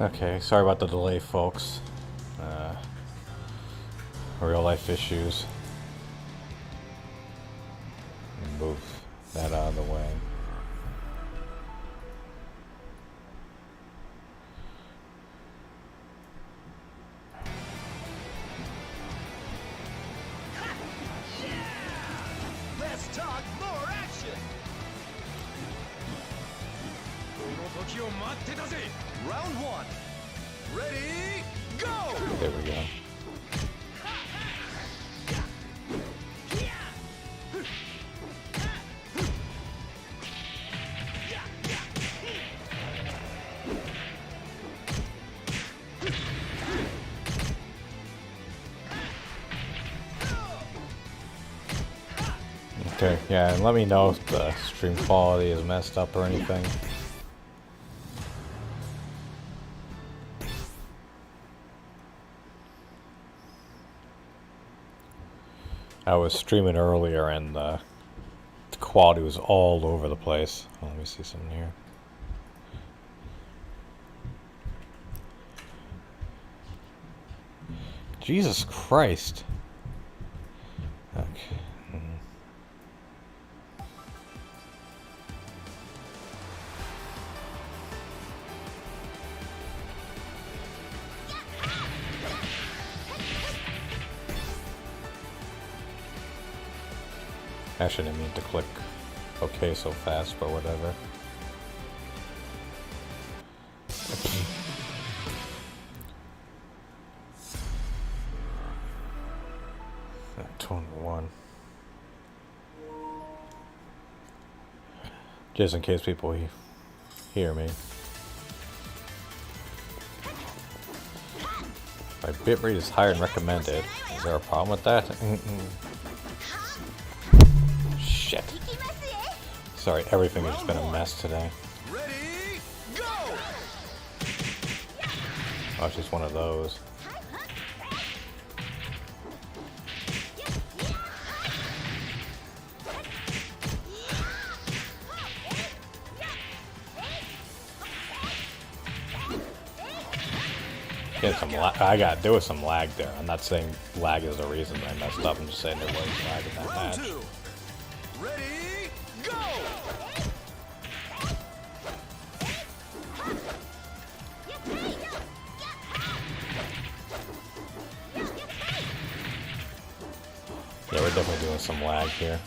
Okay, sorry about the delay, folks. Real life issues. Move that out of the way. Let's talk more action. Round one. Ready, go! There we go. Okay, yeah, and let me know if the stream quality is messed up or anything. I was streaming earlier and the quality was all over the place. Oh, let me see something here. Jesus Christ. Okay. Actually, I didn't mean to click OK so fast, but whatever. At 21. Just in case people hear me. My bitrate is higher than recommended. Is there a problem with that? Shit. Sorry, everything has been a mess today. Ready, go! Oh, it's just one of those. There was some lag there. I'm not saying lag is the reason I messed up. I'm just saying there was lag in that match. Round two. Ready, go! Yeah, we're definitely doing some lag here.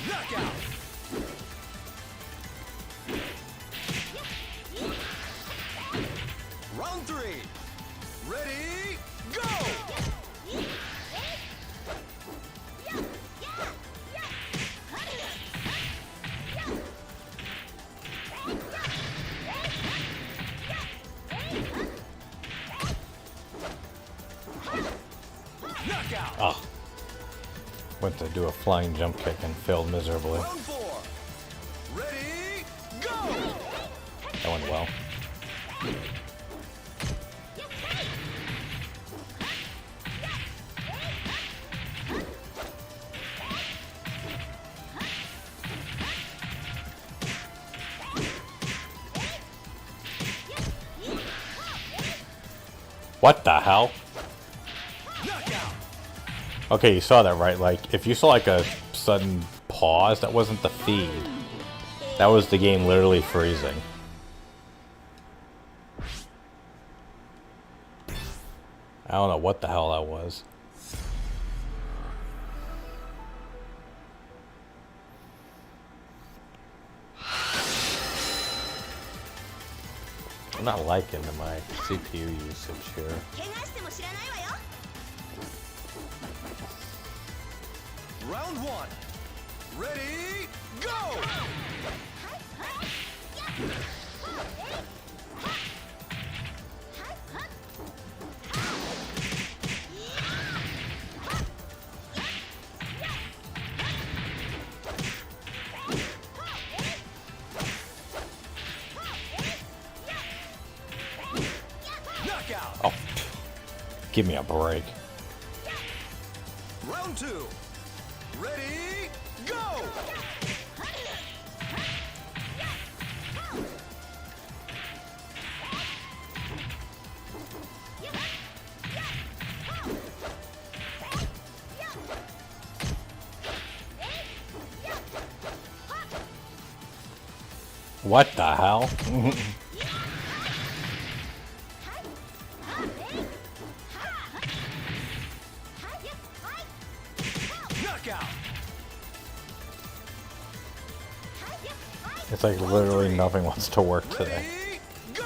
Knockout! Round three. Ready, go! Knockout! Ah. Went to do a flying jump kick and failed miserably. Round four. Ready, go! That went well. What the hell? Knockout! Okay, you saw that, right? Like, if you saw like a sudden pause, that wasn't the feed. That was the game literally freezing. I don't know what the hell that was. I'm not liking my CPU usage here. Round one. Ready, go! Knockout! Oh, give me a break. Round two. Ready, go! What the hell? Knockout. It's like literally nothing wants to work today. Ready, go.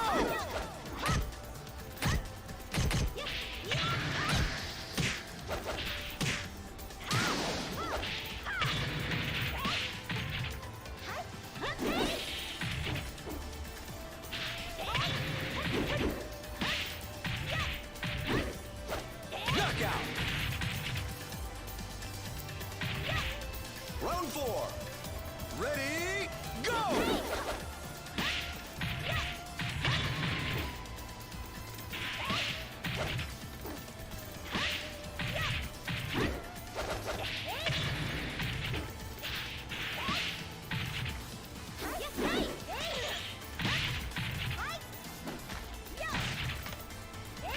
Knockout. Round 4. Ready, go.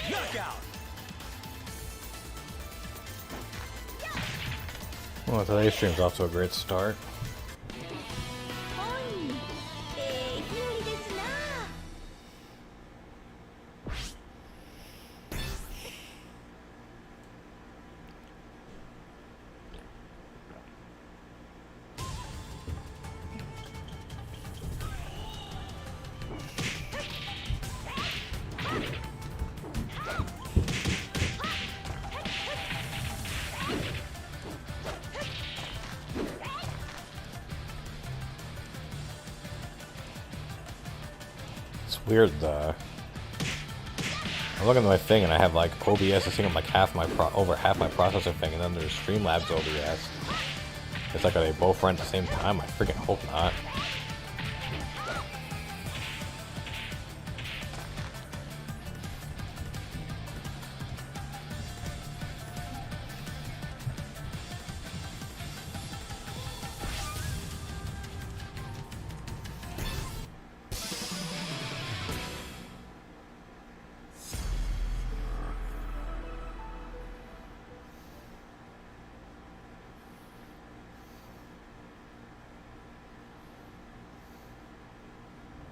Knockout. Well, today's stream's off to a great start. It's weird, I'm looking at my thing and I have like OBS is taking like over half my processor thing, and then there's Streamlabs OBS. It's like, are they both run at the same time? I freaking hope not.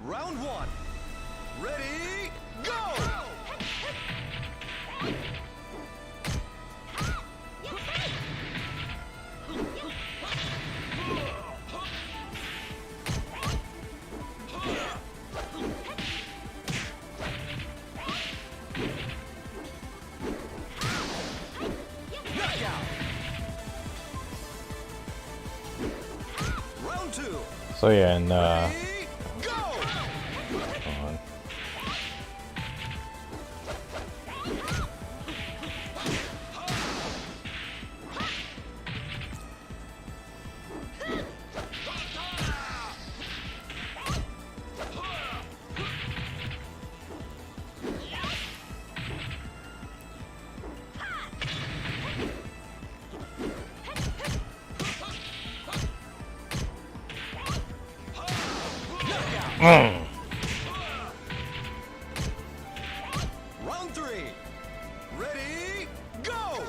Round 1. Ready, go. Knockout. Round 2. So yeah, and Ready, go. hold on. Round 3. Ready, go.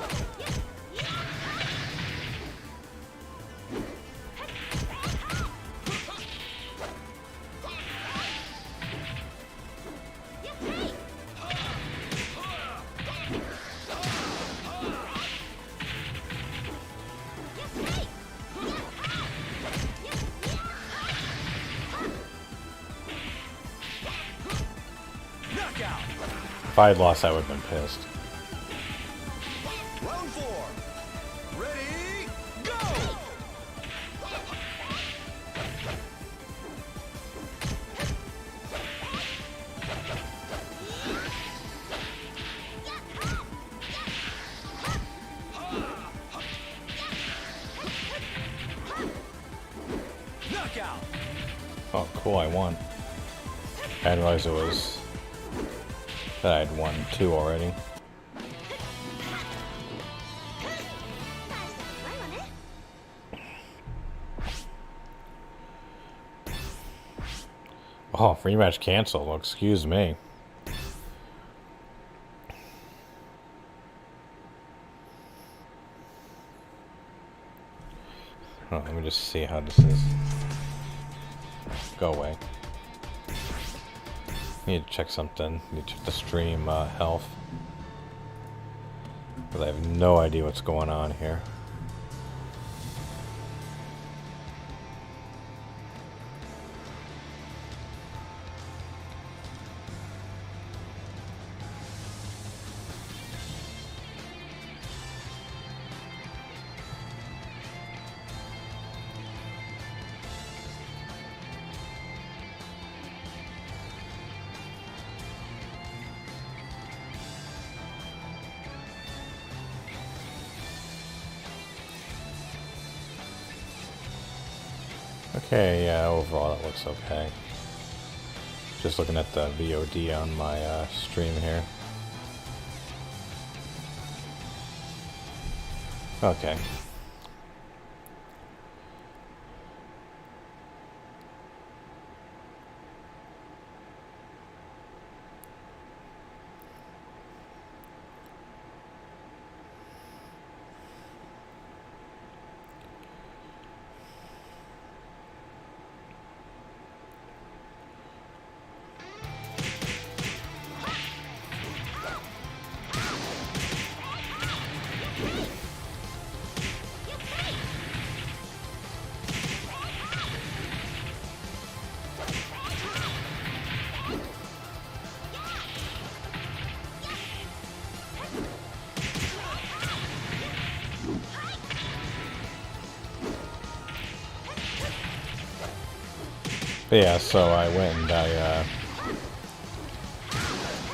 Knockout. If I had lost, I would have been pissed. Round 4. Ready, go. Knockout. Oh, cool, I won. I didn't realize it was that I had won 2 already. Oh, free match cancel. Well, excuse me. Oh, let me just see how this is. Go away. Need to check something. Need to check the stream health. Because I have no idea what's going on here. Okay, yeah, overall that looks okay. Just looking at the VOD on my stream here. Okay. But yeah, so I went and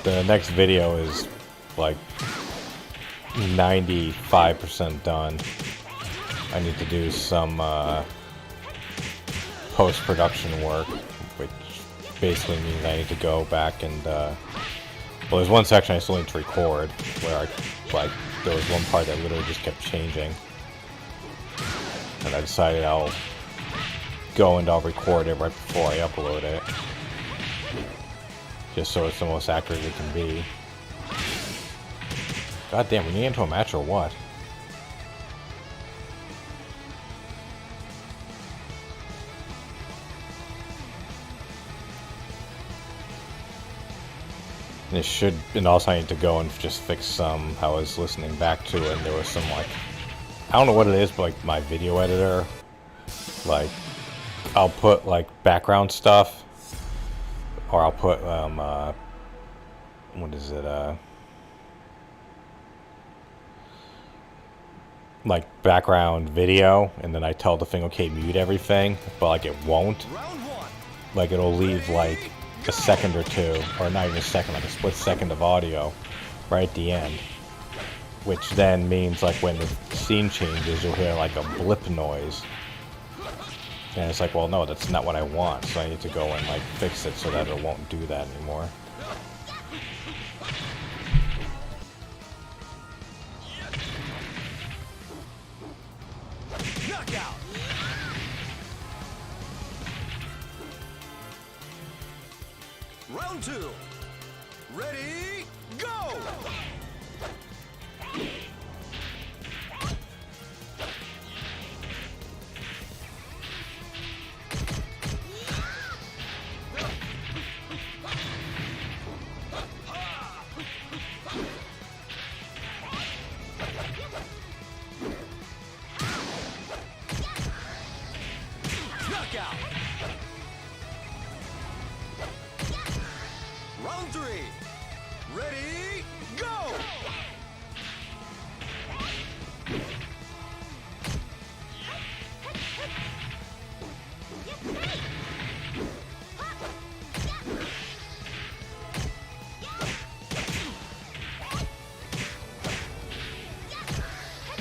the next video is like 95% done. I need to do some post-production work, which basically means I need to go back and well, there's one section I still need to record where there was one part that literally just kept changing, and I decided I'll go and I'll record it right before I upload it, just so it's the most accurate it can be. God damn, we need into a match or what? And it should, and also I need to go and just fix some, I was listening back to it and there was some like, I don't know what it is, but like my video editor, like, I'll put like background stuff, or I'll put what is it, like background video, and then I tell the thing, okay, mute everything, but like it won't. Like it'll leave like a second or two, or not even a second, like a split second of audio right at the end, which then means like when the scene changes, you'll hear like a blip noise. And it's like, well, no, that's not what I want, so I need to go and like fix it so that it won't do that anymore. Knockout. Round 2. Ready, go! Knockout. Round 3. Ready, go!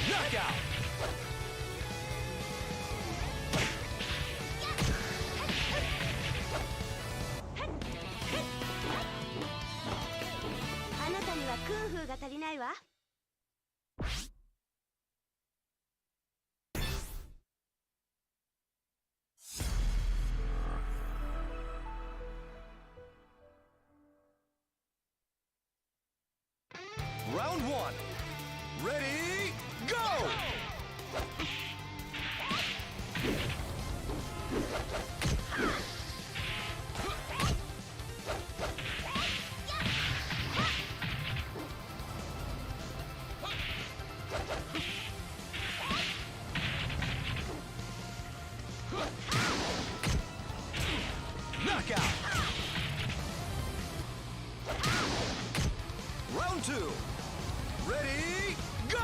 Knockout. Round 1. Ready, go! Round two. Ready, go!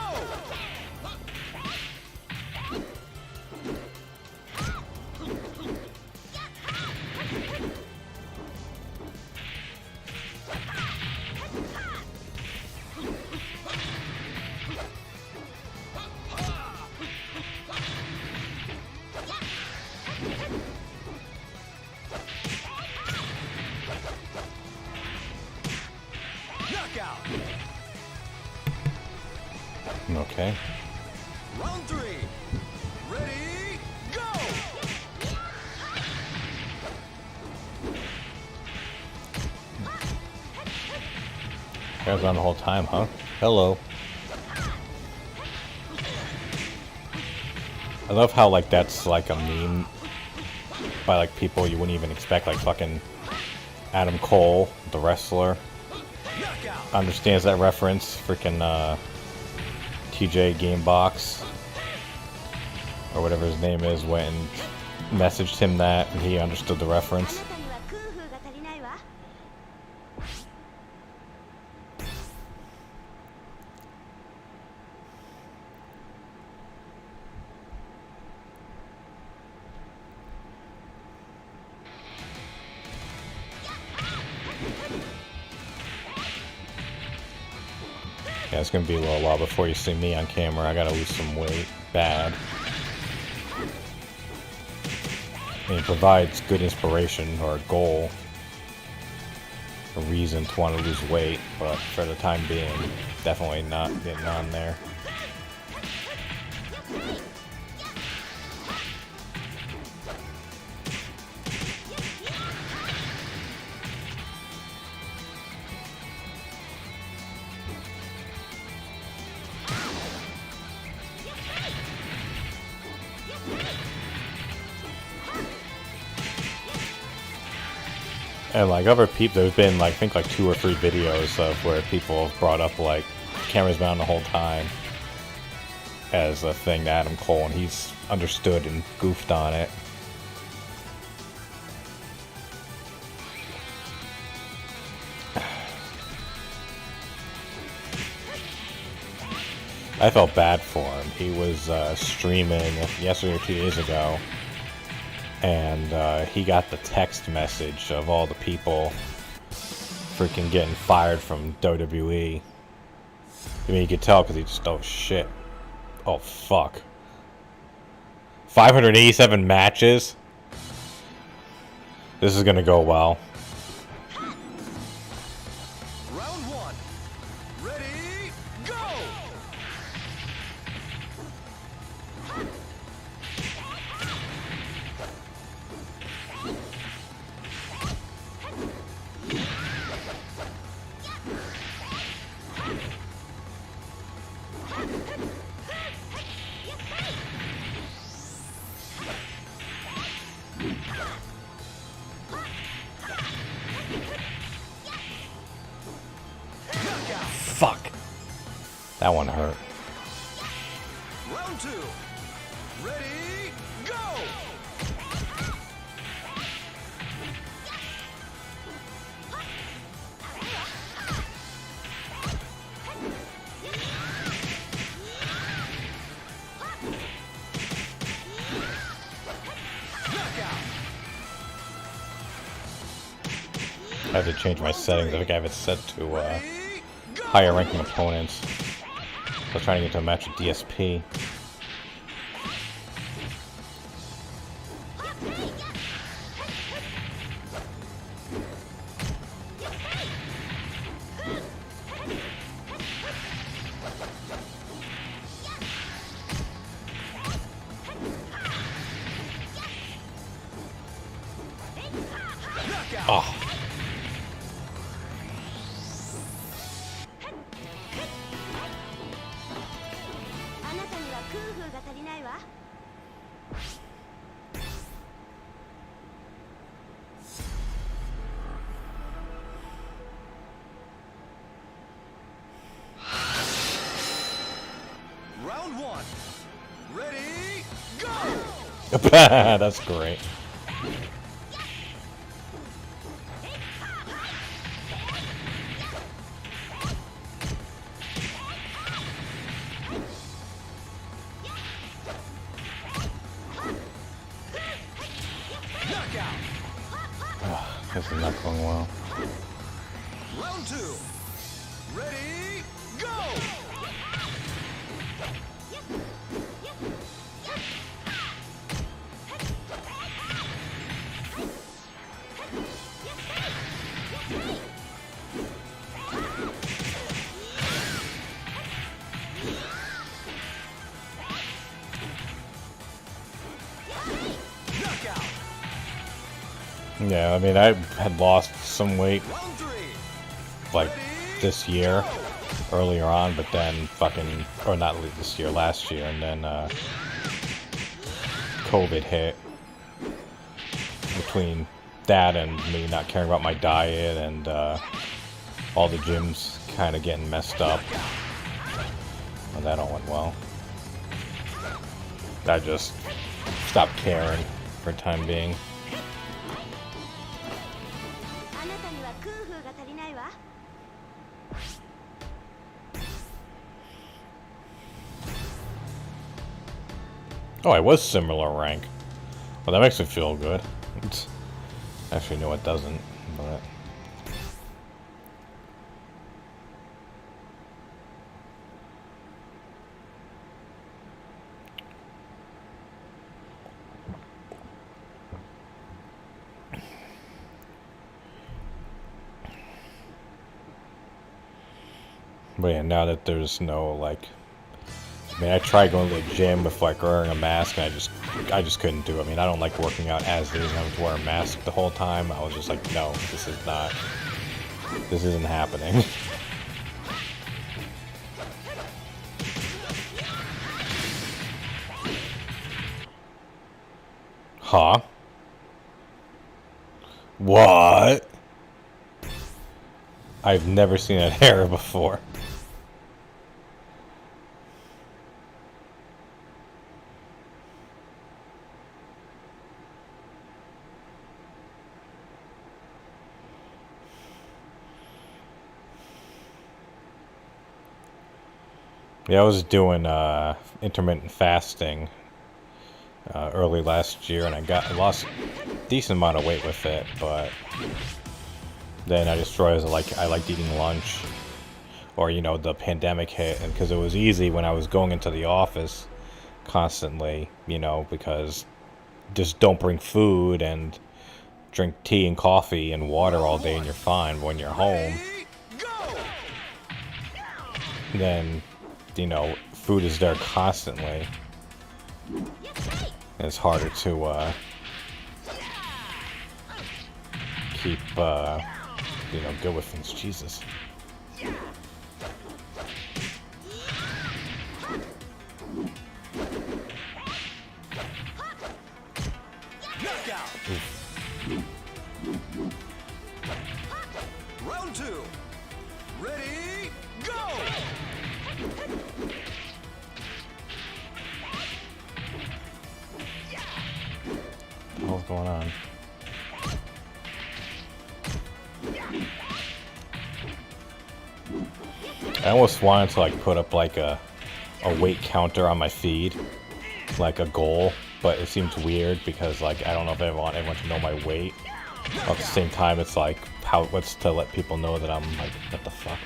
Knockout. Okay. Round three. Ready, go! Hair's on the whole time, huh? Hello. I love how, like, that's like a meme by, like, people you wouldn't even expect, like fucking Adam Cole, the wrestler, Knockout. understands that reference. Freaking TJ Gamebox or whatever his name is went and messaged him that, and he understood the reference. あなたには空風が足りないわ。 Yeah, it's gonna be a little while before you see me on camera. I gotta lose some weight, bad. I mean, it provides good inspiration or a goal, a reason to want to lose weight, but for the time being, definitely not getting on there. And like other people, there's been like I think like 2 or 3 videos of where people have brought up like cameras been on the whole time as a thing to Adam Cole, and he's understood and goofed on it. I felt bad for him. He was streaming yesterday or 2 days ago, and he got the text message of all the people freaking getting fired from WWE. I mean, you could tell because he just, oh shit. Oh fuck. 587 matches? This is gonna go well. Round one. Ready, go! Fuck. That one hurt. Round two. Ready, go! I have to change my settings. I think I have it set to Ready, go! higher ranking opponents. I was trying to get to a match with DSP. Knockout. Oh. Round one. Ready, go! That's great. not going well. Round 2. Ready, go! Knockout. Yeah, I mean, I had lost some weight Round 3. like this year, earlier on, but then fucking, or not this year, last year, and then COVID hit. Between that and me not caring about my diet and all the gyms kind of getting messed up, well, that all went well. I just stopped caring for the time being. あなたには空風が足りないわ。 Oh, I was similar rank. Well, that makes me feel good. Actually, no, it doesn't. But yeah, now that there's no like, I mean, I tried going to the gym with like wearing a mask, and I just couldn't do it. I mean, I don't like working out as is. I was wearing a mask the whole time. I was just like, no, this isn't happening. Huh? What? I've never seen that error before. Yeah, I was doing intermittent fasting early last year, and I lost a decent amount of weight with it, but then I just realized I liked eating lunch, or you know, the pandemic hit, and because it was easy when I was going into the office constantly, you know, because just don't bring food and drink tea and coffee and water all day and you're fine. But when you're home, then you know, food is there constantly. And it's harder to keep you know, good with things. Jesus. Round 2. Ready, go! What's going on? I almost wanted to like put up like a weight counter on my feed, like a goal, but it seems weird because like I don't know if I want everyone to know my weight. At the same time, it's like what's to let people know that I'm like, what the fuck?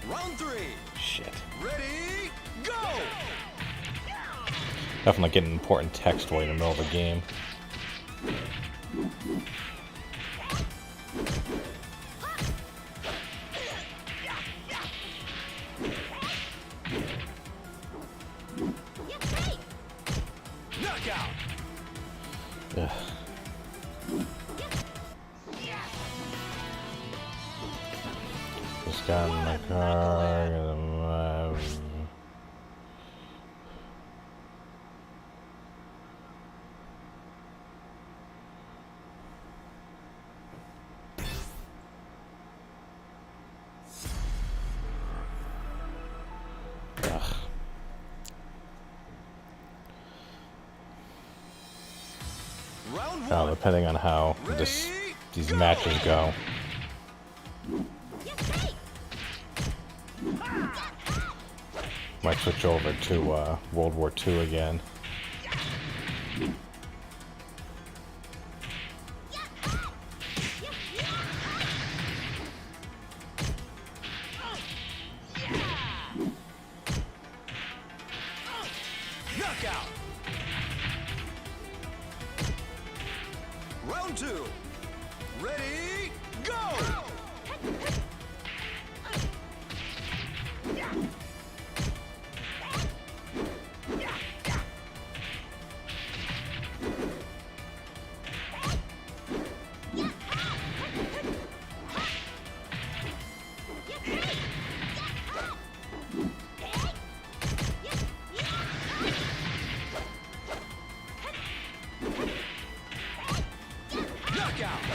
Round 3. Shit. Ready, go! Definitely getting important text while in the middle of a game. Knockout. Ugh. Just got in my car. Round 1. Depending on how these matches go. Might switch over to World War II again.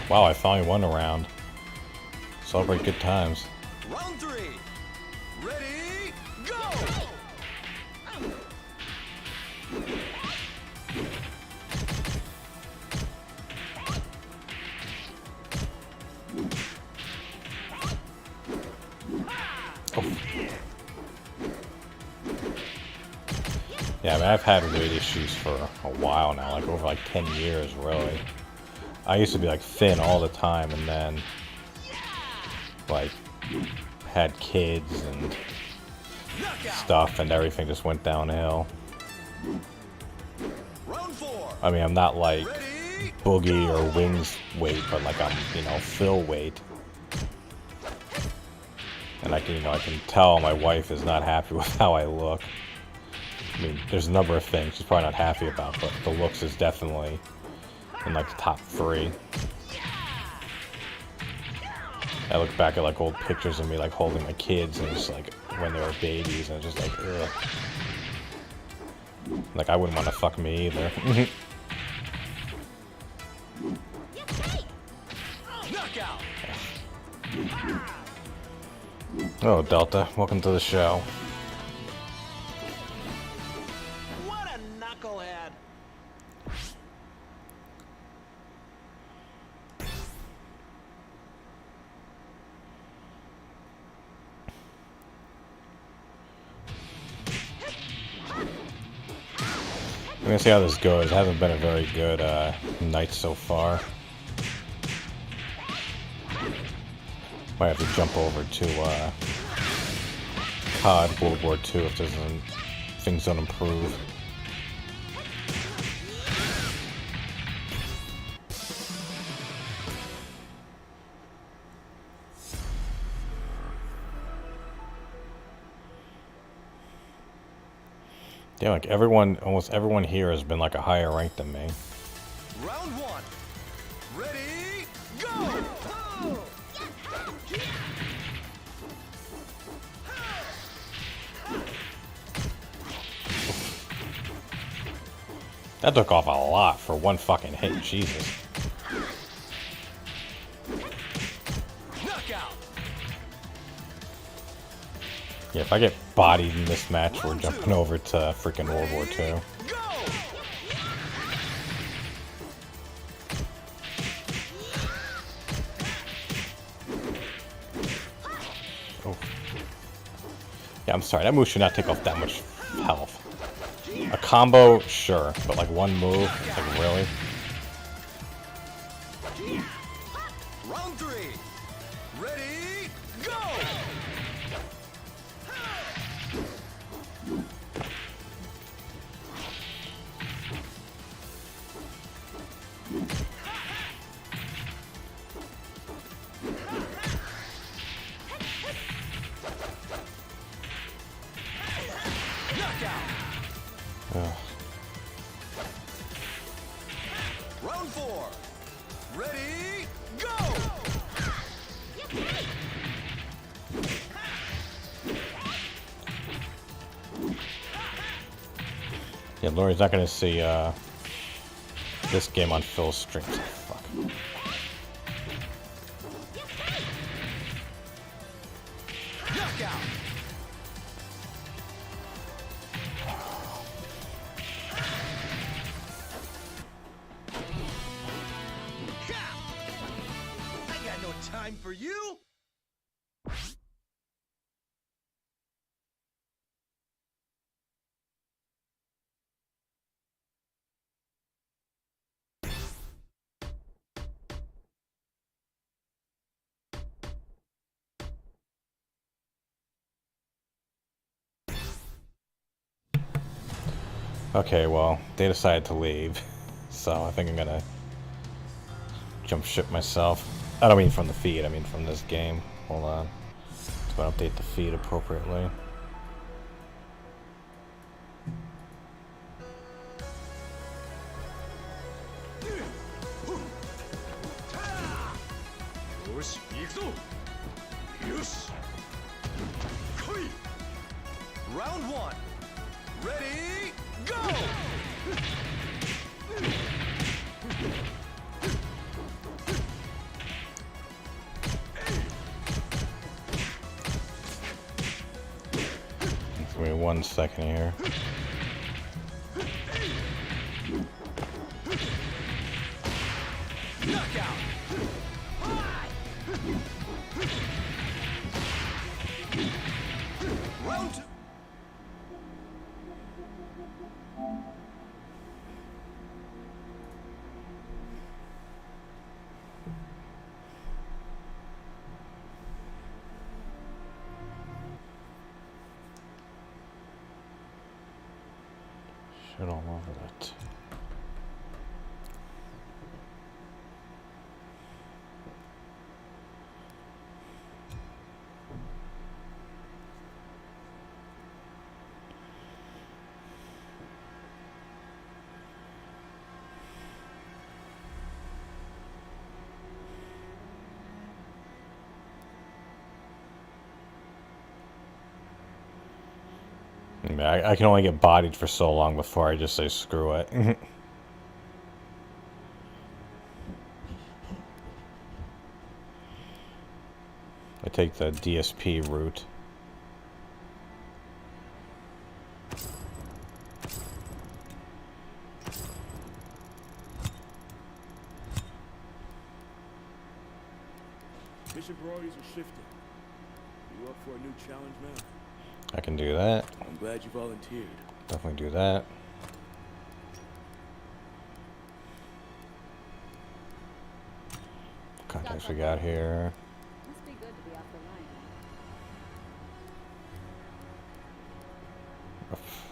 Wow, I finally won a round. Celebrate good times. Round 3. Ready, go! Yeah, I mean, I've had weight issues for a while now, like over like 10 years, really. I used to be like thin all the time, and then like had kids and stuff, and everything just went downhill. Round 4. I mean, I'm not like Ready, Boogie or Wings weight, but like I'm, you know, Phil weight. And I can, you know, I can tell my wife is not happy with how I look. I mean, there's a number of things she's probably not happy about, but the looks is definitely in like the top 3. I look back at like old pictures of me like holding my kids and just like when they were babies, and it's just like, ugh. Like I wouldn't want to fuck me either. knockout. Oh, Delta, welcome to the show. What a knucklehead. I'm gonna see how this goes. It hasn't been a very good night so far. Might have to jump over to CoD World War II if things don't improve. Yeah, like almost everyone here has been like a higher rank than me. Round 1. Ready, go! That took off a lot for one fucking hit, Jesus. Knockout. Yeah, if I get bodied in this match, we're jumping over to freaking World War II. Go! Oh. Yeah, I'm sorry, that move should not take off that much health. A combo, sure, but like one move, like really? Round 3. Ready, go! Knockout. Ugh. Round 4. Ready, go! Yeah, Lori's not gonna see this game on Phil's stream. Fuck. Knockout. I got no time for you. Okay, well, they decided to leave, so I think I'm gonna jump ship myself. I don't mean from the feed, I mean from this game. Hold on. Just gonna update the feed appropriately. Round 1. Ready, go! Give me 1 second here. Knockout. Round 2. Shit all over that. I can only get bodied for so long before I just say screw it. I take the DSP route. Mission priorities are shifting. You up for a new challenge, man? I can do that. I'm glad you volunteered. Definitely do that. What contacts we got here? Must be good to be off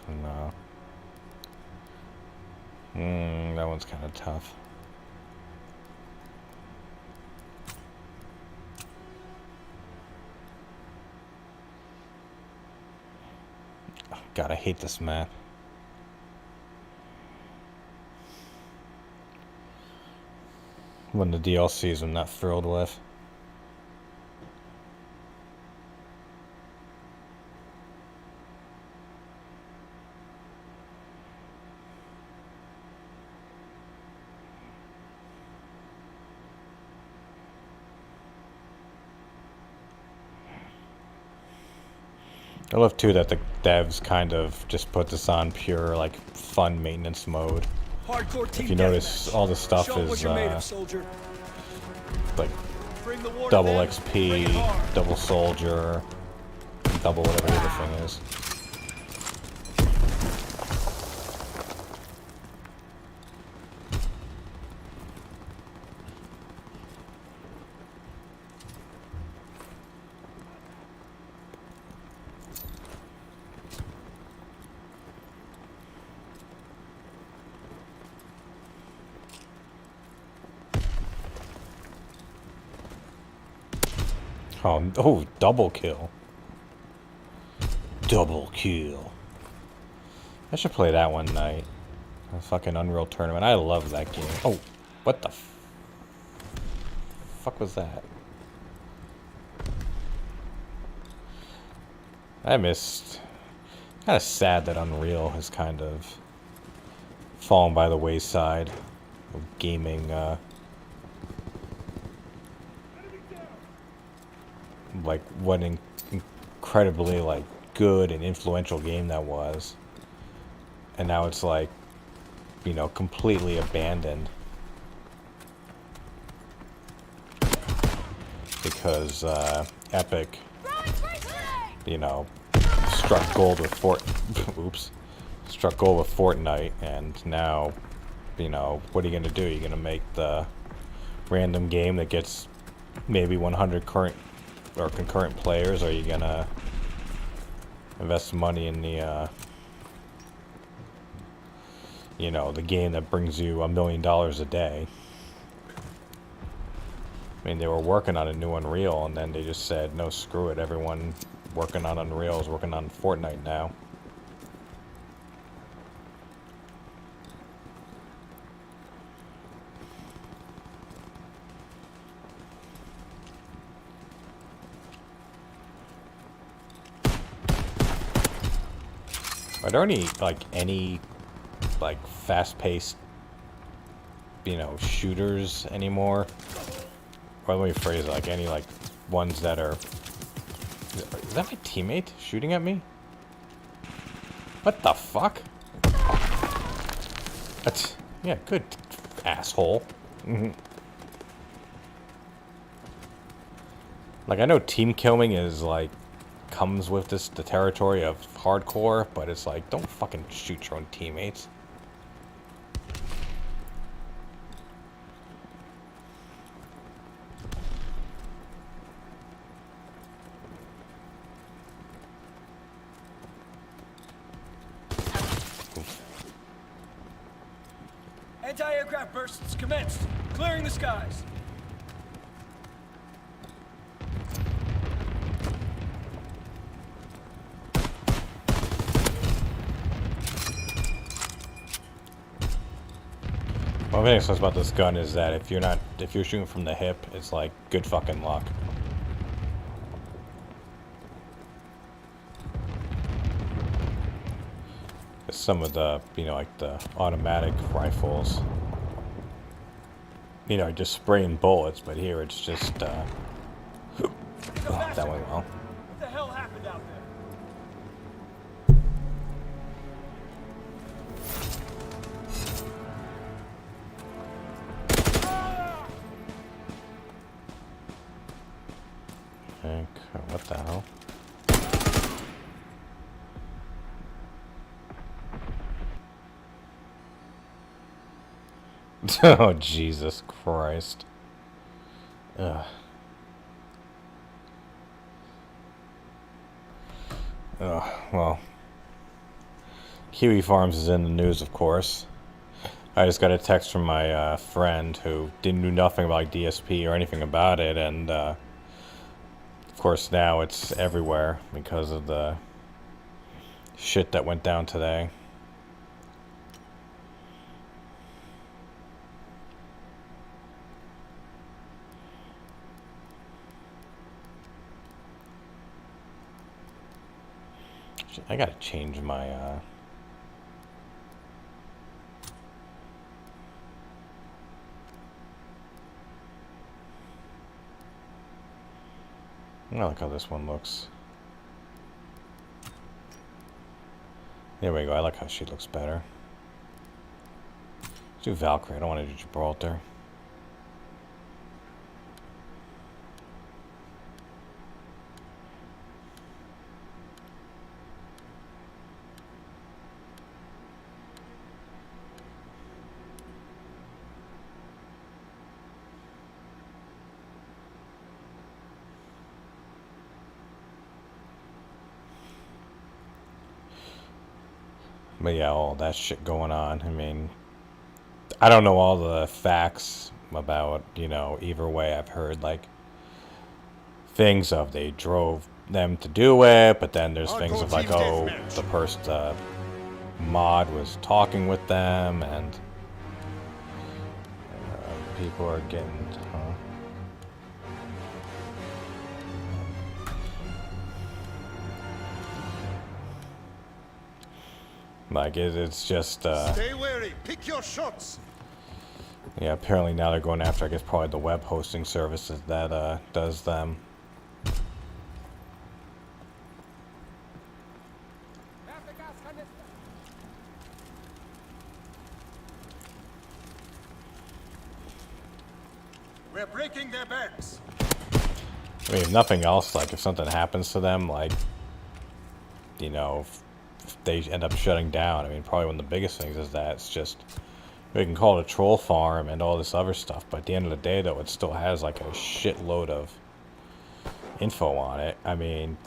the line. No. That one's kind of tough. God, I hate this map. One of the DLCs I'm not thrilled with. I love too that the devs kind of just put this on pure like fun maintenance mode. Hardcore team If you notice, deathmatch. all the stuff Show 'em is what you're made of, soldier. like Bring the war to double them. Bring XP, it hard. double soldier, double whatever the other thing is. Oh, double kill. Double kill. I should play that one night. A fucking Unreal Tournament. I love that game. Oh, what the fuck was that? I missed. Kind of sad that Unreal has kind of fallen by the wayside of gaming, like what an incredibly like good and influential game that was, and now it's like, you know, completely abandoned because Epic, you know, struck gold with struck gold with Fortnite, and now, you know, what are you gonna do? You're gonna make the random game that gets maybe 100 current or concurrent players, or are you gonna invest money in the you know, the game that brings you $1 million a day? I mean, they were working on a new Unreal, and then they just said, no, screw it, everyone working on Unreal is working on Fortnite now. Are there any fast-paced, you know, shooters anymore? Or let me phrase it, like any ones that are... Is that my teammate shooting at me? What the fuck? That's... Yeah, good, asshole. Like, I know team killing is, like, comes with the territory of hardcore, but it's like, don't fucking shoot your own teammates. Anti-aircraft bursts commenced. Clearing the skies. One thing that sucks about this gun is that if you're shooting from the hip, it's like good fucking luck. Some of the, like the automatic rifles, just spraying bullets, but here it's just, oh, that went well. What the hell happened out there? What the hell? Oh, Jesus Christ. Ugh. Well. Kiwi Farms is in the news, of course. I just got a text from my friend who didn't know nothing about like, DSP or anything about it, and of course now it's everywhere because of the shit that went down today. I gotta change my I like how this one looks. There we go. I like how she looks better. Let's do Valkyrie. I don't want to do Gibraltar. But yeah, all that shit going on. I mean, I don't know all the facts about, either way. I've heard, like, things of they drove them to do it, but then there's things of, like, oh, the person, the mod was talking with them, and people are getting, like, it's just, Stay wary. Pick your shots. Yeah, apparently now they're going after, I guess, probably the web hosting services that, does them. We're breaking their backs. I mean, if nothing else, like, if something happens to them, like, if they end up shutting down, I mean, probably one of the biggest things is that it's just, we can call it a troll farm and all this other stuff, but at the end of the day, though, it still has, like, a shitload of info on it. I mean,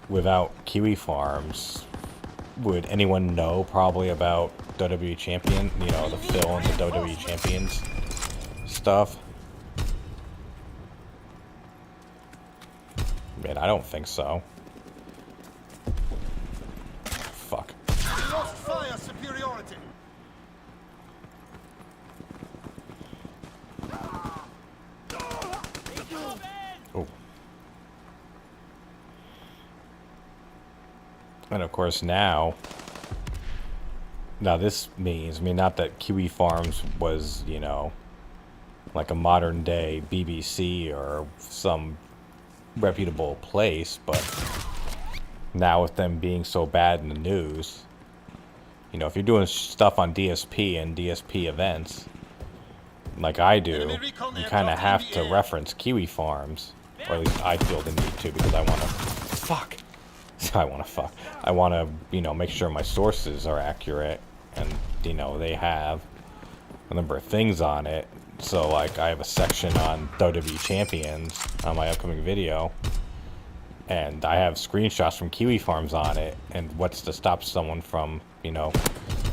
without Kiwi Farms, would anyone know probably about WWE Champion, the Phil and the WWE Champions stuff? I mean, I don't think so. Fuck. We lost fire superiority. Oh. And of course now this means, I mean, not that Kiwi Farms was, like a modern day BBC or some reputable place, but now with them being so bad in the news, You know, if you're doing stuff on DSP and DSP events, like I do, you kind of have to reference Kiwi Farms, or at least I feel the need to, because I want to fuck. I want to, you know, make sure my sources are accurate, and you know they have a number of things on it. So like I have a section on WWII Champions on my upcoming video, and I have screenshots from Kiwi Farms on it. And what's to stop someone from, you know,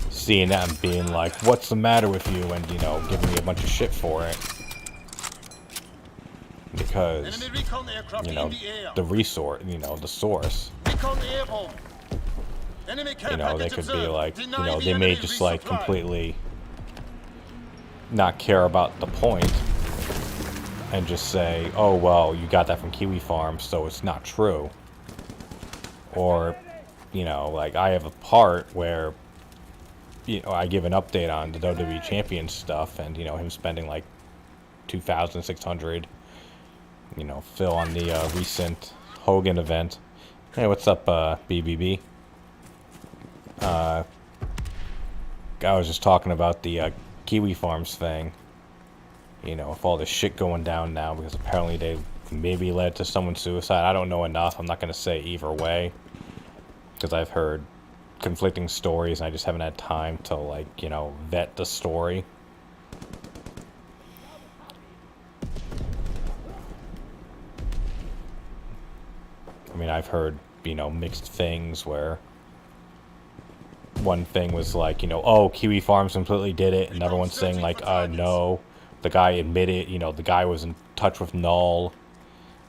seeing that and being like, "What's the matter with you?" and you know, giving me a bunch of shit for it. Because, you know, the resource, you know, the source, you know, they could be like, you know, they may just like completely not care about the point and just say, oh, well, you got that from Kiwi Farm, so it's not true. Or, you know, like I have a part where, you know, I give an update on the WWII Champions stuff, and, you know, him spending like 2,600, you know, Phil on the recent Hogan event. Hey, what's up, BBB? I was just talking about the Kiwi Farms thing. You know, with all this shit going down now, because apparently they maybe led to someone's suicide. I don't know enough. I'm not going to say either way, because I've heard conflicting stories, and I just haven't had time to, like, you know, vet the story. I mean, I've heard, you know, mixed things where one thing was like, you know, oh, Kiwi Farms completely did it, and another one's saying like, no, the guy admitted, you know, the guy was in touch with Null,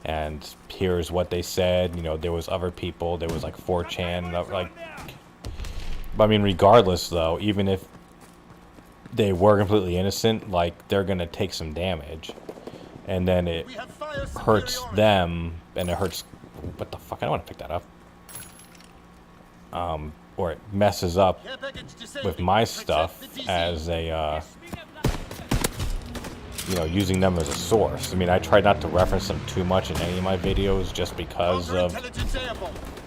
and here's what they said. You know, there was other people, there was like 4chan, like, I mean, regardless though, even if they were completely innocent, like, they're gonna take some damage, and then it hurts them, and it hurts, what the fuck, I don't want to pick that up, or it messes up with my stuff as a, you know, using them as a source. I mean, I try not to reference them too much in any of my videos just because of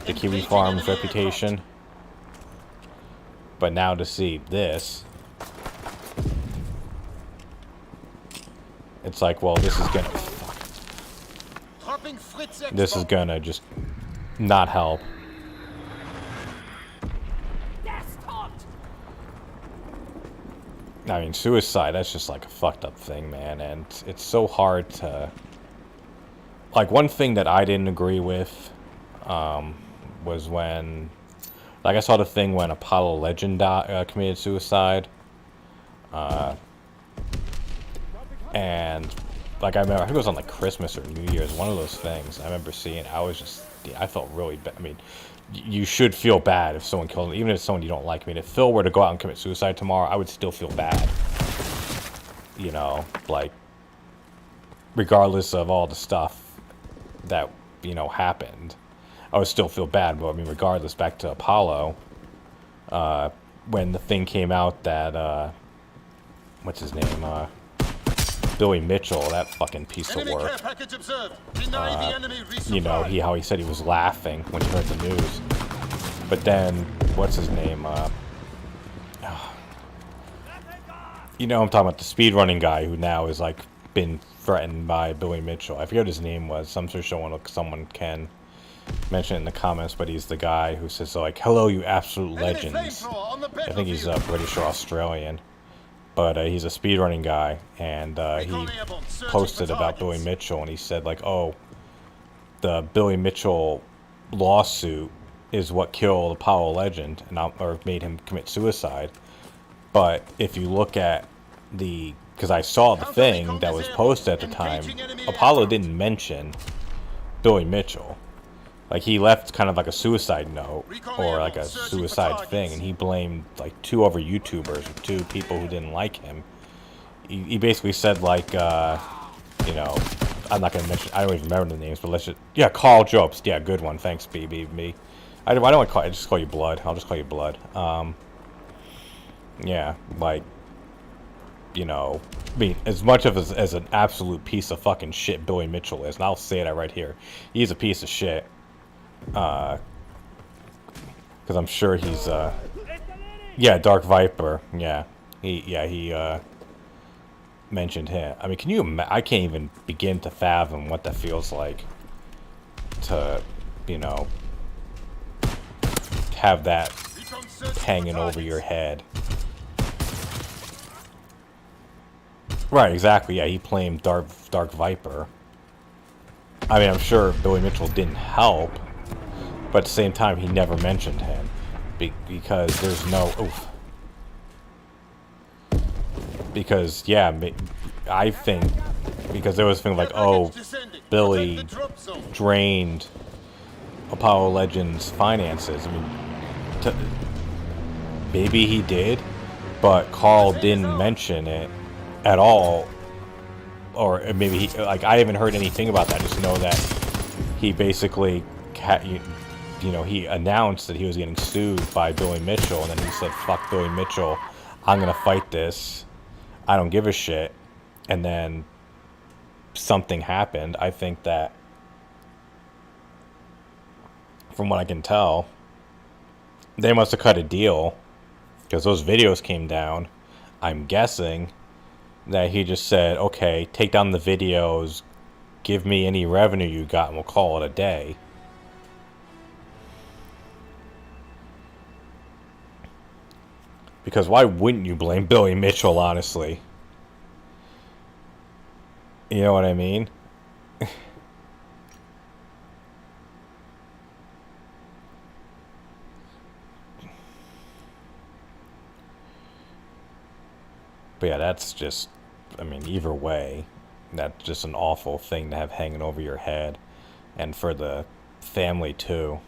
the Kiwi Farms reputation. But now to see this, it's like, well, this is gonna, this is gonna just not help. I mean, suicide, that's just like a fucked up thing, man, and it's so hard to, like, one thing that I didn't agree with was when, like, I saw the thing when Apollo Legend committed suicide, and, like, I remember, I think it was on, like, Christmas or New Year's, one of those things. I remember seeing, I was just, I felt really bad. I mean, you should feel bad if someone kills, even if it's someone you don't like. I mean, if Phil were to go out and commit suicide tomorrow, I would still feel bad. You know, like, regardless of all the stuff that, you know, happened, I would still feel bad. But, I mean, regardless, back to Apollo, when the thing came out that, what's his name, Billy Mitchell, that fucking piece of work. You know, how he said he was laughing when he heard the news. But then, what's his name? You know, I'm talking about the speedrunning guy who now is like been threatened by Billy Mitchell. I forget what his name was. I'm sure someone can mention it in the comments. But he's the guy who says like, "Hello, you absolute legends." I think he's British or Australian. But he's a speedrunning guy, and he posted about Billy Mitchell, and he said, like, oh, the Billy Mitchell lawsuit is what killed Apollo Legend, and or made him commit suicide. But if you look at the, because I saw the thing that was posted at the time, Apollo didn't mention Billy Mitchell. Like, he left kind of like a suicide note, or like a suicide thing, and he blamed like 2 other YouTubers, or 2 people who didn't like him. He basically said like, you know, I'm not gonna mention, I don't even remember the names, but let's just, yeah, Carl Jobst, yeah, good one, thanks, BB. I don't want to call, I just call you Blood. I'll just call you Blood. Yeah, like, you know, I mean, as much of as an absolute piece of fucking shit Billy Mitchell is, and I'll say that right here, he's a piece of shit. Because I'm sure he's, Yeah, Dark Viper. Yeah, he mentioned him. I mean, can you? I can't even begin to fathom what that feels like to, you know, have that hanging over your head. Right, exactly. Yeah, he claimed Dark Viper. I mean, I'm sure Billy Mitchell didn't help, but at the same time, he never mentioned him because there's no. Oof. Because yeah, I think because there was a thing like, oh, Billy drained Apollo Legends' finances. I mean, maybe he did, but Carl didn't mention it at all, or maybe he, like, I haven't heard anything about that. I just know that he basically you know, he announced that he was getting sued by Billy Mitchell, and then he said, fuck Billy Mitchell, I'm gonna fight this, I don't give a shit. And then something happened. I think that, from what I can tell, they must have cut a deal because those videos came down. I'm guessing that he just said, okay, take down the videos, give me any revenue you got, and we'll call it a day. Because why wouldn't you blame Billy Mitchell, honestly? You know what I mean? But yeah, that's just, I mean, either way, that's just an awful thing to have hanging over your head. And for the family, too.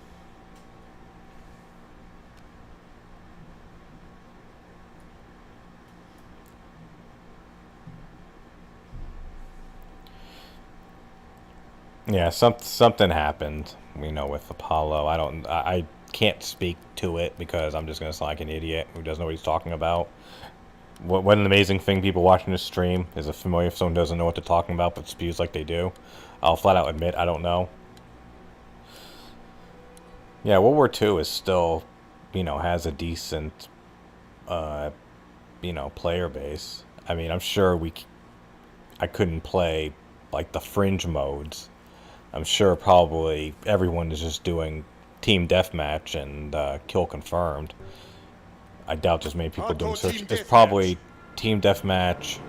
Yeah, something happened, you know, with Apollo. I can't speak to it because I'm just gonna sound like an idiot who doesn't know what he's talking about. What an amazing thing, people watching this stream is familiar if someone doesn't know what they're talking about but spews like they do. I'll flat out admit I don't know. Yeah, World War II is still, you know, has a decent, you know, player base. I mean, I'm sure I couldn't play like the fringe modes. I'm sure probably everyone is just doing team deathmatch and kill confirmed. I doubt there's many people doing search. It's probably team deathmatch,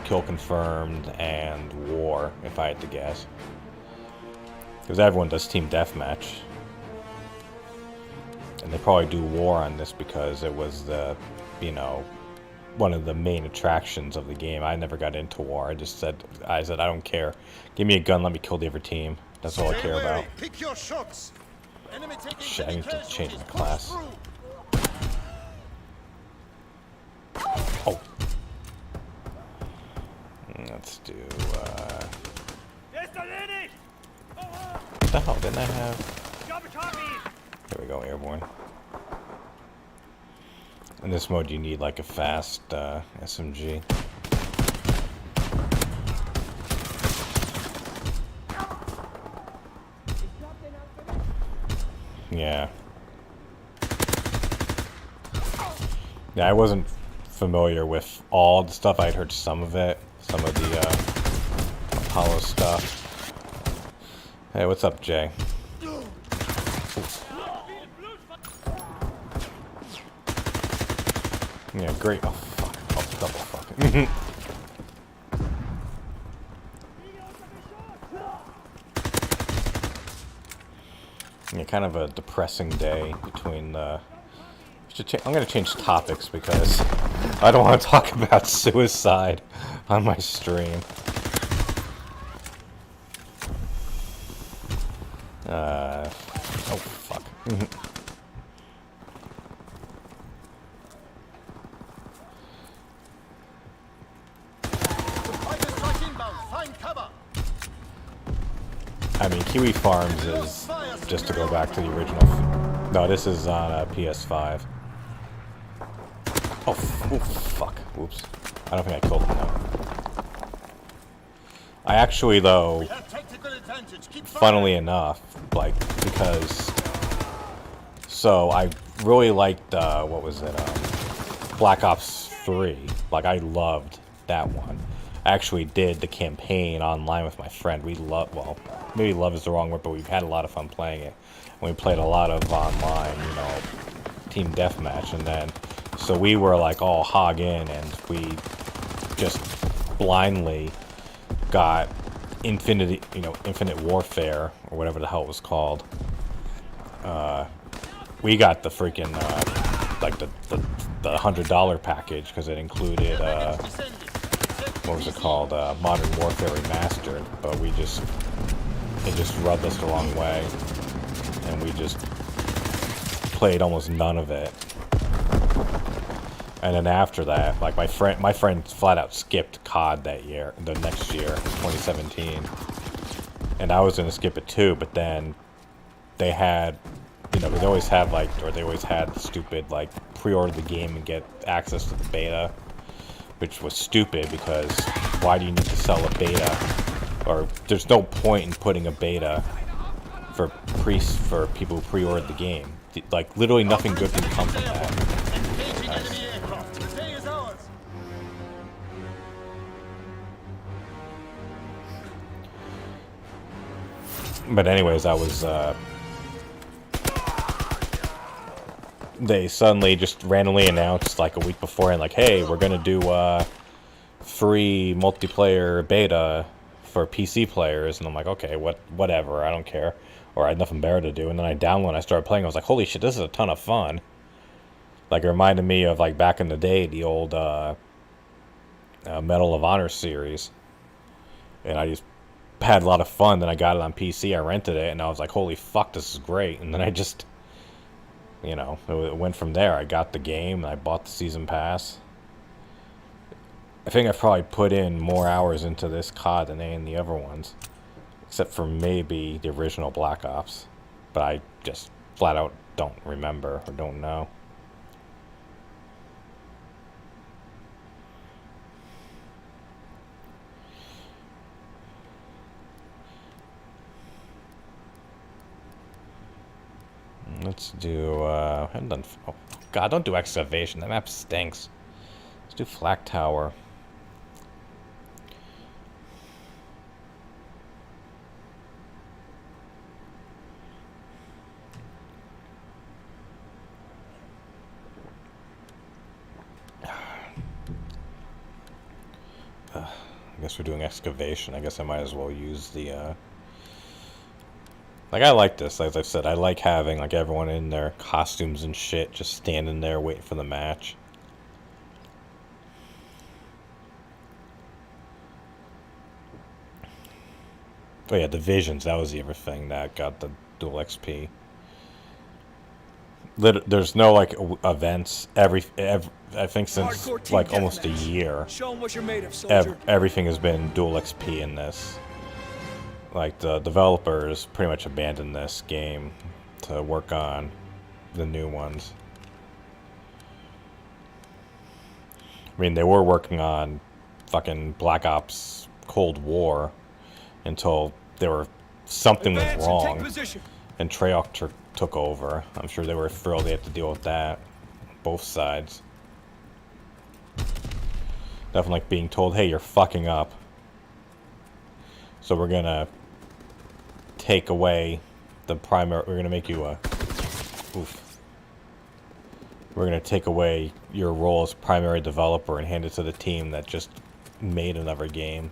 kill confirmed, and war, if I had to guess. Because everyone does team deathmatch. And they probably do war on this because it was the, you know, one of the main attractions of the game. I never got into war. I said I don't care. Give me a gun, let me kill the other team. That's all I care about. Pick your shots. Shit, I need to change my class. Oh. Let's do, what the hell didn't I have? Here we go, airborne. In this mode, you need like a fast SMG. Yeah. Yeah, I wasn't familiar with all the stuff. I'd heard some of it, some of the Apollo stuff. Hey, what's up, Jay? Yeah, great. Oh, fuck. Oh, double fuck. Yeah, kind of a depressing day between the... I'm going to change topics because I don't want to talk about suicide on my stream. Oh, fuck. I mean, Kiwi Farms is, just to go back to the original... No, this is on PS5. Oh, fuck. Whoops. I don't think I killed him, though. I actually, though, funnily enough, like, because So I really liked, what was it, Black Ops 3. Like, I loved that one. I actually did the campaign online with my friend. We love, well, maybe love is the wrong word, but we've had a lot of fun playing it. And we played a lot of online, you know, team deathmatch, and then, so we were like all hog in, and we just blindly got infinite warfare, or whatever the hell it was called. We got the freaking, like the $100 package, because it included, what was it called, Modern Warfare Remastered, but it just rubbed us the wrong way, and we just played almost none of it. And then after that, like my friend flat out skipped CoD that year, the next year, 2017, and I was gonna skip it too, but then they had, you know, they always had stupid, like, pre-order the game and get access to the beta, which was stupid, because why do you need to sell a beta? Or there's no point in putting a beta for people who pre-ordered the game. Like, literally nothing good can come from that. Nice. The day is ours. But anyways, I was, they suddenly just randomly announced, like, a week beforehand, like, hey, we're gonna do, free multiplayer beta for PC players, and I'm like, okay, whatever, I don't care, or I had nothing better to do, and then I downloaded and I started playing, I was like, holy shit, this is a ton of fun. Like, it reminded me of, like, back in the day, the old, Medal of Honor series, and I just had a lot of fun. Then I got it on PC, I rented it, and I was like, holy fuck, this is great, and then I just, you know, it went from there. I got the game, and I bought the season pass. I think I've probably put in more hours into this COD than any of the other ones, except for maybe the original Black Ops, but I just flat out don't remember or don't know. Let's do, I haven't done, oh god, don't do excavation, that map stinks. Let's do Flak Tower. I guess we're doing excavation. I guess I might as well use the, like, I like this, as I've said. I like having, like, everyone in their costumes and shit, just standing there waiting for the match. Oh yeah, Divisions, that was the other thing that got the dual XP. There's no, like, events, I think since, like, almost a year, Show 'em what you're made of, soldier. everything has been dual XP in this. Like, the developers pretty much abandoned this game to work on the new ones. I mean, they were working on fucking Black Ops Cold War until something went Advance and take wrong, position. and Treyarch took over. I'm sure they were thrilled they had to deal with that, both sides. Definitely like being told, hey, you're fucking up, so we're gonna take away the primary, we're gonna make you a, we're gonna take away your role as primary developer and hand it to the team that just made another game.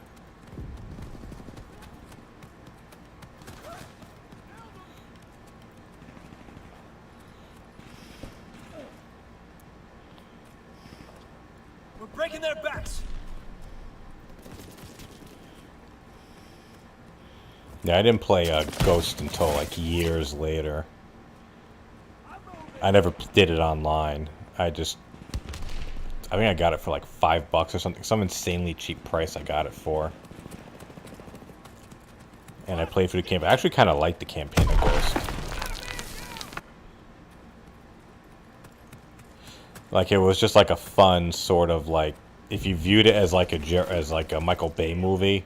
We're breaking their backs. Yeah, I didn't play Ghost until, like, years later. I never did it online. I think I got it for like $5 or something. Some insanely cheap price I got it for. And I played through the campaign. I actually kind of liked the campaign of Ghost. Like, it was just like a fun sort of, like, if you viewed it as like a Michael Bay movie,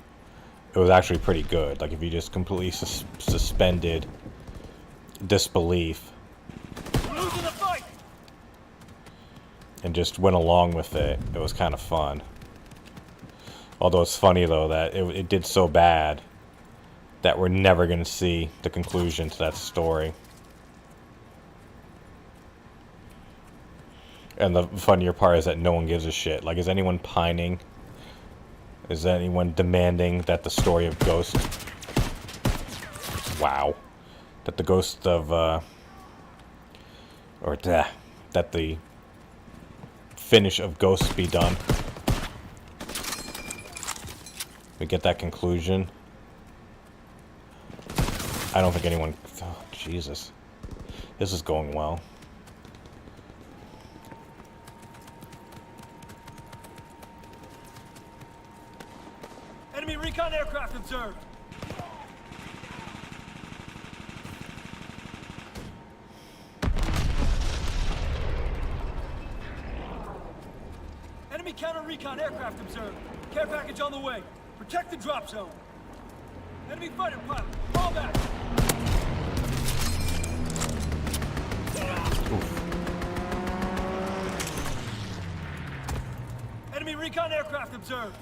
it was actually pretty good. Like, if you just completely suspended disbelief and just went along with it. It was kind of fun. Although it's funny though that it did so bad that we're never going to see the conclusion to that story. And the funnier part is that no one gives a shit. Like, is anyone pining? Is anyone demanding that the story of Ghost... Wow. That the ghost of, that the finish of Ghost be done? We get that conclusion? I don't think anyone... Oh, Jesus. This is going well. Enemy recon aircraft observed. Enemy counter-recon aircraft observed. Care package on the way. Protect the drop zone. Enemy fighter pilot, fall back. Enemy recon aircraft observed.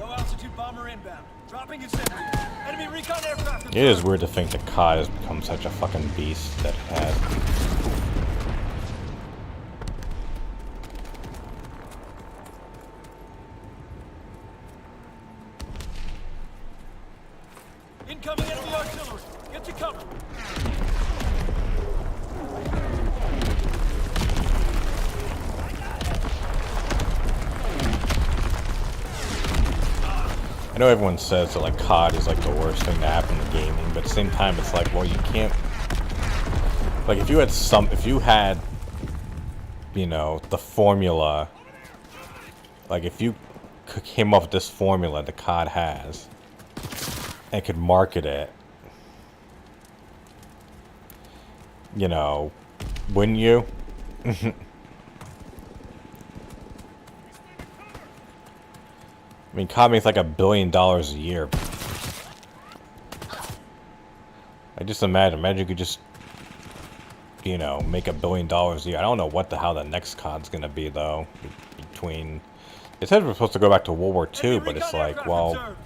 Low altitude bomber inbound. Dropping incendiary. Enemy recon aircraft observed. It is weird to think that CoD has become such a fucking beast that it has. Incoming enemy artillery. Get to cover. I know everyone says that like CoD is like the worst thing to happen in gaming, but at the same time it's like, well, you can't, like if you had you know, the formula, like if you came up with this formula that CoD has and could market it, you know, wouldn't you? I mean, CoD makes like $1 billion a year. I just imagine you could just, you know, make $1 billion a year. I don't know what the hell the next COD's gonna be though. Between, it said we're supposed to go back to World War II, but it's like, well,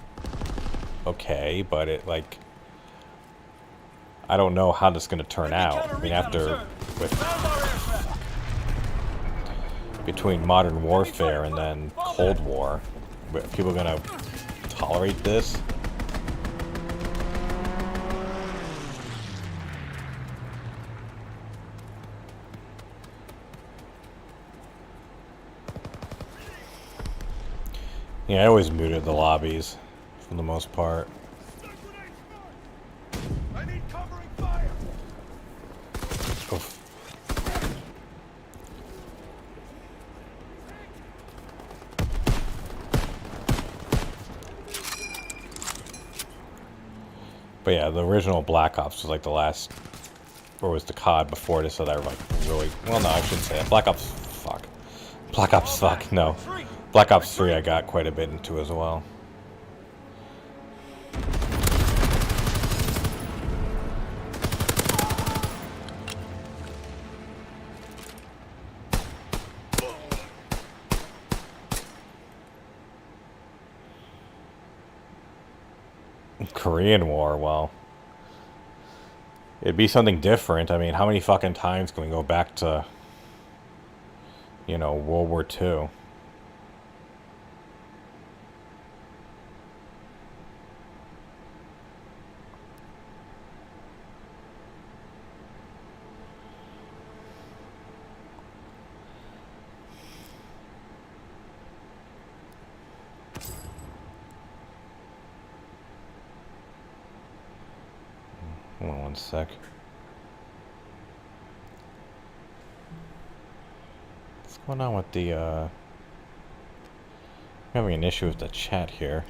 okay, but it like, I don't know how this is gonna turn out. I mean, after between Modern Warfare and then Cold War, are people gonna tolerate this? Yeah, I always muted the lobbies for the most part. I need covering fire. Oof. But yeah, the original Black Ops was like the last, or was the COD before this that I like really, well no, I shouldn't say that. Black Ops, no. Black Ops 3 I got quite a bit into as well. Korean War, well, it'd be something different. I mean, how many fucking times can we go back to, you know, World War II? Hold on one sec. What's going on with the, I'm having an issue with the chat here.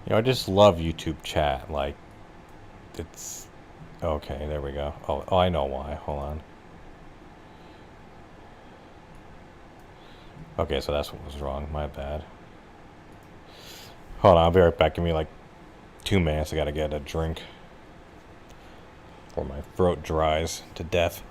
You know, I just love YouTube chat. Like, it's... Okay, there we go. Oh, I know why. Hold on. Okay, so that's what was wrong. My bad. Hold on, I'll be right back. Give me like 2 minutes. I gotta get a drink. Or my throat dries to death.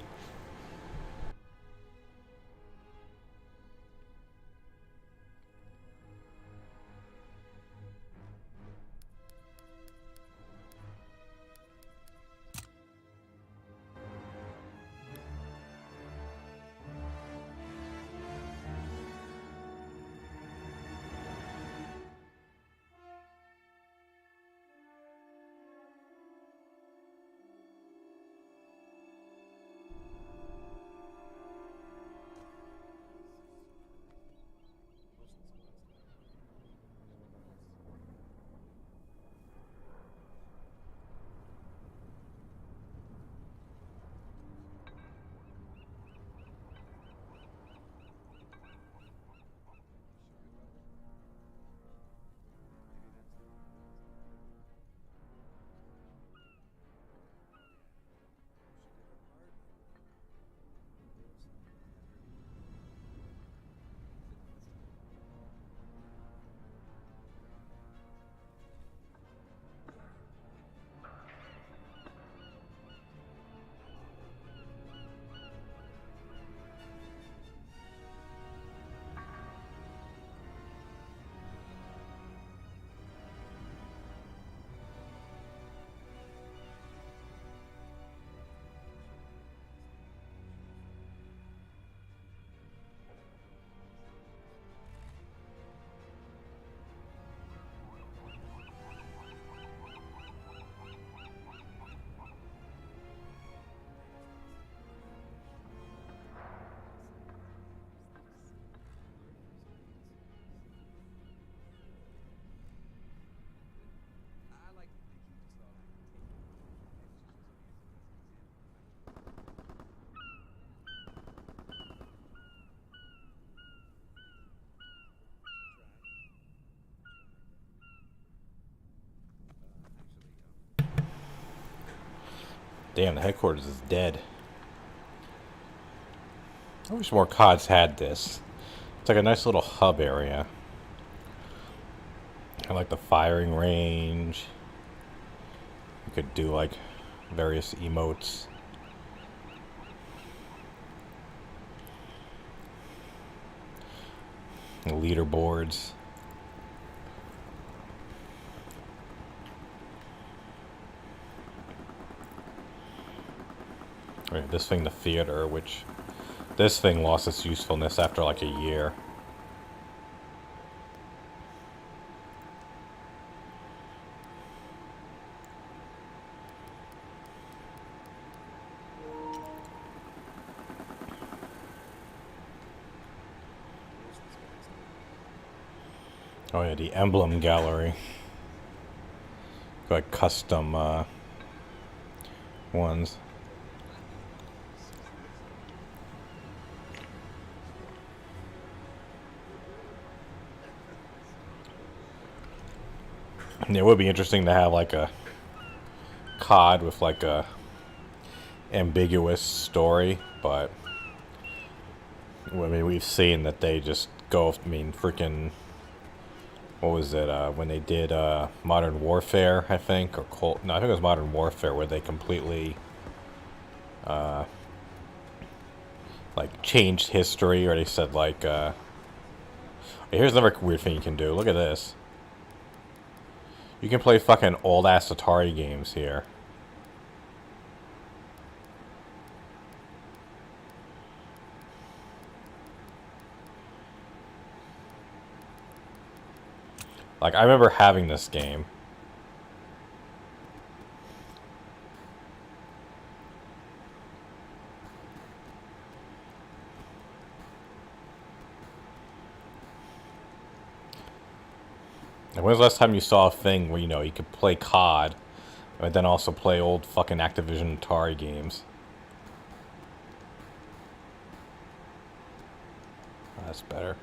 Damn, the headquarters is dead. I wish more CODs had this. It's like a nice little hub area. I like the firing range. You could do like various emotes. Leaderboards. Right, this thing, the theater, which this thing lost its usefulness after like a year. Oh yeah, the emblem gallery. Like custom ones. It would be interesting to have like a COD with like a ambiguous story, but I mean we've seen that they just go. I mean, freaking, what was it? When they did Modern Warfare, I think, or Cold? No, I think it was Modern Warfare, where they completely like changed history, or they said like, here's another weird thing you can do. Look at this. You can play fucking old-ass Atari games here. Like, I remember having this game. And when was the last time you saw a thing where, you know, you could play COD, but then also play old fucking Activision Atari games? Oh, that's better.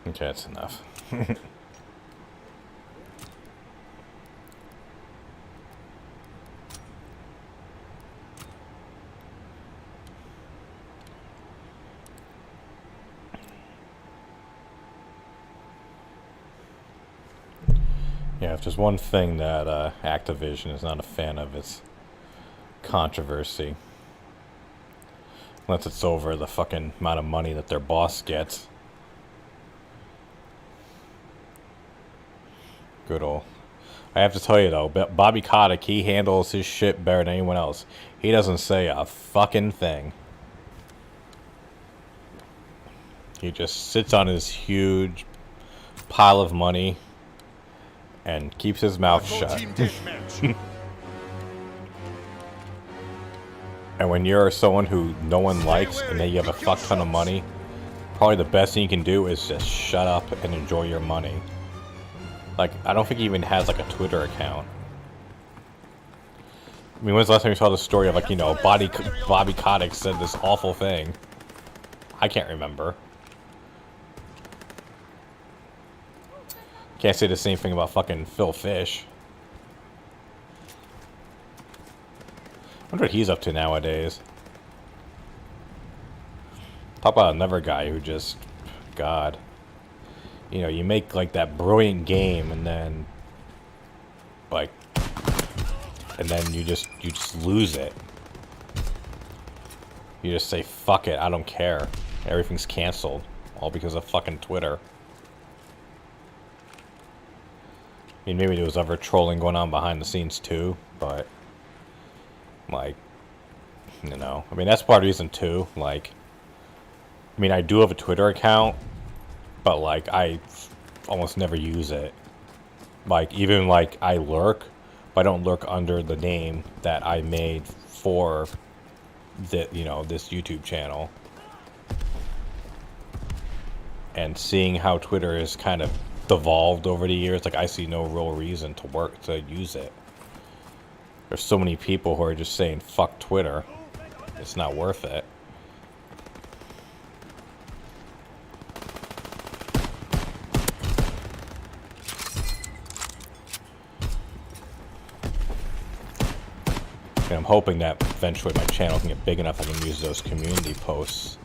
Okay, that's enough. Yeah, if there's one thing that Activision is not a fan of, it's controversy. Unless it's over the fucking amount of money that their boss gets. Good old. I have to tell you though, Bobby Kotick, he handles his shit better than anyone else. He doesn't say a fucking thing. He just sits on his huge pile of money and keeps his mouth shut. And when you're someone who no one likes and then you have a fuck ton of money, probably the best thing you can do is just shut up and enjoy your money. Like, I don't think he even has like a Twitter account. I mean, when's the last time you saw the story of, like, you know, Bobby Kotick said this awful thing? I can't remember. Can't say the same thing about fucking Phil Fish. I wonder what he's up to nowadays. Talk about another guy who just, God. You know, you make like that brilliant game and then, like, and then you just lose it. You just say, fuck it, I don't care. Everything's canceled. All because of fucking Twitter. I mean, maybe there was other trolling going on behind the scenes too, but, like, you know, I mean, that's part of the reason too. Like, I mean, I do have a Twitter account, but, like, I almost never use it. Like, even, like, I lurk, but I don't lurk under the name that I made for the, you know, this YouTube channel. And seeing how Twitter is kind of devolved over the years, like, I see no real reason to use it. There's so many people who are just saying fuck Twitter. It's not worth it. And I'm hoping that eventually my channel can get big enough I can use those community posts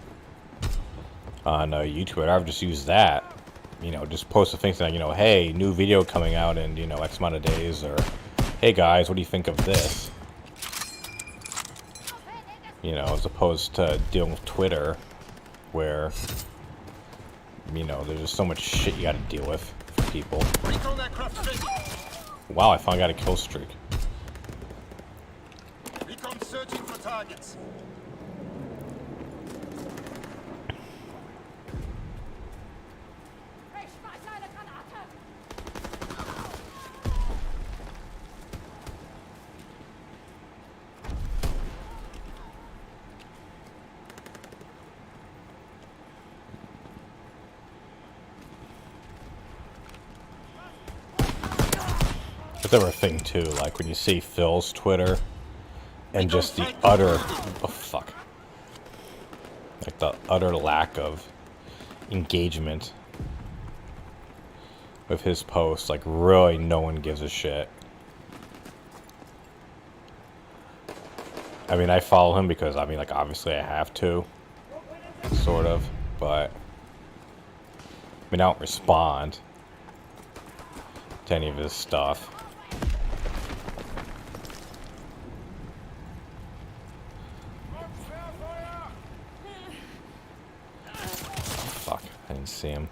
on YouTube. I've just used that. You know, just post a thing saying, you know, hey, new video coming out in, you know, X amount of days, or hey guys, what do you think of this? You know, as opposed to dealing with Twitter, where, you know, there's just so much shit you gotta deal with for people. Wow, I finally got a kill streak. Recon searching for targets. There's a thing too, like when you see Phil's Twitter and just the utter, oh fuck, like the utter lack of engagement with his posts. Like, really, no one gives a shit. I mean, I follow him because, I mean, like, obviously I have to, sort of, but I mean, I don't respond to any of his stuff. Fuck, I didn't see him.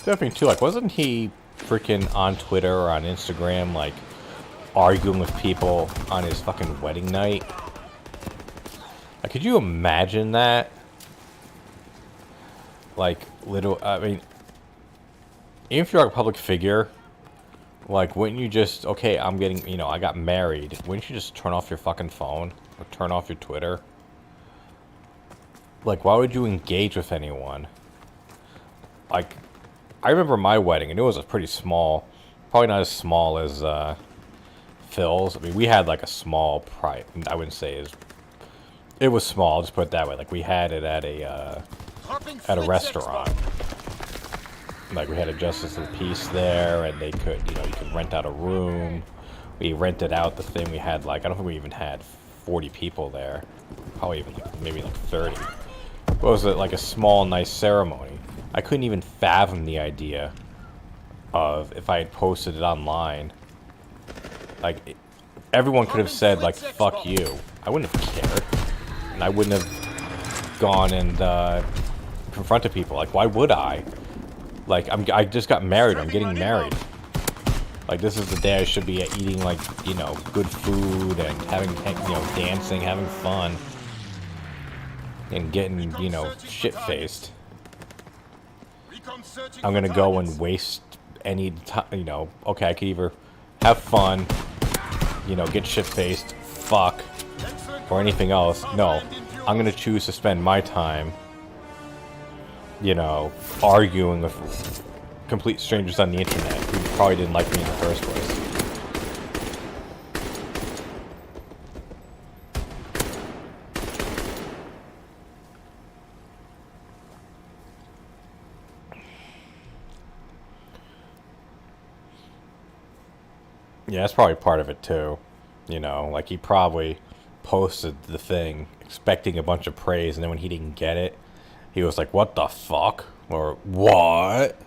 Definitely too, like, wasn't he freaking on Twitter or on Instagram, like, arguing with people on his fucking wedding night? Like, could you imagine that? Like, little, I mean, even if you're a public figure, like, wouldn't you just, okay, I'm getting, you know, I got married, wouldn't you just turn off your fucking phone? Or turn off your Twitter? Like, why would you engage with anyone? Like, I remember my wedding, and it was a pretty small, probably not as small as Phil's. I mean, we had like a small I wouldn't say it was small, I'll just put it that way. Like, we had it at a restaurant. Like, we had a Justice of the Peace there, and they could, you know, you could rent out a room, we rented out the thing. We had like, I don't think we even had 40 people there. Probably even like, maybe like 30. What was it, like a small, nice ceremony? I couldn't even fathom the idea of if I had posted it online. Like, everyone could have said, like, fuck you. I wouldn't have cared. And I wouldn't have gone and confronted people. Like, why would I? Like, I just got married. I'm getting married. Like, this is the day I should be eating, like, you know, good food and having, you know, dancing, having fun. And getting, you know, shit-faced. I'm gonna go and waste any time, you know, okay, I could either have fun, you know, get shit-faced, fuck, or anything else. No, I'm gonna choose to spend my time, you know, arguing with complete strangers on the internet who probably didn't like me in the first place. Yeah, that's probably part of it too. You know, like he probably posted the thing expecting a bunch of praise, and then when he didn't get it, he was like, what the fuck? Or what?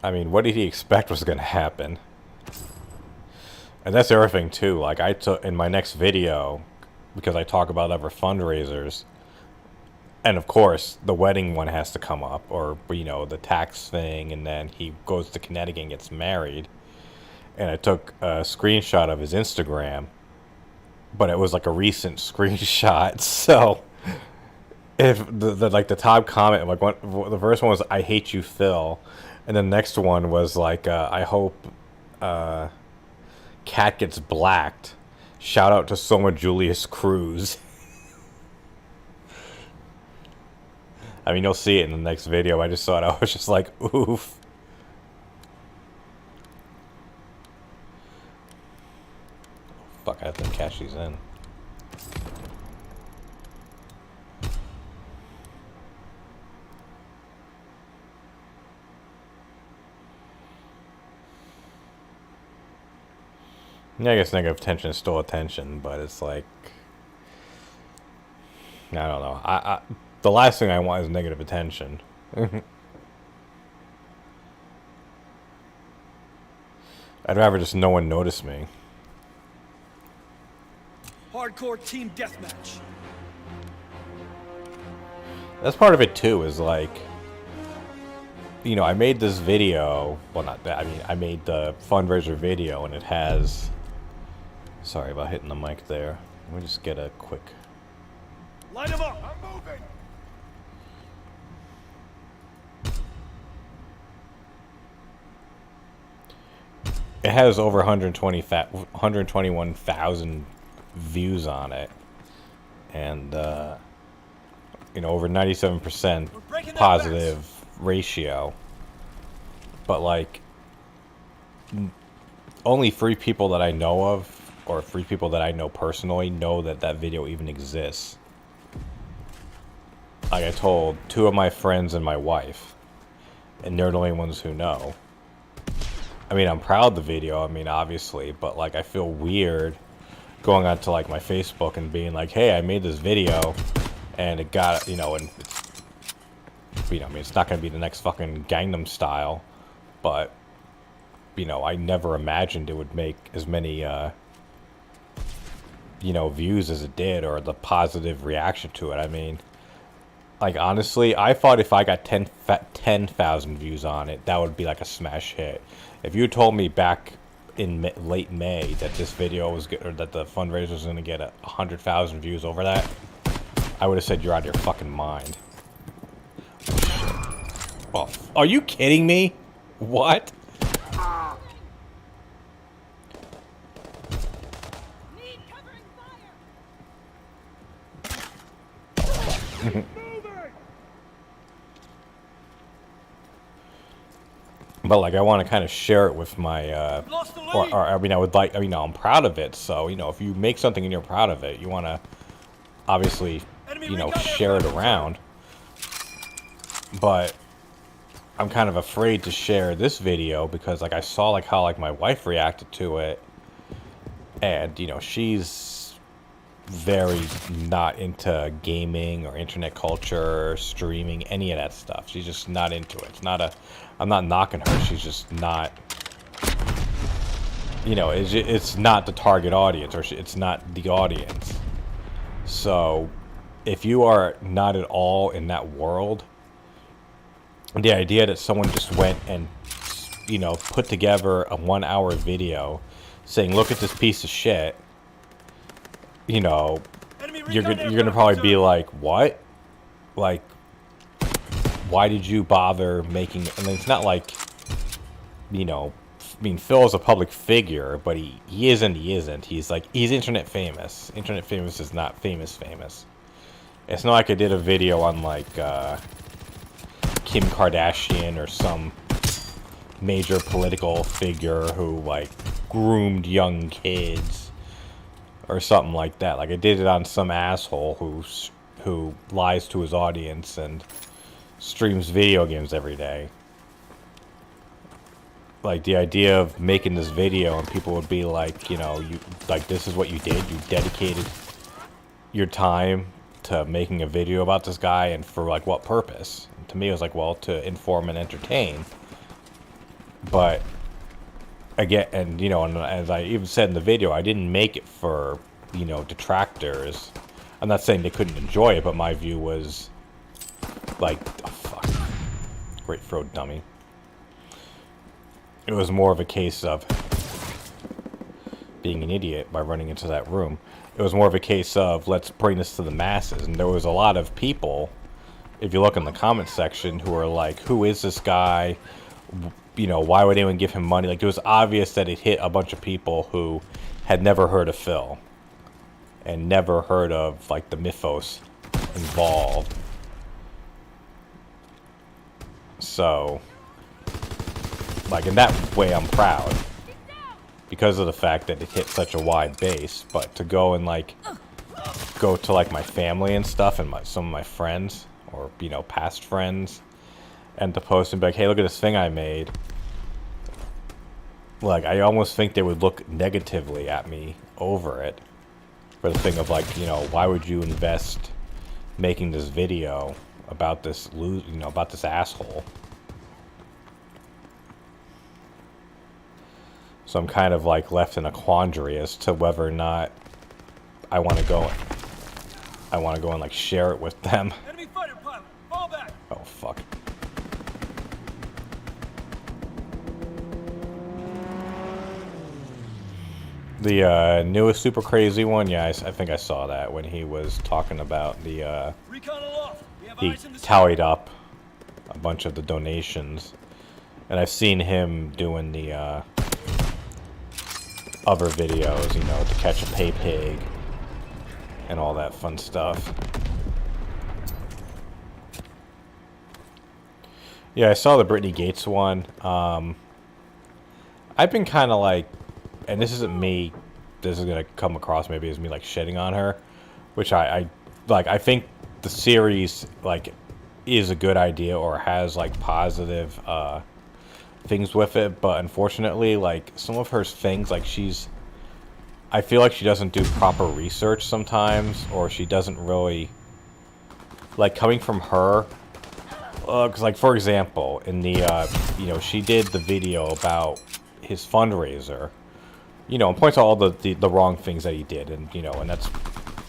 I mean, what did he expect was going to happen? And that's the other thing too. Like, I took in my next video, because I talk about other fundraisers, and of course, the wedding one has to come up, or, you know, the tax thing, and then he goes to Connecticut and gets married. And I took a screenshot of his Instagram, but it was like a recent screenshot. So, if the top comment, like the first one was, "I hate you, Phil," and the next one was like, "I hope Cat gets blacked. Shout out to Soma Julius Cruz." I mean, you'll see it in the next video. I just saw it. I was just like, oof. Fuck, I have to cash these in. Yeah, I guess negative attention is still attention, but it's like, I don't know. The last thing I want is negative attention. I'd rather just no one notice me. Hardcore team deathmatch. That's part of it too, is like, you know, I made this video, well, not that, I mean, I made the fundraiser video, and it has, sorry about hitting the mic there. Let me just get a quick. Line them up. I'm moving. It has over 121,000 views on it, and you know, over 97% positive ratio. But like, only 3 people that I know of, or 3 people that I know personally, know that that video even exists. Like, I told 2 of my friends and my wife, and they're the only ones who know. I mean, I'm proud of the video, I mean, obviously, but, like, I feel weird going onto, like, my Facebook and being like, hey, I made this video, and it got, you know, and it's, you know, I mean, it's not going to be the next fucking Gangnam Style, but, you know, I never imagined it would make as many, you know, views as it did, or the positive reaction to it. I mean, like, honestly, I thought if I got 10,000 views on it, that would be like a smash hit. If you told me back in late May that this video was or that the fundraiser was going to get 100,000 views over that, I would have said you're out of your fucking mind. Oh, are you kidding me? What? Need covering fire. But, like, I want to kind of share it with my, or, I mean, I would like, I mean, I'm proud of it, so, you know, if you make something and you're proud of it, you want to, obviously, you know, share it around. but I'm kind of afraid to share this video because like I saw like how like my wife reacted to it, and you know she's very not into gaming or internet culture, streaming, any of that stuff. She's just not into it. It's not a, I'm not knocking her. She's just not, you know, it's not the target audience, or it's not the audience. So if you are not at all in that world, the idea that someone just went and, you know, put together a 1 hour video saying, look at this piece of shit, you know, you're gonna probably be like, what? Like, why did you bother making? And it's not like, you know, I mean, Phil is a public figure, but he isn't. He's like, he's internet famous. Internet famous is not famous. It's not like I did a video on like Kim Kardashian or some major political figure who like groomed young kids or something like that. Like I did it on some asshole who lies to his audience and streams video games every day. Like the idea of making this video and people would be like, you know, you like, this is what you did. You dedicated your time to making a video about this guy, and for like what purpose? And to me, it was like, well, to inform and entertain. But again, and you know, and as I even said in the video, I didn't make it for, you know, detractors. I'm not saying they couldn't enjoy it, but my view was like, oh, fuck, great throw, dummy. It was more of a case of being an idiot by running into that room. It was more of a case of, let's bring this to the masses. And there was a lot of people, if you look in the comment section, who are like, who is this guy? You know, why would anyone give him money? Like, it was obvious that it hit a bunch of people who had never heard of Phil and never heard of, like, the mythos involved. So, like, in that way, I'm proud because of the fact that it hit such a wide base. But to go and, like, go to, like, my family and stuff and some of my friends, or, you know, past friends, and to post and be like, hey, look at this thing I made. Like, I almost think they would look negatively at me over it. For the thing of, like, you know, why would you invest making this video about this, you know, about this asshole? So I'm kind of, like, left in a quandary as to whether or not I want to go and, like, share it with them. Enemy fighter pilot, fall back. Oh, fuck. The newest super crazy one, yeah, I think I saw that when he was talking about the, Recon aloft. We have he eyes in the sky. tallied up a bunch of the donations. And I've seen him doing the, other videos, you know, to catch a pay pig and all that fun stuff. Yeah, I saw the Brittany Gates one. I've been kind of like, and this isn't me, this is gonna come across maybe as me like shitting on her, which I like. I think the series like is a good idea or has like positive things with it, but unfortunately, like some of her things, like I feel like she doesn't do proper research sometimes, or she doesn't really, like, coming from her, because like for example, in the you know, she did the video about his fundraiser, you know, and points out all the wrong things that he did, and you know, and that's,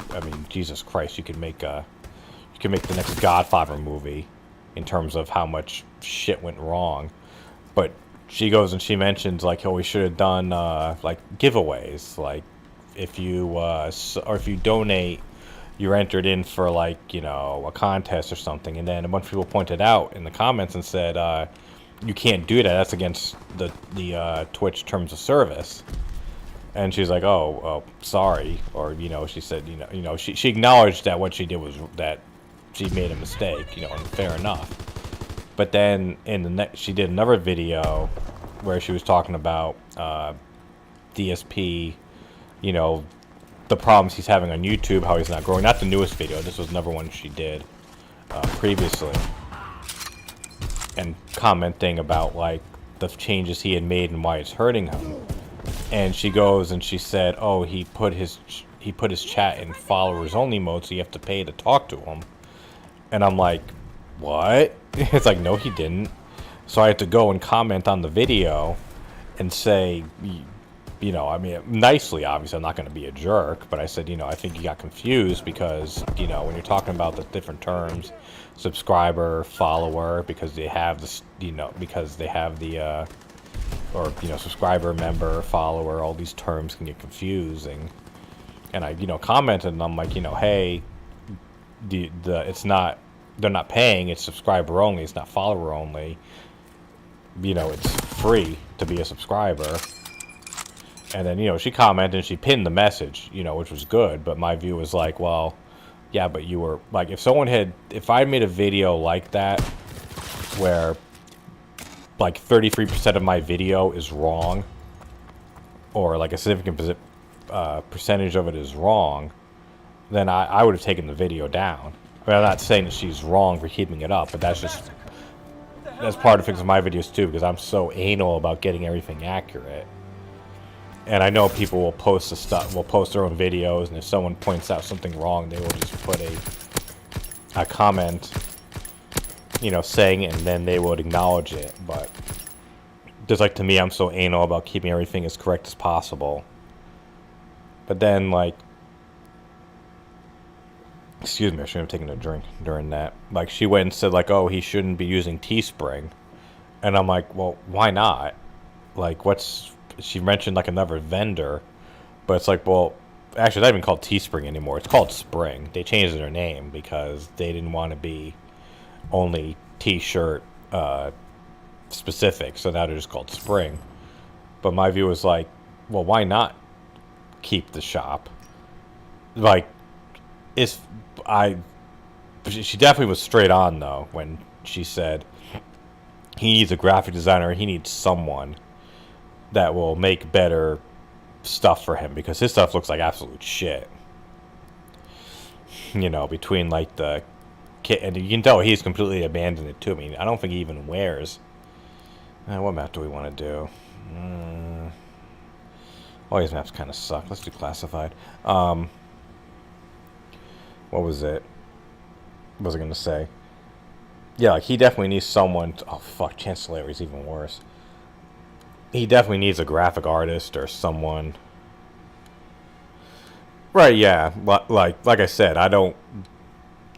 I mean, Jesus Christ, you could make the next Godfather movie in terms of how much shit went wrong. But she goes and she mentions, like, oh, we should have done, like, giveaways. Like, if you, or if you donate, you're entered in for, like, you know, a contest or something. And then a bunch of people pointed out in the comments and said, you can't do that. That's against the Twitch terms of service. And she's like, oh, sorry. Or, you know, she said, you know, she acknowledged that what she did was that she made a mistake, you know, and fair enough. But then in the next, she did another video where she was talking about DSP, you know, the problems he's having on YouTube, how he's not growing. Not the newest video. This was another one she did previously. and commenting about like the changes he had made and why it's hurting him. And she goes and she said, "Oh, he put his chat in followers only mode, so you have to pay to talk to him." And I'm like, "What?" It's like, "No, he didn't." So I had to go and comment on the video and say, you know, I mean, nicely, obviously, I'm not going to be a jerk, but I said, you know, I think you got confused because, you know, when you're talking about the different terms, subscriber, follower, because they have this, you know, because they have the, or, you know, subscriber, member, follower, all these terms can get confusing. And I, you know, commented and I'm like, you know, hey, it's not, they're not paying, it's subscriber only, it's not follower only. You know, it's free to be a subscriber. And then, you know, she commented and she pinned the message, you know, which was good. But my view was like, well, yeah, but you were, like, if I made a video like that, where, like, 33% of my video is wrong, or, like, a significant percentage of it is wrong, then I would have taken the video down. I mean, I'm not saying that she's wrong for keeping it up, but that's just, that's part of fixing my videos, too, because I'm so anal about getting everything accurate. And I know people will post will post their own videos, and if someone points out something wrong, they will just put a comment, you know, saying it, and then they would acknowledge it. But just like, to me, I'm so anal about keeping everything as correct as possible. But then, like, excuse me, I shouldn't have taken a drink during that. Like, she went and said, like, oh, he shouldn't be using Teespring. And I'm like, well, why not? Like, she mentioned, like, another vendor. But it's like, well, actually, it's not even called Teespring anymore. It's called Spring. They changed their name because they didn't want to be only T-shirt specific. So now they're just called Spring. But my view is like, well, why not keep the shop? Like, she definitely was straight on, though, when she said he needs a graphic designer, he needs someone that will make better stuff for him, because his stuff looks like absolute shit. You know, between, like, the kit, and you can tell he's completely abandoned it, too. I mean, I don't think he even wears. What map do we want to do? All these maps kind of suck. Let's do classified. What was it? What was I gonna say? Yeah, like, he definitely needs someone oh fuck, Chancellor is even worse. He definitely needs a graphic artist or someone. Right, yeah. Like I said, I don't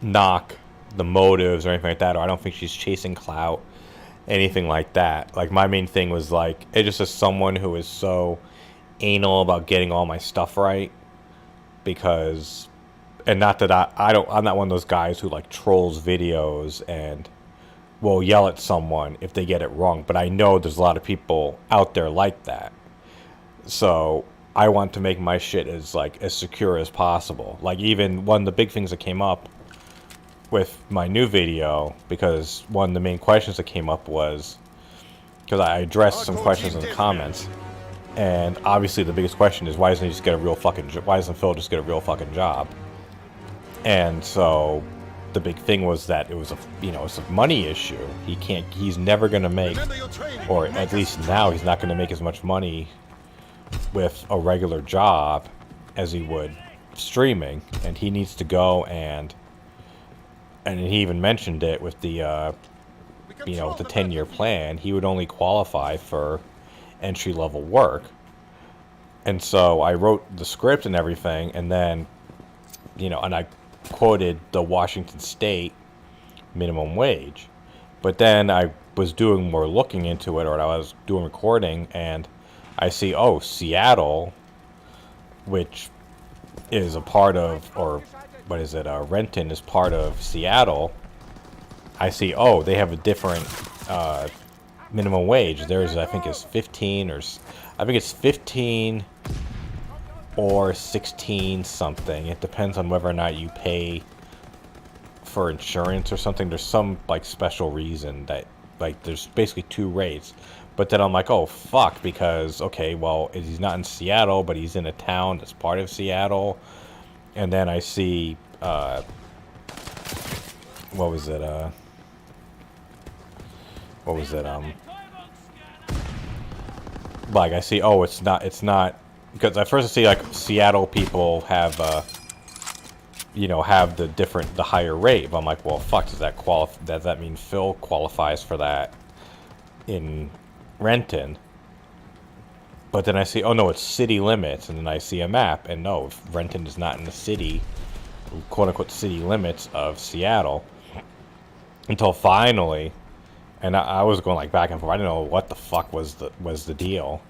knock the motives or anything like that, or I don't think she's chasing clout, anything like that. Like, my main thing was, like, it just is someone who is so anal about getting all my stuff right, because, and not that I'm not one of those guys who, like, trolls videos and will yell at someone if they get it wrong, but I know there's a lot of people out there like that. So I want to make my shit as, like, as secure as possible. Like, even one of the big things that came up with my new video, because one of the main questions that came up was, because I addressed some questions in the comments, and obviously the biggest question is, why doesn't he just get a real fucking why doesn't Phil just get a real fucking job? And so the big thing was that it was it's a money issue. He's never going to make, or at least now he's not going to make as much money with a regular job as he would streaming, and he needs to go and he even mentioned it with the with the 10-year plan, he would only qualify for entry-level work. And so I wrote the script and everything, and then and I quoted the Washington State minimum wage. But then I was doing more looking into it, or I was doing recording, and I see, oh, Seattle, which is a part of, or what is it, Renton is part of Seattle. I see, oh, they have a different minimum wage. Theirs, I think, is 15, or I think it's 15 or 16 something. It depends on whether or not you pay for insurance or something. There's some, like, special reason that, like, there's basically two rates. But then I'm like, oh, fuck, because, okay, well, he's not in Seattle, but he's in a town that's part of Seattle. And then I see, what was it, what was it? Like I see, oh, it's not, because at first I see like Seattle people have, you know, have the higher rate. But I'm like, well, fuck, does that mean Phil qualifies for that in Renton? But then I see, oh no, it's city limits, and then I see a map, and no, Renton is not in the city, quote-unquote city limits of Seattle, until finally, and I was going like back and forth. I didn't know what the fuck was the deal.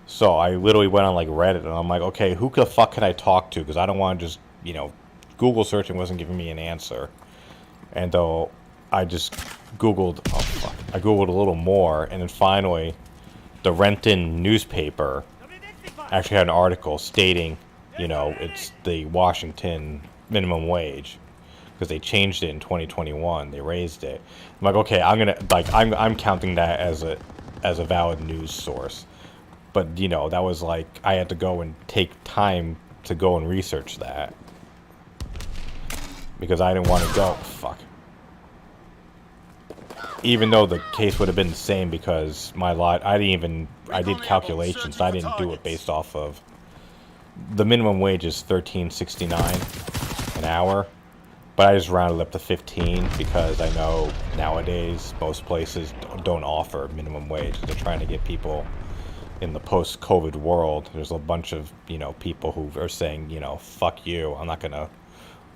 So I literally went on like Reddit, and I'm like, okay, who the fuck can I talk to? Because I don't want to just, you know, Google searching wasn't giving me an answer. And though I just Googled, oh fuck, I Googled a little more, and then finally, the Renton newspaper actually had an article stating, you know, it's the Washington minimum wage, because they changed it in 2021. They raised it. I'm like, okay, I'm counting that as a valid news source. But you know, that was like I had to go and take time to go and research that because I didn't want to go. Fuck. Even though the case would have been the same, because my lot, I did calculations. I didn't do it based off of the minimum wage is $13.69 an hour, but I just rounded up to 15 because I know nowadays most places don't offer minimum wage. They're trying to get people in the post-COVID world. There's a bunch of, you know, people who are saying, you know, fuck you, I'm not gonna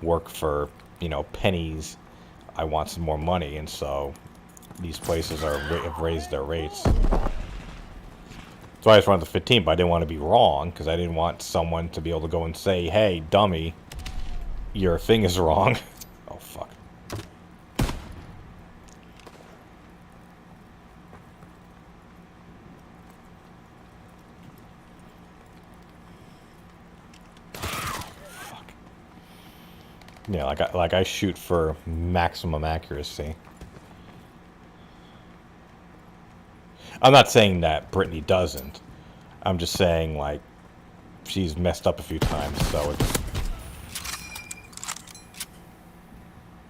work for, you know, pennies. I want some more money, and so these places have raised their rates. So I just wanted the 15, but I didn't want to be wrong, because I didn't want someone to be able to go and say, hey, dummy, your thing is wrong. Oh, fuck. Fuck. Yeah, like I shoot for maximum accuracy. I'm not saying that Brittany doesn't. I'm just saying, like, she's messed up a few times, so it's,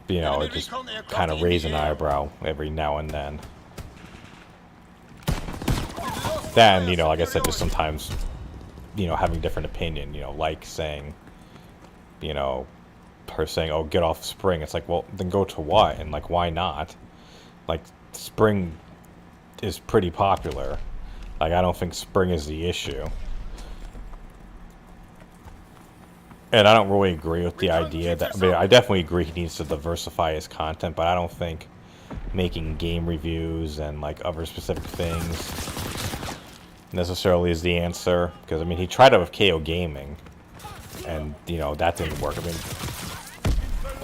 you know, it just kind of raise an eyebrow every now and then. Then, you know, like I said, just sometimes, you know, having different opinion, you know, like saying, you know, her saying, oh, get off Spring. It's like, well, then go to what? And, like, why not? Like, Spring is pretty popular. Like, I don't think Spring is the issue. And I don't really agree with the idea that, I mean, I definitely agree he needs to diversify his content, but I don't think making game reviews and, like, other specific things necessarily is the answer. Because, I mean, he tried it with KO Gaming, and, you know, that didn't work. I mean,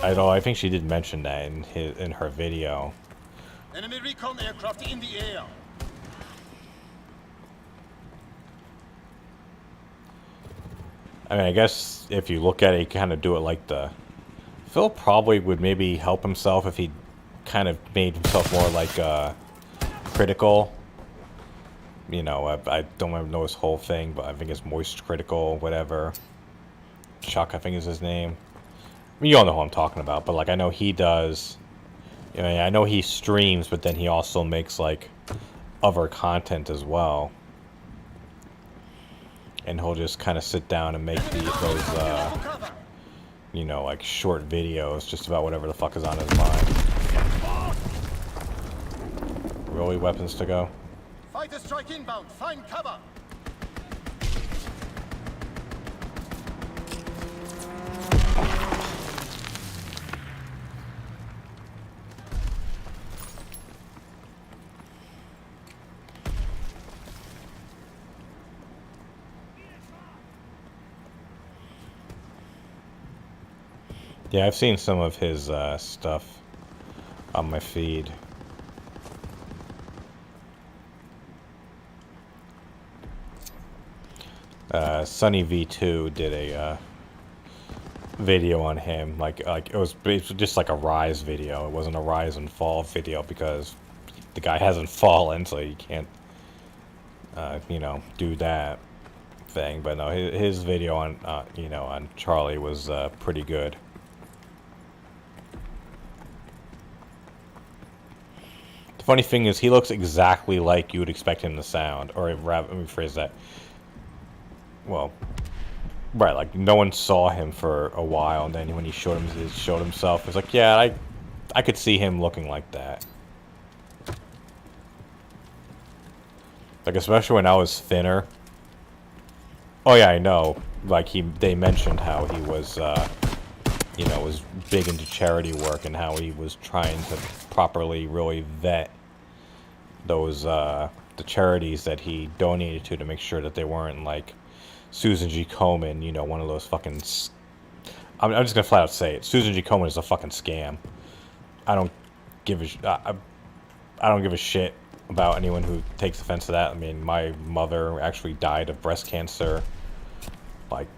I think she did mention that in her video. Enemy recon aircraft in the air. I mean, I guess if you look at it, you kind of do it like Phil probably would maybe help himself if he kind of made himself more like critical. You know, I don't know his whole thing, but I think it's moist critical, whatever. Chuck, I think is his name. I mean, you all know who I'm talking about, but like I know he does. I mean, I know he streams, but then he also makes, like, other content as well. And he'll just kind of sit down and make those, you know, like, short videos just about whatever the fuck is on his mind. Really, weapons to go? Fighter strike inbound. Find cover. Yeah, I've seen some of his stuff on my feed. Sunny V2 did a video on him. Like it was just like a rise video. It wasn't a rise and fall video because the guy hasn't fallen, so you can't, you know, do that thing. But no, his video on, you know, on Charlie was pretty good. funny thing is, he looks exactly like you would expect him to sound. Or rather, let me phrase that. Well, right, like no one saw him for a while, and then when he showed himself, it's like, yeah, I could see him looking like that. Like, especially when I was thinner. Oh yeah, I know. Like, they mentioned how he was, you know, was big into charity work and how he was trying to properly really vet those, the charities that he donated to make sure that they weren't, like, Susan G. Komen, you know, one of those fucking... I'm just gonna flat out say it. Susan G. Komen is a fucking scam. I don't give a... I don't give a shit about anyone who takes offense to that. I mean, my mother actually died of breast cancer. Like,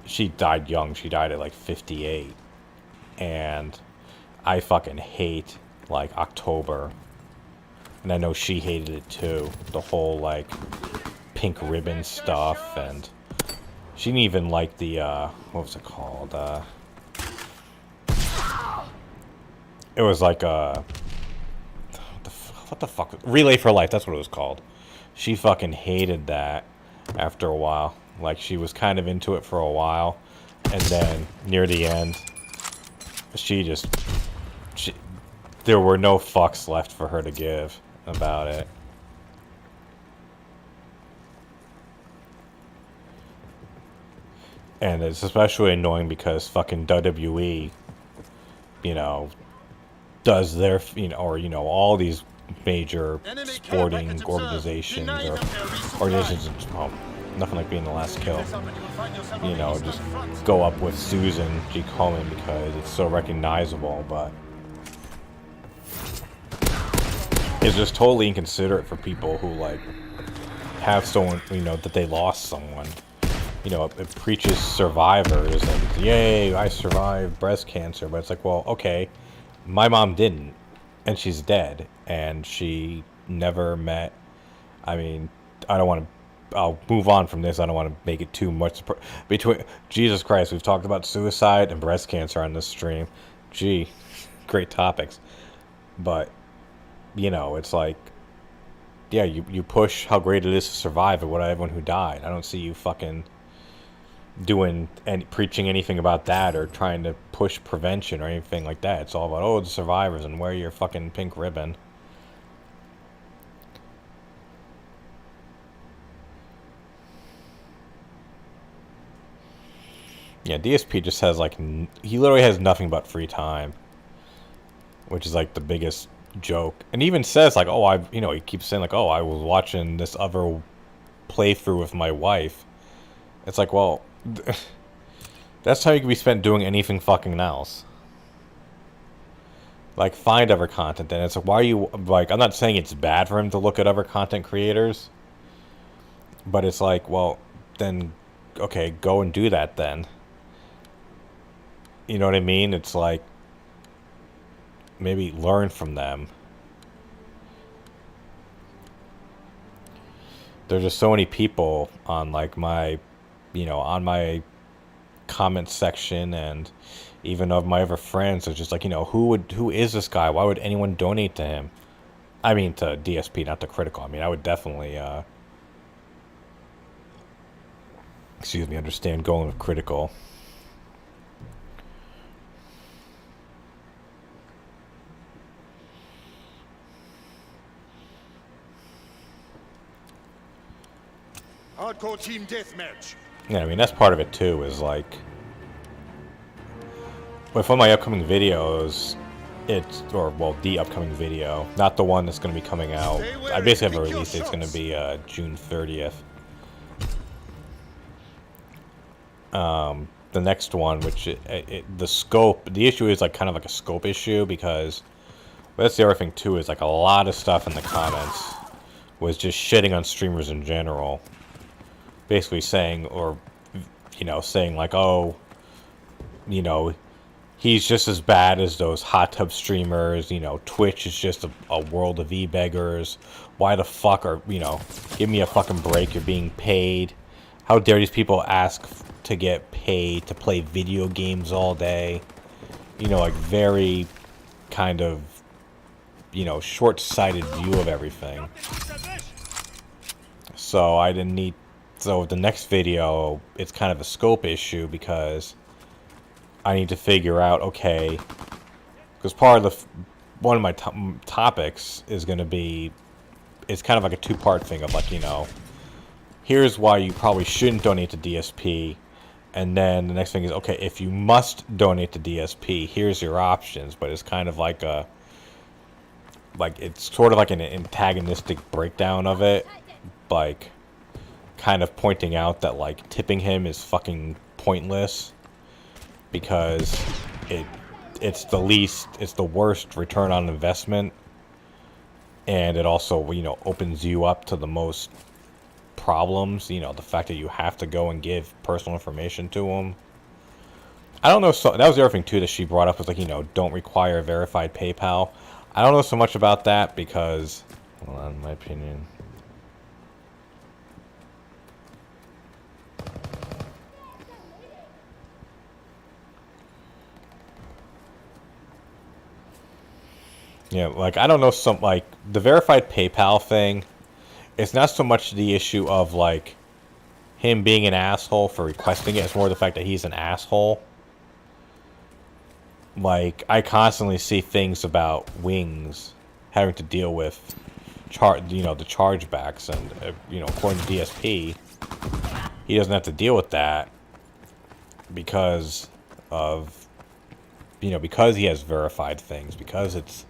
she died young. She died at, like, 58. And I fucking hate, like, October. And I know she hated it, too. The whole, like, pink ribbon stuff. And she didn't even like the, what was it called? It was like, what the fuck? Relay for Life, that's what it was called. She fucking hated that after a while. Like, she was kind of into it for a while. And then, near the end, there were no fucks left for her to give about it. And it's especially annoying because fucking WWII, you know, does their, you know, or, you know, all these major sporting organizations or organizations, well, nothing like being the last kill, you know, just go up with Susan G. Komen because it's so recognizable, but it's just totally inconsiderate for people who, like, have someone, you know, that they lost someone. You know, it preaches survivors and, yay, I survived breast cancer, but it's like, well, okay, my mom didn't, and she's dead, and she never met, I mean, I don't want to, I'll move on from this, I don't want to make it too much, between, Jesus Christ, we've talked about suicide and breast cancer on this stream, gee, great topics, but, you know, it's like, yeah, you push how great it is to survive and what everyone who died, I don't see you fucking doing and preaching anything about that or trying to push prevention or anything like that. It's all about, oh, the survivors and wear your fucking pink ribbon. Yeah, DSP just has, like, he literally has nothing but free time, which is, like, the biggest joke. And he even says, like, oh, you know, he keeps saying, like, oh, I was watching this other playthrough with my wife. It's like, well, that's how you can be spent doing anything fucking else. Like, find other content. And it's like, why are you, like, I'm not saying it's bad for him to look at other content creators, but it's like, well, then, okay, go and do that then. You know what I mean? It's like, maybe learn from them. There's just so many people on, like, my, you know, on my comment section and even of my other friends are just like, you know, who is this guy? Why would anyone donate to him? I mean, to DSP, not to Critical. I mean, I would definitely, excuse me, understand going with Critical. Hardcore team deathmatch. Yeah, I mean, that's part of it too, is like, with one of my upcoming videos, it's, or, well, the upcoming video, not the one that's going to be coming out. I basically have a release date, it's going to be June 30th. The next one, which, the scope, the issue is like kind of like a scope issue, because, well, that's the other thing too, is like a lot of stuff in the comments was just shitting on streamers in general. Basically saying, or, you know, saying like, oh, you know, he's just as bad as those hot tub streamers, you know, Twitch is just a world of e-beggars, why the fuck are, you know, give me a fucking break, you're being paid, how dare these people ask to get paid to play video games all day, you know, like very kind of, short-sighted view of everything. So I didn't need. So the next video, it's kind of a scope issue because I need to figure out, okay, because part of one of my topics is going to be, it's kind of like a two-part thing of like, here's why you probably shouldn't donate to DSP, and then the next thing is, okay, if you must donate to DSP, here's your options. But it's kind of like it's sort of like an antagonistic breakdown of it, like kind of pointing out that like tipping him is fucking pointless because it's the worst return on investment, and it also opens you up to the most problems. The fact that you have to go and give personal information to them. I don't know. So that was the other thing too that she brought up was like don't require verified PayPal. I don't know so much about that because, hold on, my opinion. Yeah, like I don't know, some like the verified PayPal thing. It's not so much the issue of like him being an asshole for requesting it. It's more the fact that he's an asshole. Like I constantly see things about Wings having to deal with the chargebacks, and according to DSP, he doesn't have to deal with that because of because he has verified things, because it's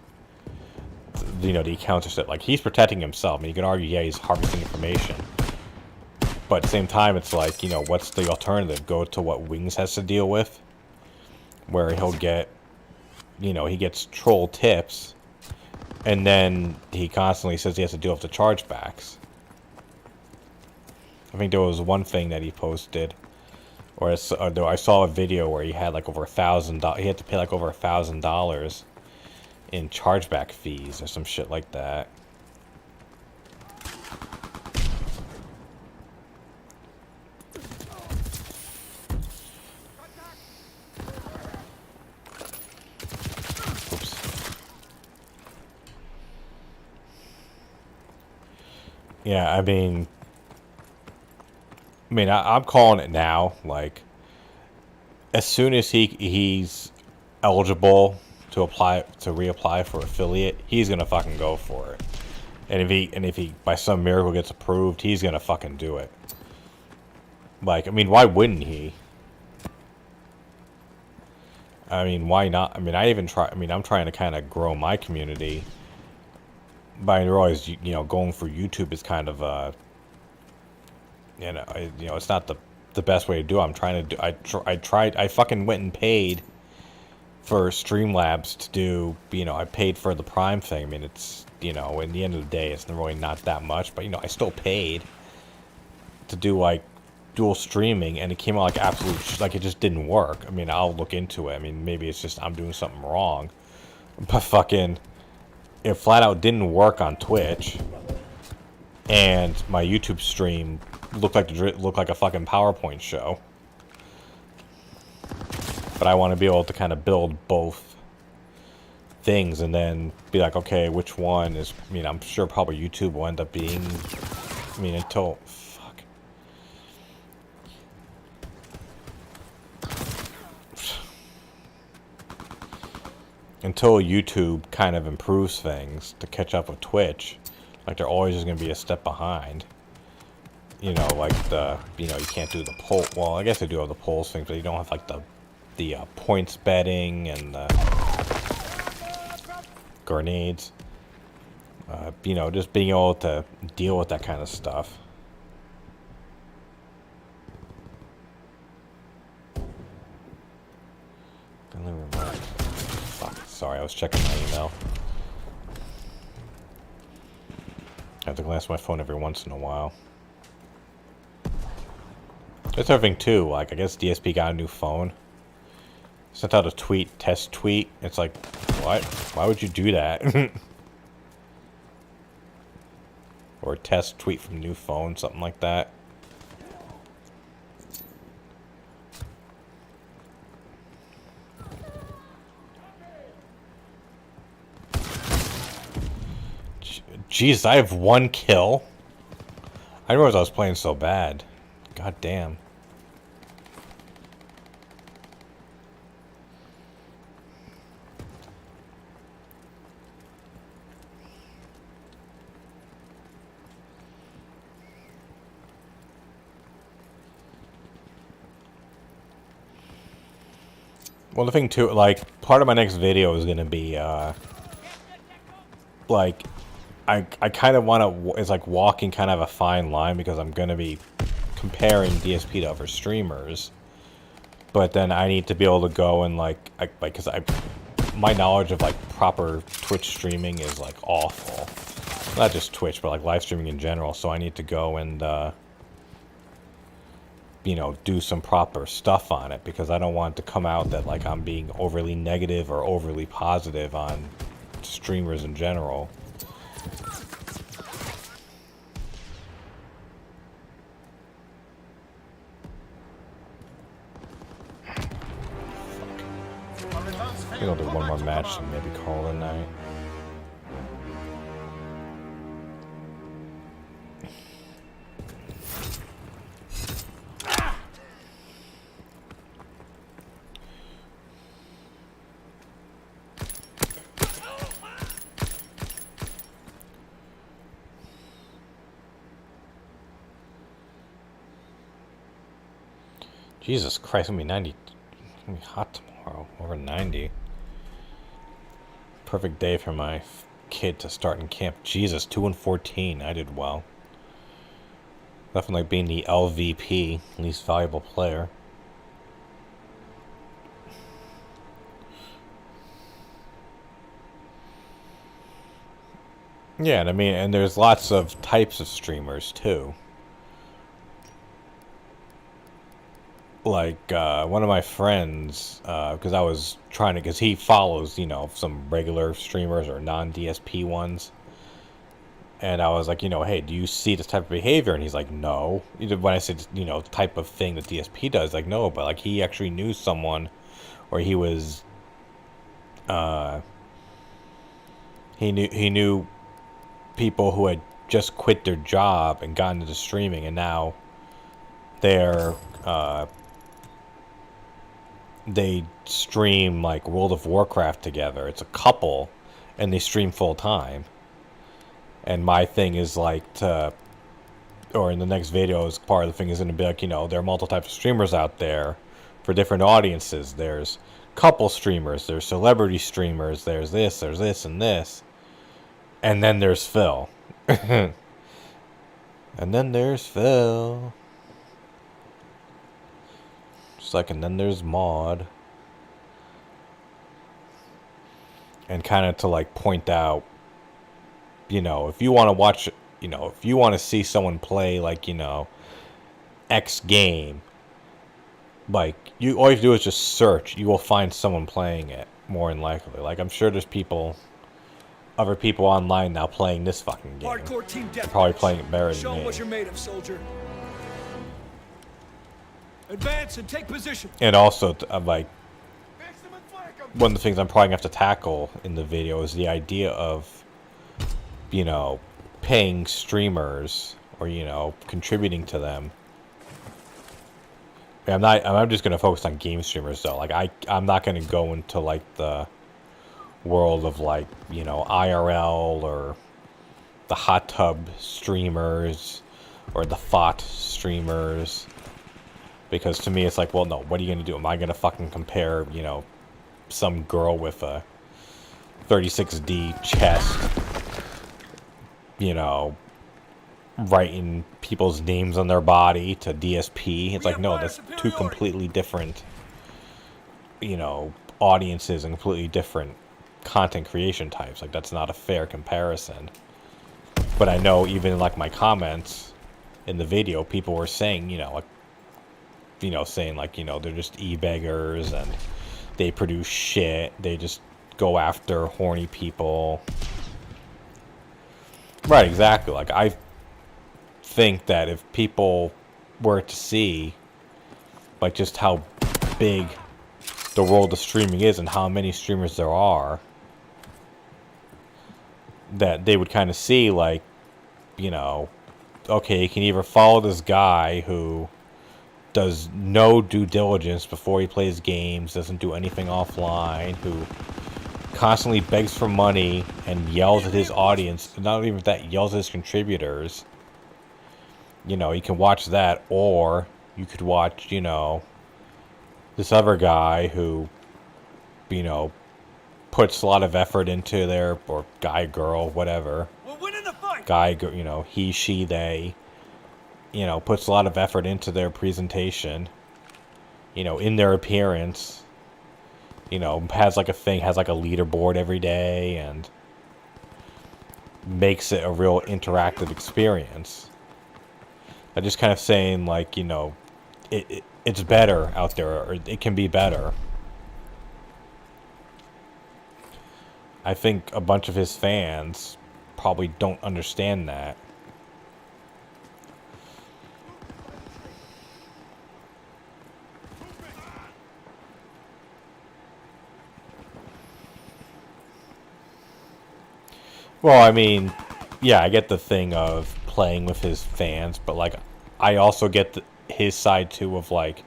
the accounts are set. Like he's protecting himself. I mean, you can argue, yeah, he's harvesting information, but at the same time, it's like what's the alternative? Go to what Wings has to deal with, where he'll get he gets troll tips, and then he constantly says he has to deal with the chargebacks. I think there was one thing that he posted, or I saw a video where he had like over $1,000. He had to pay like over $1,000 in chargeback fees or some shit like that. Oops. Yeah, I mean, I'm calling it now. Like, as soon as he's eligible to reapply for affiliate, he's gonna fucking go for it. And if he by some miracle gets approved, he's gonna fucking do it. Like, I mean, why wouldn't he? I mean, why not? I mean, I'm trying to kind of grow my community. But I realize, going for YouTube is kind of it's not the best way to do it. I'm trying to do. I fucking went and paid for Streamlabs to do, I paid for the Prime thing. I mean, it's, in the end of the day, it's really not that much, but, I still paid to do, like, dual streaming, and it came out like absolute, like, it just didn't work. I mean, I'll look into it. I mean, maybe it's just I'm doing something wrong, but fucking, it flat out didn't work on Twitch, and my YouTube stream looked like a fucking PowerPoint show. But I want to be able to kind of build both things and then be like, okay, which one is, I'm sure probably YouTube will end up being, until, fuck. Until YouTube kind of improves things to catch up with Twitch, like they're always just going to be a step behind. Like you can't do the poll. Well, I guess they do have the polls thing, but you don't have like the points betting and grenades. Just being able to deal with that kind of stuff. Fuck, sorry, I was checking my email. I have to glance at my phone every once in a while. That's everything too, like I guess DSP got a new phone. Sent out a test tweet. It's like, what? Why would you do that? Or a test tweet from new phone, something like that. Jeez, I have 1 kill. I didn't realize I was playing so bad. God damn. Well, the thing too, like, part of my next video is gonna be, like, I kind of want to, it's like walking kind of a fine line, because I'm gonna be comparing DSP to other streamers, but then I need to be able to go and, like, because my knowledge of, like, proper Twitch streaming is, like, awful. Not just Twitch, but, like, live streaming in general, so I need to go and, you know, do some proper stuff on it, because I don't want it to come out that, like, I'm being overly negative or overly positive on streamers in general. I think I'll do one more match and maybe call it a night. Jesus Christ, it's gonna be 90. It's gonna be hot tomorrow. Over 90. Perfect day for my kid to start in camp. Jesus, 2-14. I did well. Nothing like being the LVP, least valuable player. Yeah, and I mean, and there's lots of types of streamers too. Like, one of my friends, because I was trying to, because he follows, you know, some regular streamers or non-DSP ones. And I was like, you know, hey, do you see this type of behavior? And he's like, no. When I said, you know, type of thing that DSP does, like, no. But, like, he actually knew someone, or he was, he knew people who had just quit their job and gotten into streaming, and now they're, they stream, like, World of Warcraft together. It's a couple, and they stream full time. And my thing is, like, to, or in the next videos, part of the thing is going to be, like, you know, there are multiple types of streamers out there for different audiences. There's couple streamers, there's celebrity streamers, there's this, and this. And then there's Phil. And then there's Phil. Just like, and then there's Maud. And kind of to, like, point out, you know, if you want to watch, you know, if you want to see someone play, like, you know, X game, like, you, all you have to do is just search. You will find someone playing it, more than likely. Like, I'm sure there's people, other people online now playing this fucking game. Hardcore team They're probably playing it better Show than 'em me. what you're made of, soldier. Advance and take position. And also, like, one of the things I'm probably going to have to tackle in the video is the idea of, you know, paying streamers, or, you know, contributing to them. I'm just going to focus on game streamers, though. Like, I'm not going to go into, like, the world of, like, you know, IRL, or the hot tub streamers, or the FOT streamers. Because to me, it's like, well, no, what are you going to do? Am I going to fucking compare, you know, some girl with a 36D chest, you know, writing people's names on their body to DSP? It's like, no, that's two completely different, you know, audiences and completely different content creation types. Like, that's not a fair comparison. But I know even in, like, my comments in the video, people were saying, you know, like, you know, saying, like, you know, they're just e-beggars and they produce shit. They just go after horny people. Right, exactly. Like, I think that if people were to see, like, just how big the world of streaming is and how many streamers there are, that they would kind of see, like, you know, okay, you can either follow this guy who does no due diligence before he plays games, doesn't do anything offline, who constantly begs for money and yells at his audience, not even that, yells at his contributors. You know, you can watch that, or you could watch, you know, this other guy who, you know, puts a lot of effort into their, or guy, girl, whatever. We're winning the fight. Guy, you know, he, she, they, you know, puts a lot of effort into their presentation, you know, in their appearance, you know, has like a leaderboard every day, and makes it a real interactive experience. I'm just kind of saying, like, you know, it's better out there, or it can be better. I think a bunch of his fans probably don't understand that. Well, I mean, yeah, I get the thing of playing with his fans, but, like, I also get his side, too, of, like,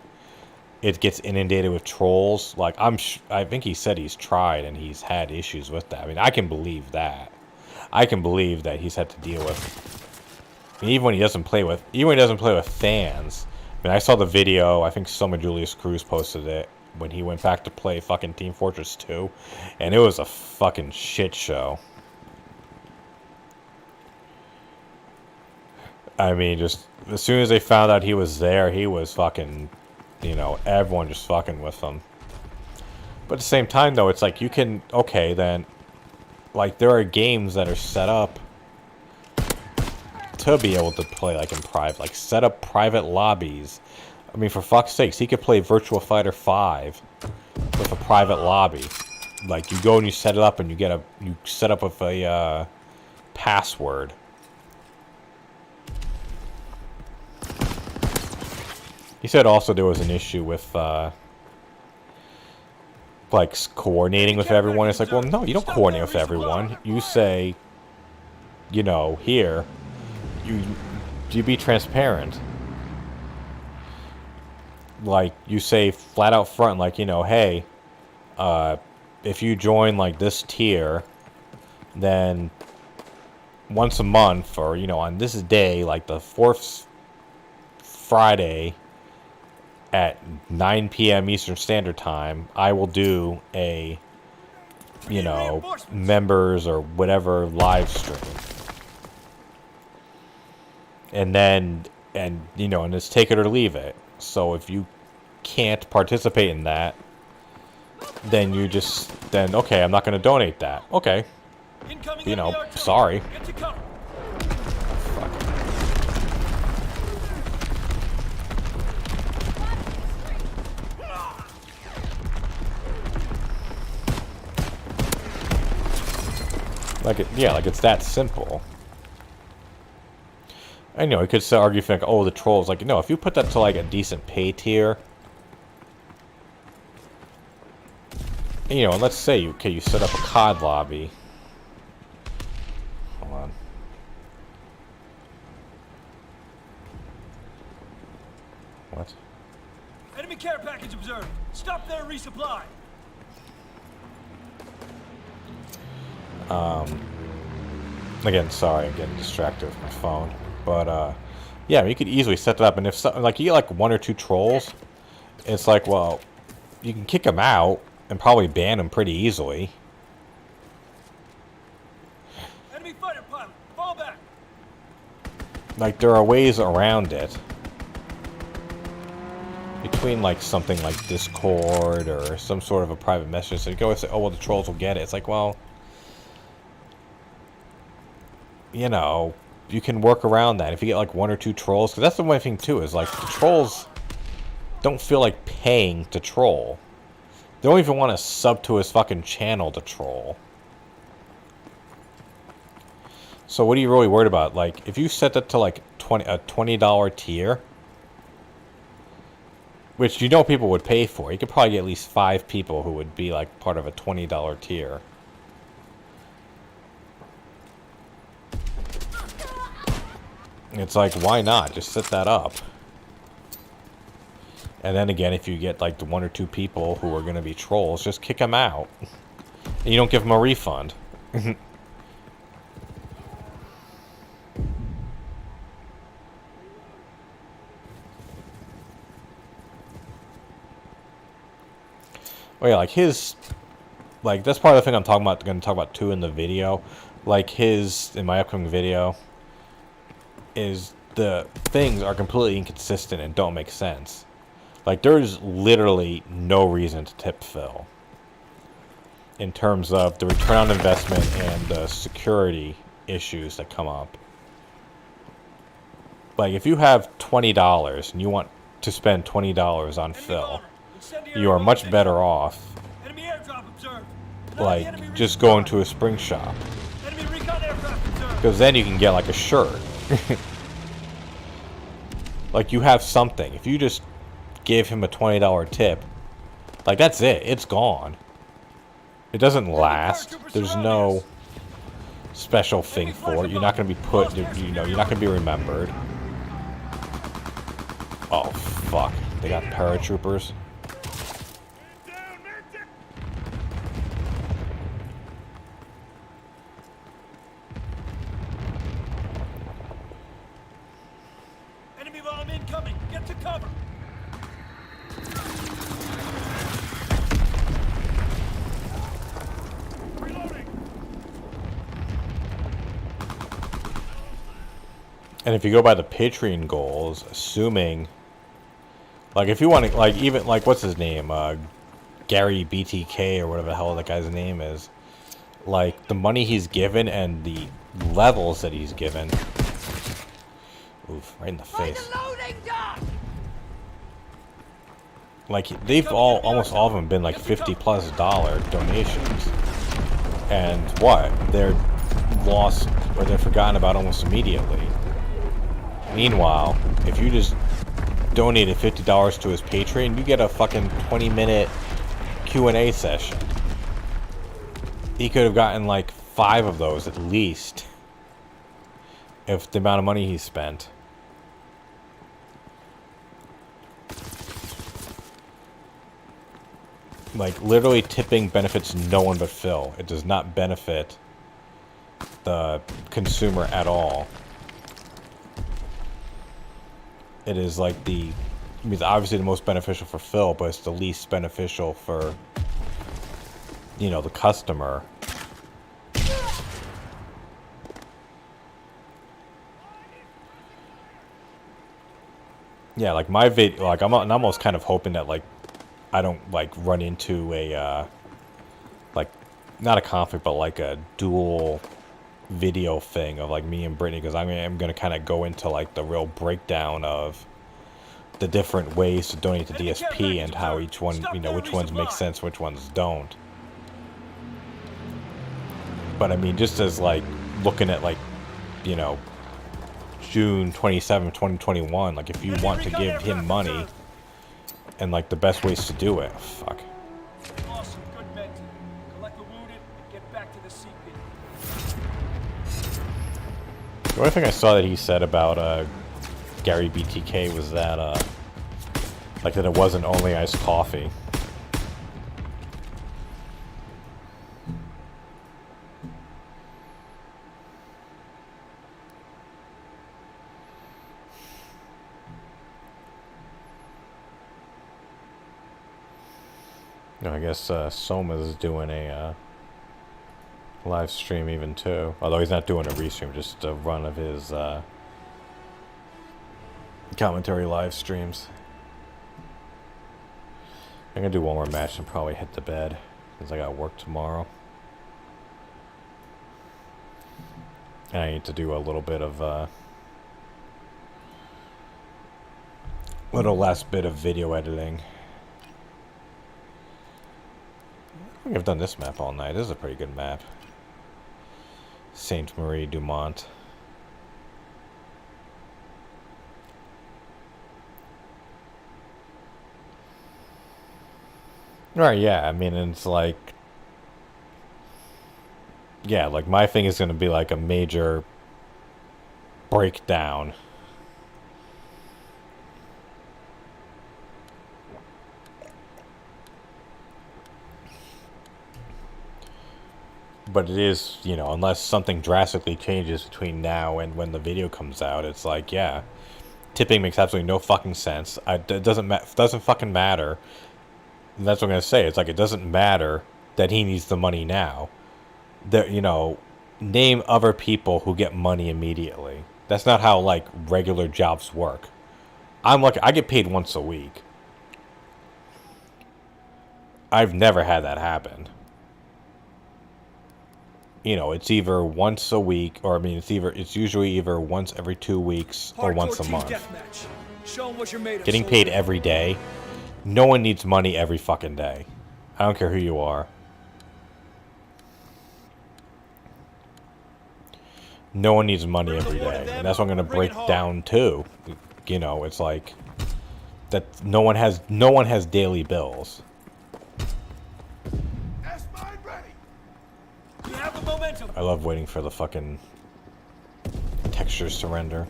it gets inundated with trolls. Like, I think he said he's tried and he's had issues with that. I mean, I can believe that. I can believe that he's had to deal with, I mean, even when he doesn't play with fans. I mean, I saw the video, I think Soma Julius Cruz posted it, when he went back to play fucking Team Fortress 2, and it was a fucking shit show. I mean, just as soon as they found out he was there, he was fucking, you know, everyone just fucking with him. But at the same time, though, it's like you can, okay, then, like, there are games that are set up to be able to play, like, in private, like, set up private lobbies. I mean, for fuck's sakes, he could play Virtua Fighter 5 with a private lobby. Like, you go and you set it up, and you set up with a password. He said also there was an issue with, like, coordinating with everyone. It's like, well, no, you don't coordinate with everyone. You say, you know, here, you be transparent. Like, you say flat out front, like, you know, hey, if you join, like, this tier, then once a month, or, you know, on this day, like the 4th Friday at 9 p.m. Eastern Standard Time, I will do a, you know, members or whatever live stream. And then, and, you know, and it's take it or leave it. So if you can't participate in that, then you just, then, okay, I'm not going to donate that. Okay. You know, sorry. Like, yeah, like, it's that simple. I know, you could argue, like, oh, the trolls. Like, no, if you put that to, like, a decent pay tier, you know, and let's say, okay, you set up a CoD lobby. Hold on. What? Enemy care package observed. Stop there and resupply. Again, sorry, I'm getting distracted with my phone. But, yeah, I mean, you could easily set that up, and if something, like, you get, like, 1 or 2 trolls, it's like, well, you can kick them out and probably ban them pretty easily. Enemy fighter pilot, fall back. Like, there are ways around it. Between, like, something like Discord or some sort of a private message, so you go and say, oh, well, the trolls will get it. It's like, well, you know, you can work around that. If you get, like, 1 or 2 trolls, because that's the one thing, too, is, like, the trolls don't feel like paying to troll. They don't even want to sub to his fucking channel to troll. So what are you really worried about? Like, if you set that to, like, a $20 tier, which you know people would pay for, you could probably get at least 5 people who would be, like, part of a $20 tier. It's like, why not? Just set that up. And then again, if you get like the 1 or 2 people who are going to be trolls, just kick them out. And you don't give them a refund. Oh yeah, like his, like that's part of the thing I'm talking about. Going to talk about too in the video, like his in my upcoming video. Is the things are completely inconsistent and don't make sense. Like there's literally no reason to tip Phil. In terms of the return on investment and the security issues that come up. Like if you have $20 and you want to spend $20 on Phil, you are much better off Enemy airdrop observed. like just going to a spring shop, Enemy recon aircraft observed. because then you can get like a shirt. Like you have something. If you just give him a $20 tip, like that's it, it's gone. It doesn't last. There's no special thing for it. You're not going to be put, you know, you're not going to be remembered. Oh fuck, they got paratroopers. Enemy bomb incoming. Get to cover. Reloading. And if you go by the Patreon goals, assuming, like if you want to, like even, like what's his name, Gary BTK or whatever the hell that guy's name is, like the money he's given and the levels that he's given, oof, right in the face. Like they've almost all of them been like $50+ donations, and what, they're lost or they're forgotten about almost immediately. Meanwhile, if you just donated $50 to his Patreon, you get a fucking 20-minute Q&A session. He could have gotten like 5 of those at least, if the amount of money he spent. Like, literally tipping benefits no one but Phil. It does not benefit the consumer at all. It is like the, I mean, it's obviously the most beneficial for Phil, but it's the least beneficial for, you know, the customer. Yeah, like my video, like I'm almost kind of hoping that like I don't like run into a like not a conflict, but like a dual video thing of like me and Brittany, because I'm gonna kind of go into like the real breakdown of the different ways to donate to DSP and how each one, you know, which ones make sense, which ones don't. But I mean, just as like looking at like, you know, June 27, 2021, like if you want to give him money and like the best ways to do it, fuck. Awesome, good men. Collect the wounded and get back to the CP. The only thing I saw that he said about Gary BTK was that like that it wasn't only iced coffee. No, I guess Soma's doing a live stream even too. Although he's not doing a restream, just a run of his commentary live streams. I'm gonna do one more match and probably hit the bed because I got work tomorrow. And I need to do a little bit of little last bit of video editing. I think I've done this map all night. This is a pretty good map. Sainte Marie du Mont. Right, yeah, I mean, it's like, yeah, like my thing is going to be like a major breakdown. But it is, you know, unless something drastically changes between now and when the video comes out, it's like, yeah, tipping makes absolutely no fucking sense. It doesn't fucking matter. And that's what I'm gonna say. It's like, it doesn't matter that he needs the money now. That, you know, name other people who get money immediately. That's not how, like, regular jobs work. I'm lucky. I get paid once a week. I've never had that happen. You know, it's either once a week, or I mean, it's usually either once every 2 weeks or once a month. Deathmatch. Show 'em what you're made of. Getting paid every day. No one needs money every fucking day. I don't care who you are. No one needs money every day, and that's what I'm gonna break down too. You know, it's like that. No one has daily bills. We have the momentum. I love waiting for the fucking textures to render.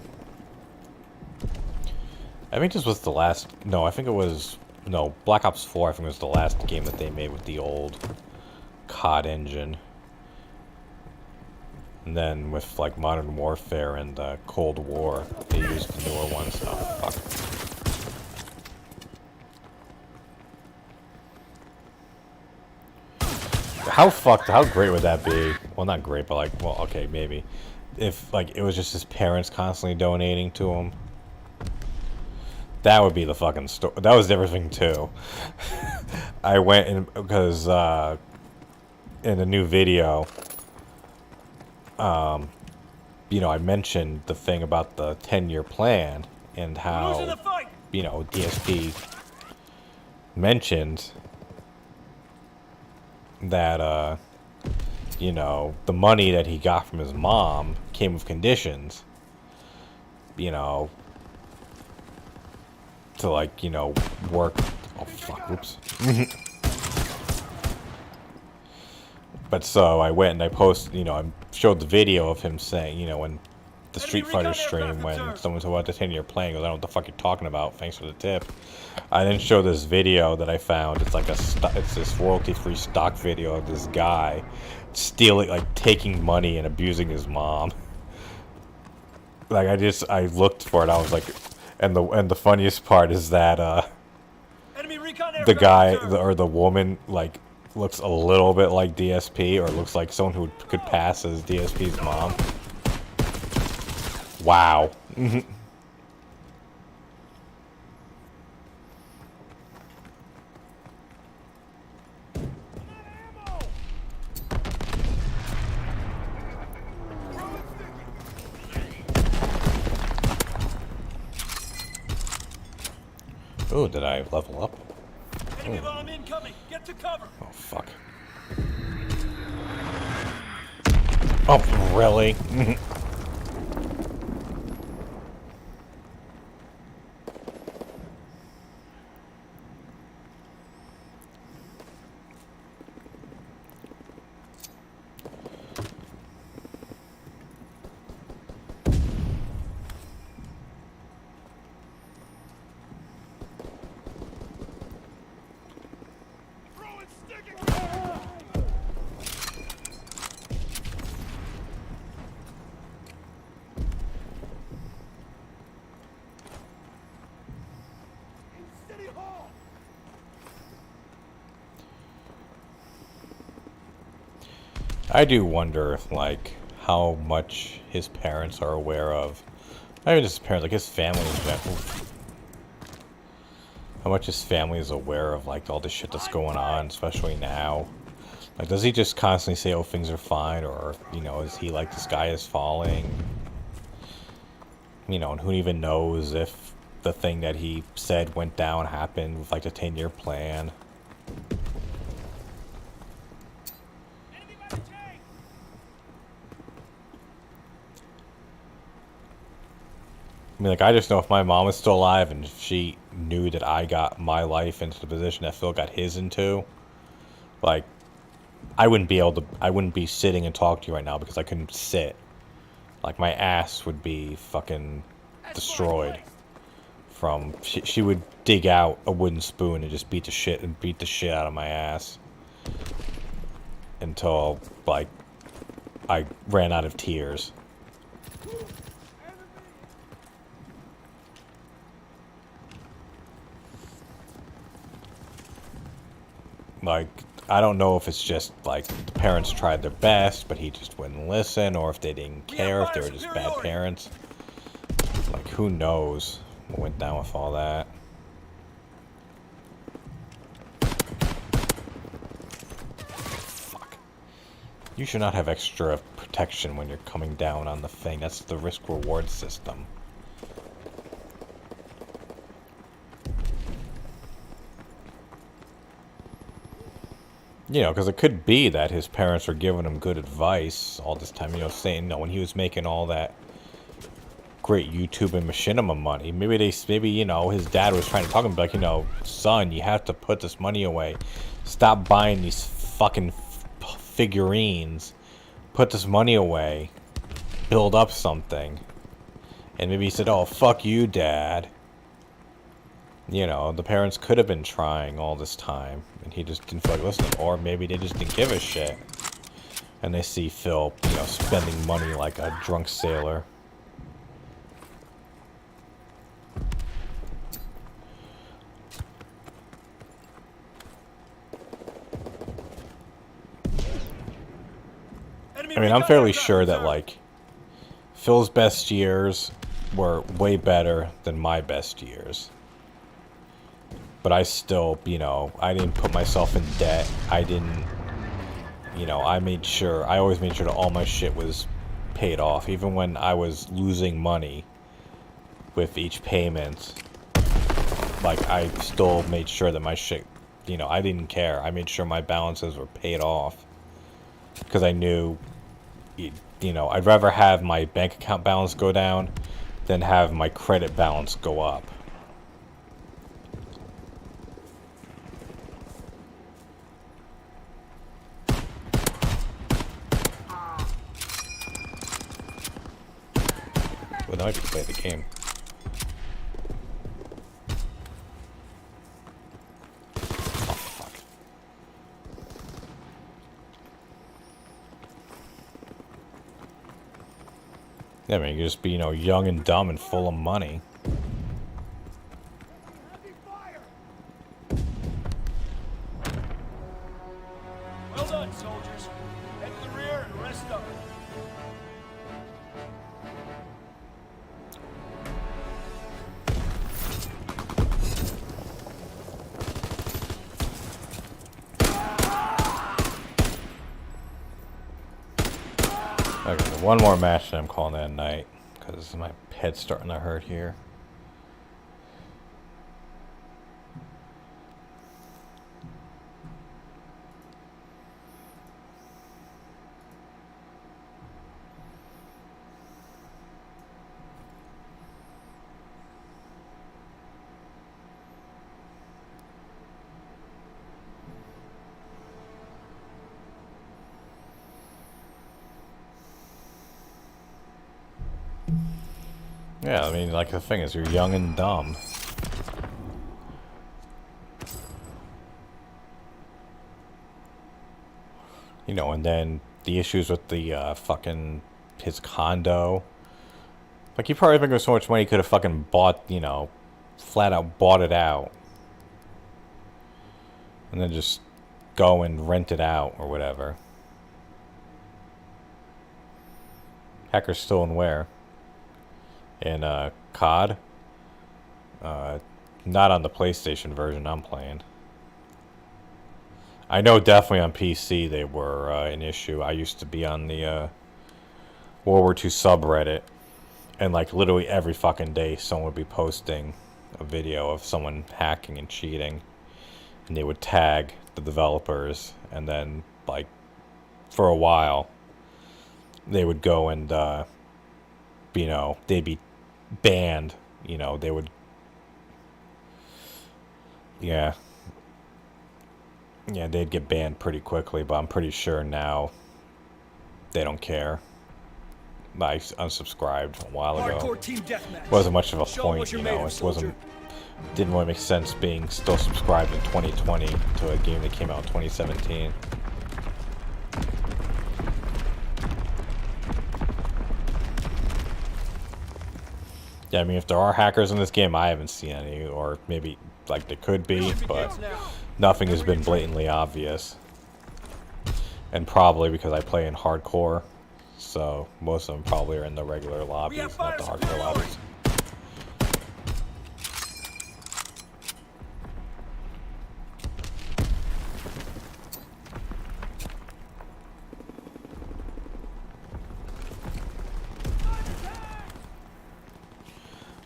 I think this was the last. No, I think it was. No, Black Ops 4. I think was the last game that they made with the old CoD engine. And then with like Modern Warfare and Cold War, they used the newer ones. Oh fuck. How great would that be? Well, not great, but like, well, okay, maybe. If, like, it was just his parents constantly donating to him. That would be the fucking story. That was everything, too. I went in, because, in a new video, you know, I mentioned the thing about the 10-year plan, and how, you know, DSP mentioned that, you know, the money that he got from his mom came with conditions, you know, to, like, you know, work. Oh, fuck, oops. But so I went and I posted, you know, I showed the video of him saying, you know, when the Street Fighter stream, when someone said, about the 10-year plan, goes, I don't know what the fuck you're talking about, thanks for the tip. I then showed this video that I found. It's like it's this royalty-free stock video of this guy stealing, like, taking money and abusing his mom. Like, I looked for it, I was like, and the funniest part is that, the guy, or the woman, like, looks a little bit like DSP, or looks like someone who could pass as DSP's mom. Wow. Ooh, did I level up? Enemy bomb incoming. Get to cover. Oh, fuck. Oh, really? I do wonder, like, how much his parents are aware of. Not even just his parents, like his family in general. How much his family is aware of, like, all the shit that's going on, especially now. Like, does he just constantly say, oh, things are fine, or, you know, is he like, the sky is falling? You know, and who even knows if the thing that he said went down happened with, like, the 10-year plan? I mean, like, I just know if my mom is still alive and if she knew that I got my life into the position that Phil got his into, like, I wouldn't be sitting and talking to you right now because I couldn't sit. Like, my ass would be fucking destroyed from... She would dig out a wooden spoon and just beat the shit out of my ass. Until, like, I ran out of tears. Like, I don't know if it's just, like, the parents tried their best, but he just wouldn't listen, or if they didn't care, if they were just bad parents. Like, who knows what went down with all that. Fuck. You should not have extra protection when you're coming down on the thing. That's the risk-reward system. You know, because it could be that his parents were giving him good advice all this time, you know, saying, no, when he was making all that great YouTube and machinima money, maybe, you know, his dad was trying to talk to him, like, you know, son, you have to put this money away. Stop buying these fucking figurines. Put this money away. Build up something. And maybe he said, oh, fuck you, Dad. You know, the parents could have been trying all this time, and he just didn't feel like listening. Or maybe they just didn't give a shit. And they see Phil, you know, spending money like a drunk sailor. I mean, I'm fairly sure that, like, Phil's best years were way better than my best years. But I still, you know, I didn't put myself in debt. I didn't, you know, I always made sure that all my shit was paid off. Even when I was losing money with each payment, like, I still made sure that my shit, you know, I didn't care. I made sure my balances were paid off. Because I knew, you know, I'd rather have my bank account balance go down than have my credit balance go up. Well, now I can play the game. Oh, fuck. Yeah, I mean, you just be, you know, young and dumb and full of money. Well done, soldiers. Head to the rear and rest up. Okay, one more match and I'm calling that a night, because my head's starting to hurt here. Yeah, I mean, like, the thing is, you're young and dumb. You know, and then the issues with the, fucking, his condo. Like, he probably think with so much money he could have fucking bought, you know, flat out bought it out. And then just go and rent it out, or whatever. Hacker's still in where? In CoD. Not on the PlayStation version I'm playing. I know definitely on PC they were an issue. I used to be on the World War II subreddit, and like literally every fucking day someone would be posting a video of someone hacking and cheating, and they would tag the developers, and then like for a while they would go and you know, they'd be banned, you know, they would, yeah, they'd get banned pretty quickly, but I'm pretty sure now they don't care. I unsubscribed a while ago. Hardcore team deathmatch. Wasn't much of a Show 'em point, what you're you made know. of, It wasn't. soldier. Didn't really make sense being still subscribed in 2020 to a game that came out in 2017. Yeah, I mean, if there are hackers in this game, I haven't seen any, or maybe like there could be, but nothing has been blatantly obvious. And probably because I play in hardcore, so most of them probably are in the regular lobbies, not the hardcore lobbies.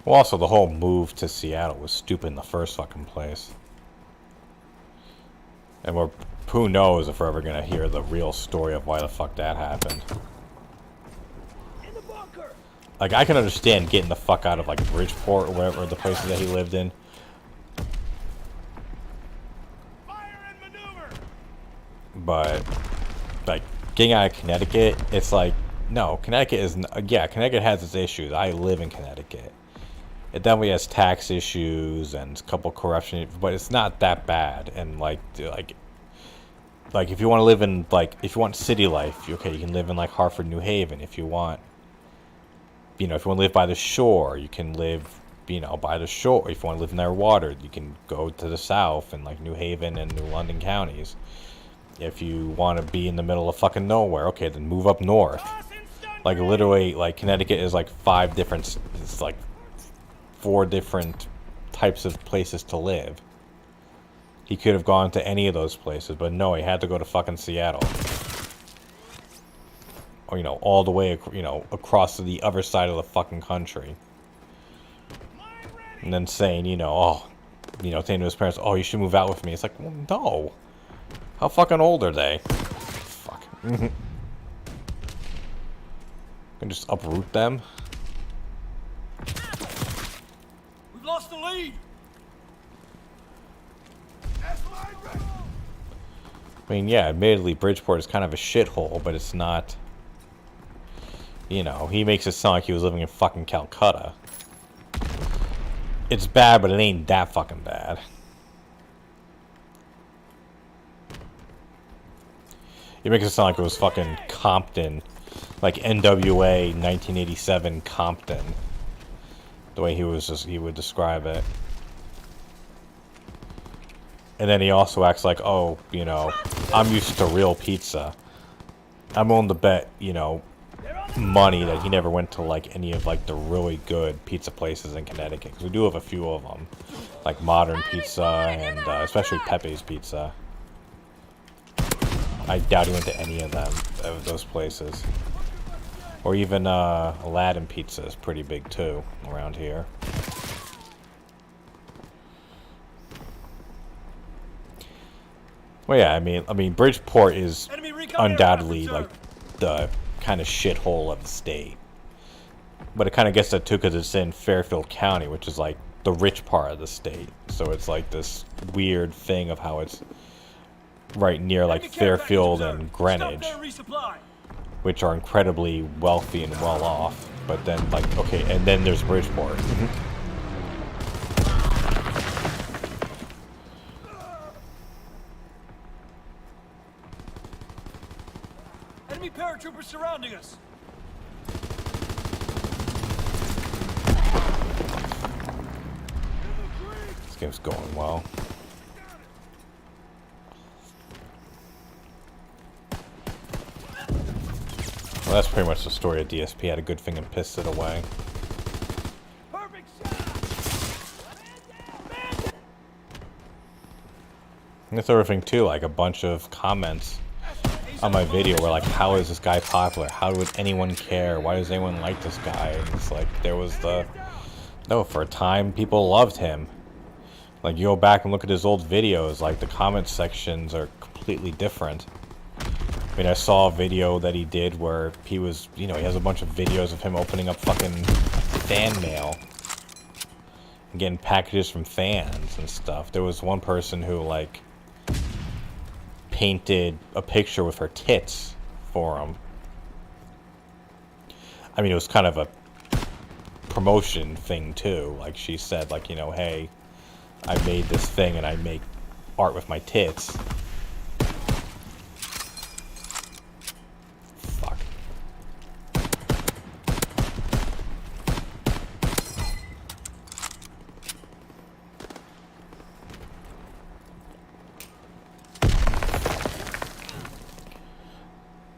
Well, also, the whole move to Seattle was stupid in the first fucking place. And who knows if we're ever gonna hear the real story of why the fuck that happened. In the bunker. Like, I can understand getting the fuck out of, like, Bridgeport or whatever the places that he lived in. Fire and maneuver. But, like, getting out of Connecticut, it's like, no, Connecticut is, yeah, Connecticut has its issues. I live in Connecticut. It definitely has tax issues and a couple corruption, but it's not that bad. And like if you want to live in, like, if you want city life, okay, you can live in like Hartford, New Haven. If you want, you know, if you want to live by the shore, you can live, you know, by the shore. If you want to live near water, you can go to the south in like New Haven and New London counties. If you want to be in the middle of fucking nowhere, okay, then move up north. Like literally, like Connecticut is like 5 different, it's like 4 different types of places to live. He could have gone to any of those places, but no, he had to go to fucking Seattle. Or, you know, all the way, you know, across to the other side of the fucking country. And then saying, you know, oh, you know, saying to his parents, oh, you should move out with me. It's like, well, no. How fucking old are they? Fuck. Can just uproot them. We've lost the lead. I mean, yeah, admittedly, Bridgeport is kind of a shithole, but it's not... You know, he makes it sound like he was living in fucking Calcutta. It's bad, but it ain't that fucking bad. He makes it sound like it was fucking Compton. Like NWA 1987 Compton. The way he would describe it. And then he also acts like, oh, you know, I'm used to real pizza. I'm willing to bet, you know, money that he never went to, like, any of, like, the really good pizza places in Connecticut. Because we do have a few of them. Like Modern Pizza and especially Pepe's Pizza. I doubt he went to any of them, of those places. Or even Aladdin Pizza is pretty big, too, around here. Well, yeah, I mean, Bridgeport is undoubtedly like the kind of shithole of the state, but it kind of gets that too because it's in Fairfield County, which is like the rich part of the state. So it's like this weird thing of how it's right near like Fairfield and Greenwich, which are incredibly wealthy and well off. But then, like, okay, and then there's Bridgeport. Enemy paratroopers surrounding us. This game's going well. Well, that's pretty much the story of DSP. Had a good thing and pissed it away. Perfect shot. And that's everything too, like a bunch of comments on my video were like, how is this guy popular? How would anyone care? Why does anyone like this guy? And it's like, there was the... No, for a time, people loved him. Like, you go back and look at his old videos, like, the comment sections are completely different. I mean, I saw a video that he did where he was, you know, he has a bunch of videos of him opening up fucking fan mail. And getting packages from fans and stuff. There was one person who, like, painted a picture with her tits for him. I mean, it was kind of a promotion thing too. Like she said, like, you know, hey, I made this thing and I make art with my tits. Fuck.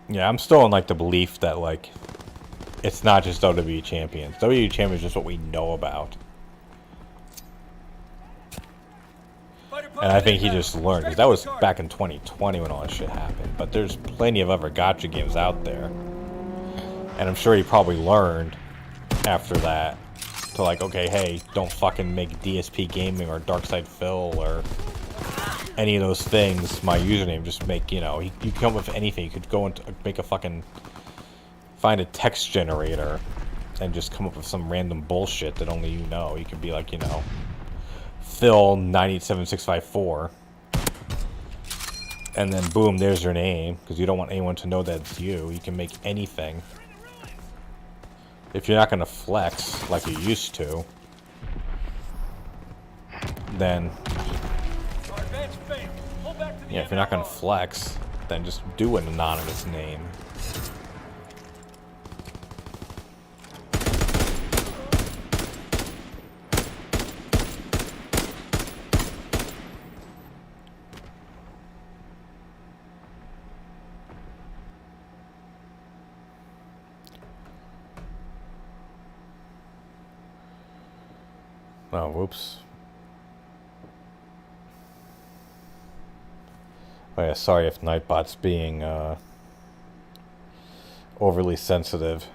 Yeah, I'm still in like the belief that like it's not just WWE champions. WWE champions is just what we know about. And I think he just learned, because that was back in 2020 when all this shit happened. But there's plenty of other gacha games out there. And I'm sure he probably learned after that to like, okay, hey, don't fucking make DSP Gaming or Darkside Phil or any of those things my username. Just make, you know, you can come up with anything. You could go and make a fucking, find a text generator and just come up with some random bullshit that only you know. You could be like, you know, Phil 987654, and then boom, there's your name, because you don't want anyone to know that it's you. You can make anything. If you're not going to flex like you used to, then yeah, if you're not going to flex, then just do an anonymous name. Oh, whoops. Oh yeah, sorry if Nightbot's being overly sensitive.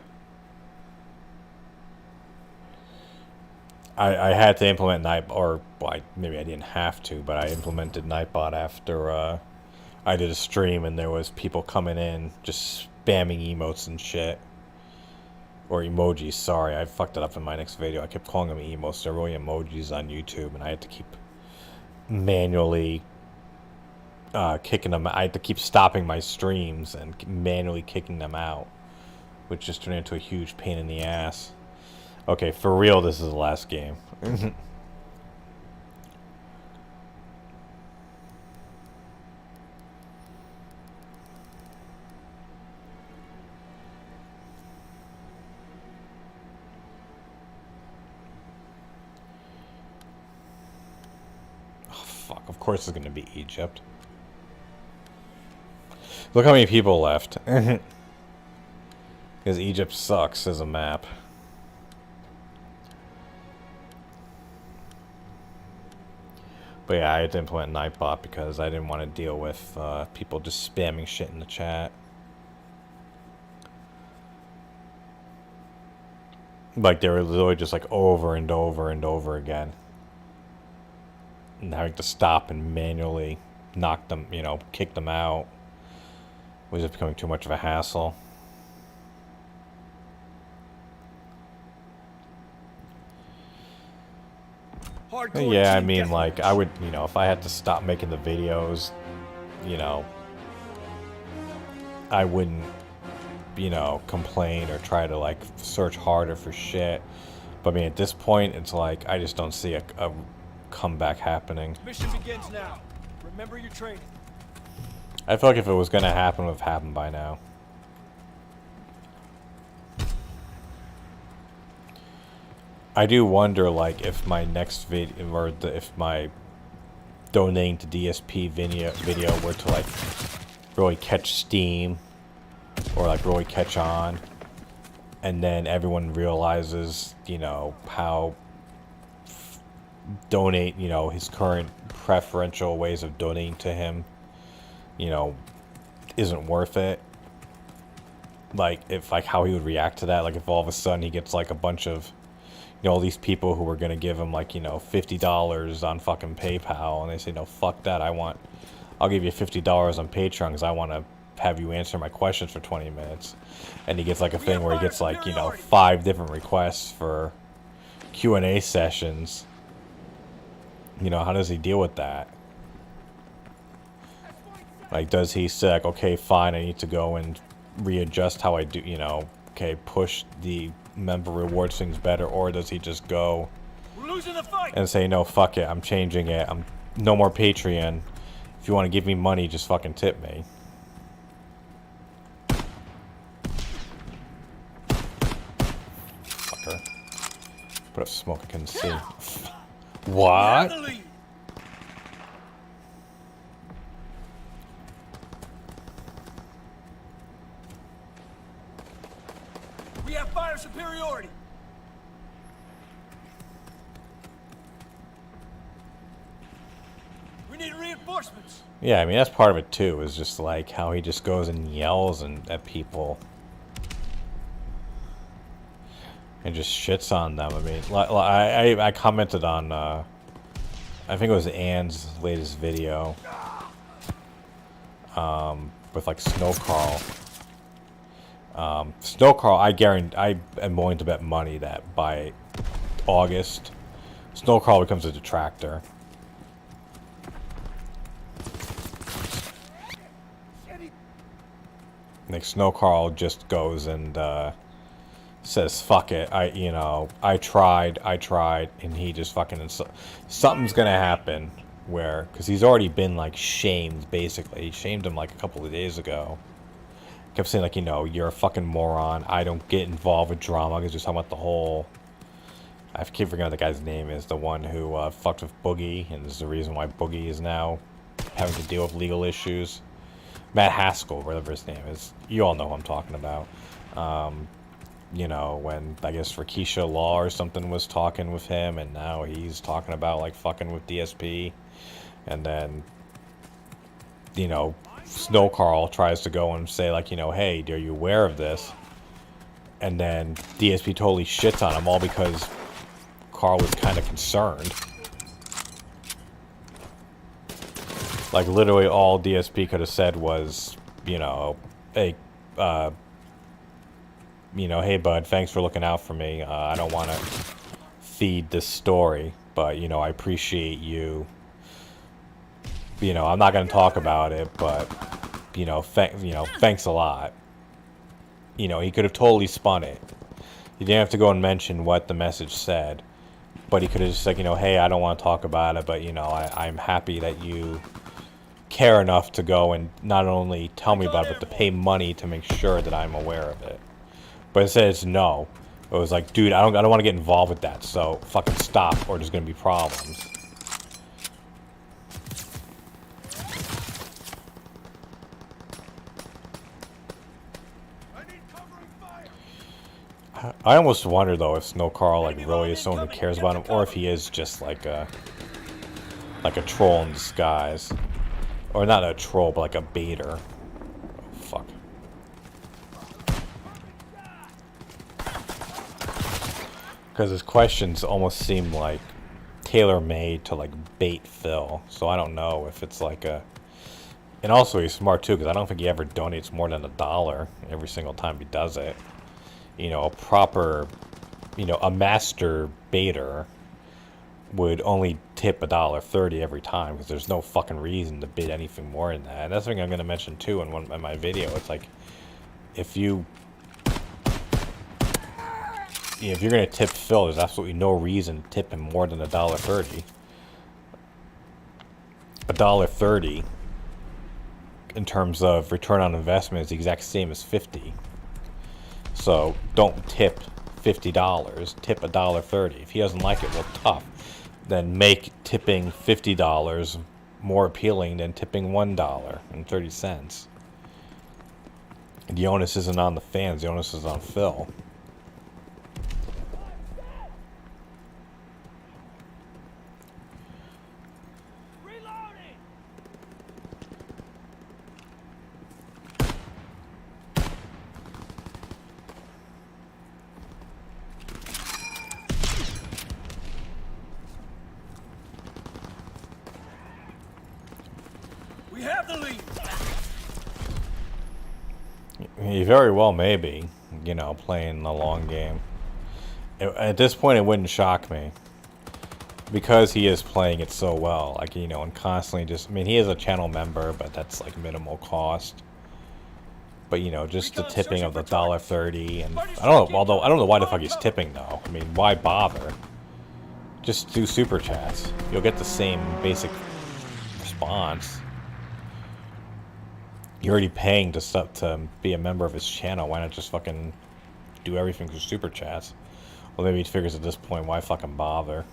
I had to implement Nightbot, or well, maybe I didn't have to, but I implemented Nightbot after I did a stream and there was people coming in just spamming emotes and shit. Or emojis, sorry, I fucked it up in my next video. I kept calling them emotes. They're really emojis on YouTube, and I had to keep manually kicking them. I had to keep stopping my streams and manually kicking them out, which just turned into a huge pain in the ass. Okay, for real, this is the last game. Of course it's going to be Egypt. Look how many people left. Because Egypt sucks as a map. But yeah, I had to implement Nightbot because I didn't want to deal with people just spamming shit in the chat. Like they were literally just like over and over and over again. And having to stop and manually knock them, you know, kick them out was just becoming too much of a hassle. Yeah, I mean, like, I would, you know, if I had to stop making the videos, you know, I wouldn't, you know, complain or try to, like, search harder for shit. But, I mean, at this point, it's like, I just don't see a comeback happening. Mission begins now. Remember your training. I feel like if it was going to happen, it would have happened by now. I do wonder, like, if my next video, or if my donating to DSP video were to, like, really catch steam, or, like, really catch on, and then everyone realizes, you know, how donate, you know, his current preferential ways of donating to him, you know, isn't worth it. Like, if, like, how he would react to that, like, if all of a sudden he gets, like, a bunch of, you know, all these people who were gonna give him, like, you know, $50 on fucking PayPal, and they say, no, fuck that, I'll give you $50 on Patreon because I want to have you answer my questions for 20 minutes. And he gets, like, a thing where he gets, like, you know, 5 different requests for Q&A sessions. You know, how does he deal with that? Like, does he say, like, okay, fine, I need to go and readjust how I do, you know, okay, push the member rewards things better, or does he just go We're losing the fight. and say, no, fuck it, I'm changing it, I'm no more Patreon. If you want to give me money, just fucking tip me. Fucker. Put up smoke, I couldn't see. We have What? the lead. We have fire superiority. We need reinforcements. Yeah, I mean, that's part of it too, is just like how he just goes and yells at people. And just shits on them. I mean, I commented on, I think it was Ann's latest video. With like Snow Carl. Snow Carl, I guarantee, I am willing to bet money that by August, Snow Carl becomes a detractor. Like Snow Carl just goes and says, "Fuck it, I tried," and he just fucking something's gonna happen where, because he's already been like shamed basically. He shamed him like a couple of days ago. Kept saying like, you're a fucking moron. I don't get involved with drama because you're talking about the whole. I keep forgetting what the guy's name is. The one who fucked with Boogie, and this is the reason why Boogie is now having to deal with legal issues. Matt Haskell, whatever his name is. You all know who I'm talking about. When I guess Rakisha Law or something was talking with him, and now he's talking about like fucking with DSP, and then Snow Carl tries to go and say like, hey, are you aware of this? And then DSP totally shits on him, all because Carl was kind of concerned. Like, literally all DSP could have said was, hey, hey, bud, thanks for looking out for me. I don't want to feed this story, but, I appreciate you. I'm not going to talk about it, but, thanks a lot. He could have totally spun it. He didn't have to go and mention what the message said, but he could have just said, hey, I don't want to talk about it, but, I'm happy that you care enough to go and not only tell me about it, but to pay money to make sure that I'm aware of it. But instead it's no. It was like, dude, I don't want to get involved with that, so fucking stop, or there's gonna be problems. I almost wonder though if Snow Carl like really is someone who cares about him, or if he is just like a troll in disguise. Or not a troll, but like a baiter. Oh, fuck. Because his questions almost seem like tailor-made to like bait Phil. So I don't know if it's like a... And also he's smart too, because I don't think he ever donates more than $1 every single time he does it. A proper, a master baiter would only tip $1.30 every time, because there's no fucking reason to bid anything more than that. And that's something I'm going to mention too in my video. It's like, if you're going to tip Phil, there's absolutely no reason to tip him more than $1.30. $1.30 in terms of return on investment is the exact same as 50. So don't tip $50, tip $1.30. If he doesn't like it, well, tough. Then make tipping $50 more appealing than tipping $1.30. The onus isn't on the fans, the onus is on Phil. Reloading! We have the lead. He very well may be, playing the long game. At this point, it wouldn't shock me. Because he is playing it so well. Like, and constantly just... I mean, he is a channel member, but that's like minimal cost. But you know, just the tipping of the $1.30, and I don't know. Although I don't know why the fuck he's tipping though. I mean, why bother? Just do super chats. You'll get the same basic response. You're already paying to be a member of his channel. Why not just fucking do everything through super chats? Well, maybe he figures at this point, why fucking bother?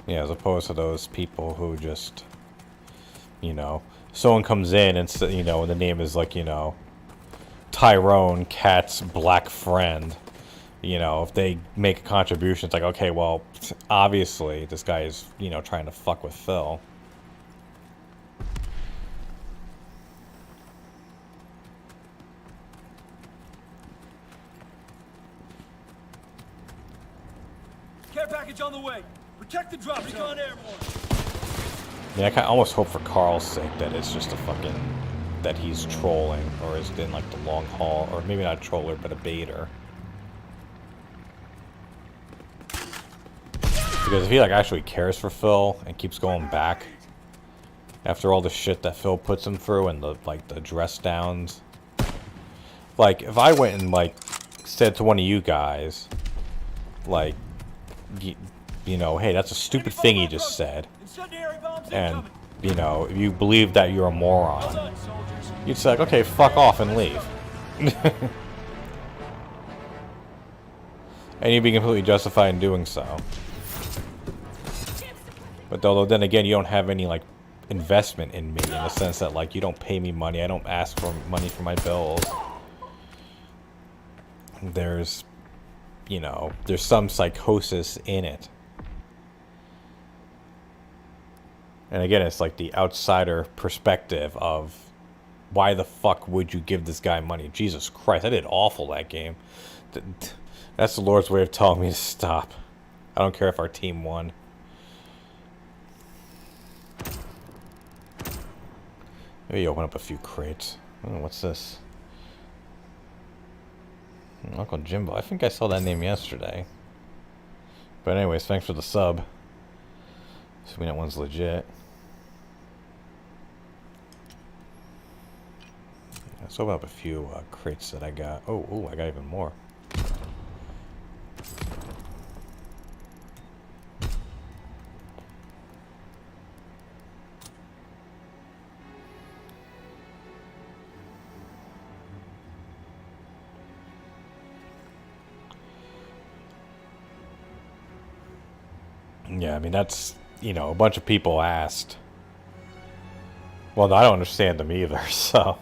Yeah, as opposed to those people who just, you know, someone comes in and, you know, and the name is like, you know, Tyrone, Cat's black friend. You know, if they make a contribution, it's like, okay, well, obviously this guy is, you know, trying to fuck with Phil. Care package on the way. Protect the drop zone. Airborne. Yeah, I almost hope for Carl's sake that it's just a fucking, that he's trolling, or is in like the long haul, or maybe not a troller, but a baiter. Because if he like actually cares for Phil and keeps going back after all the shit that Phil puts him through and the like the dress downs, like if I went and like said to one of you guys, like, you know, hey, that's a stupid thing he just said, and you know, if you believe that you're a moron, you'd say like, okay, fuck off and leave. And you'd be completely justified in doing so. But although then again, you don't have any like investment in me in the sense that like you don't pay me money, I don't ask for money for my bills. There's, you know, there's some psychosis in it. And again, it's like the outsider perspective of why the fuck would you give this guy money? Jesus Christ, I did awful that game. That's the Lord's way of telling me to stop. I don't care if our team won. Maybe open up a few crates. Oh, what's this? Uncle Jimbo. I think I saw that name yesterday. But anyways, thanks for the sub. Assuming that one's legit. Let's open up a few crates that I got. Oh, I got even more. Yeah, I mean, that's, you know, a bunch of people asked. Well, I don't understand them either, so.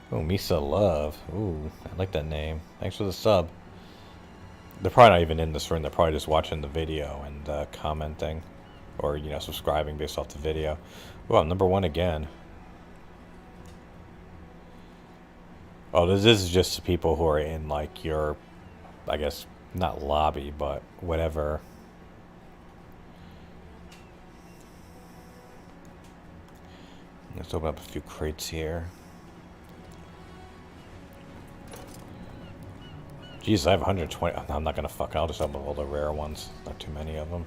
Oh, Misa Love. Ooh, I like that name. Thanks for the sub. They're probably not even in this room. They're probably just watching the video and commenting. Or, you know, subscribing based off the video. Ooh, I'm #1 again. Oh, this is just people who are in, like, your, I guess, not lobby, but whatever. Let's open up a few crates here. Jeez, I have 120. I'm not gonna fuck. I'll just open all the rare ones. Not too many of them.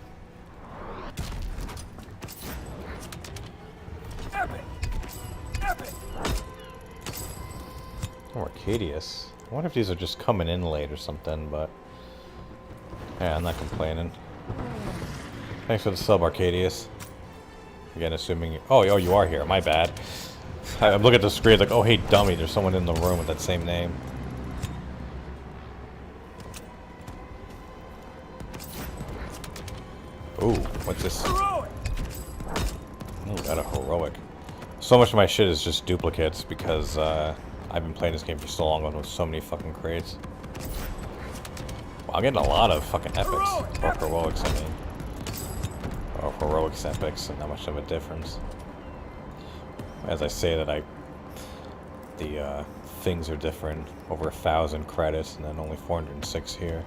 Epic. Epic. Oh, Arcadius. I wonder if these are just coming in late or something, but yeah, I'm not complaining. Thanks for the sub, Arcadius. Again, assuming you... Oh, you are here. My bad. I look at the screen like, oh, hey, dummy, there's someone in the room with that same name. Ooh, what's this? Heroic. Ooh, got a heroic. So much of my shit is just duplicates because I've been playing this game for so long with so many fucking crates. Well, I'm getting a lot of fucking epics. Or heroics, I mean. Or heroics, epics, and not much of a difference. As I say that the things are different. Over 1,000 credits and then only 406 here.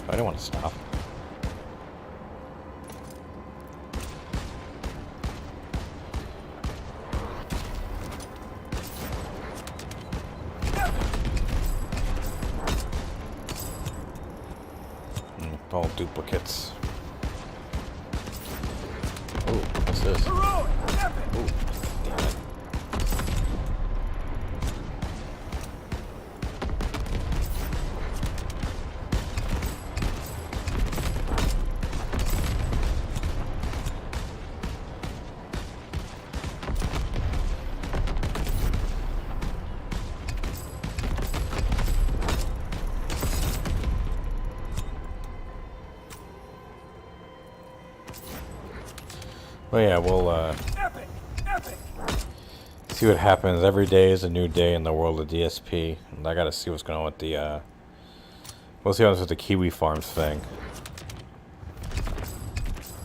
I didn't want to stop. All duplicates. Ooh, what's this? Heroic! Epic! Ooh, damn it. Well, yeah, we'll Epic! Epic! see what happens. Every day is a new day in the world of DSP. And I gotta see what's going on with the, we'll see what happens with the Kiwi Farms thing.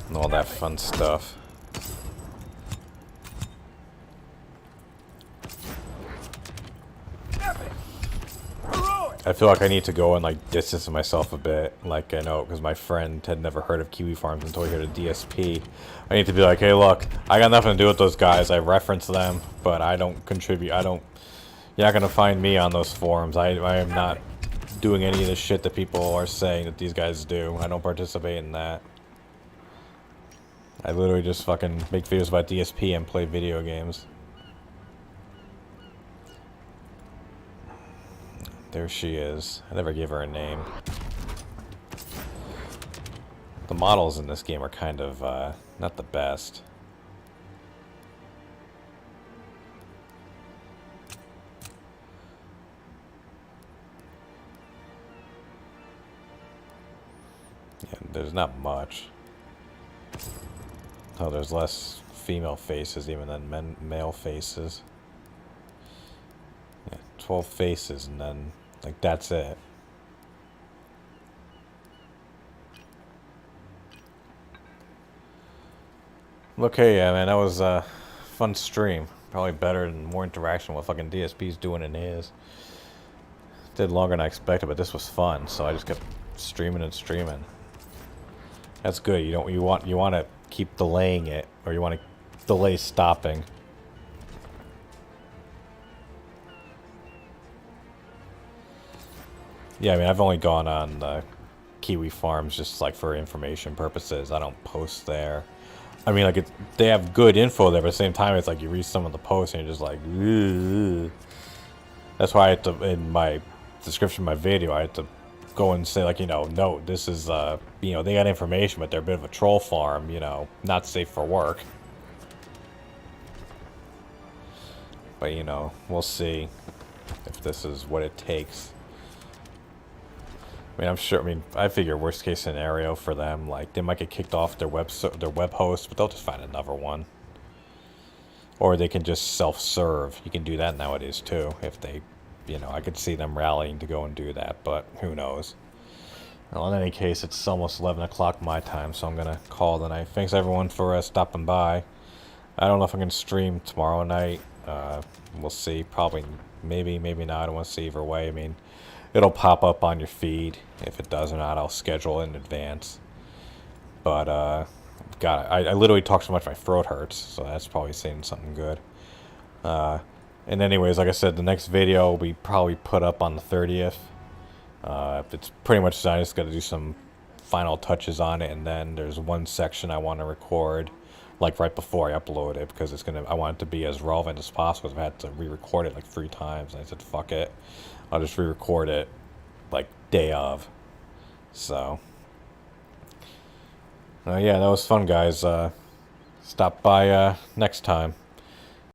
And all that fun stuff. Epic! Heroic! I feel like I need to go and, like, distance myself a bit. Like, I know, because my friend had never heard of Kiwi Farms until he heard of DSP. I need to be like, hey, look, I got nothing to do with those guys. I reference them, but I don't contribute. I don't... You're not going to find me on those forums. I am not doing any of the shit that people are saying that these guys do. I don't participate in that. I literally just fucking make videos about DSP and play video games. There she is. I never gave her a name. The models in this game are kind of, not the best. Yeah, there's not much. Oh, there's less female faces even than male faces. Yeah, 12 faces and then, like, that's it. Okay, yeah, man, that was a fun stream. Probably better and more interaction with fucking DSP's doing in his. Did longer than I expected, but this was fun, so I just kept streaming and streaming. That's good. You want to keep delaying it, or you want to delay stopping. Yeah, I mean, I've only gone on Kiwi Farms just like for information purposes. I don't post there. I mean, like, they have good info there, but at the same time, it's like you read some of the posts and you're just like, ugh. That's why I had to, in my description of my video, I had to go and say, like, you know, no, this is, you know, they got information, but they're a bit of a troll farm, you know, not safe for work. But, you know, we'll see if this is what it takes. I mean, I'm sure, I mean, I figure worst case scenario for them, like, they might get kicked off their web host, but they'll just find another one. Or they can just self-serve. You can do that nowadays, too, if they, you know, I could see them rallying to go and do that, but who knows. Well, in any case, it's almost 11 o'clock my time, so I'm going to call the night. Thanks, everyone, for stopping by. I don't know if I'm going to stream tomorrow night. We'll see. Probably, maybe not. I don't want to see either way. I mean, it'll pop up on your feed. If it does or not, I'll schedule it in advance. But, God, I literally talk so much my throat hurts, so that's probably saying something good. And anyways, like I said, the next video will be probably put up on the 30th. It's pretty much done. I just got to do some final touches on it, and then there's one section I want to record, like right before I upload it, because I want it to be as relevant as possible. I've had to re-record it like 3 times, and I said, fuck it. I'll just re-record it, like, day of. So, yeah, that was fun, guys. Stop by next time.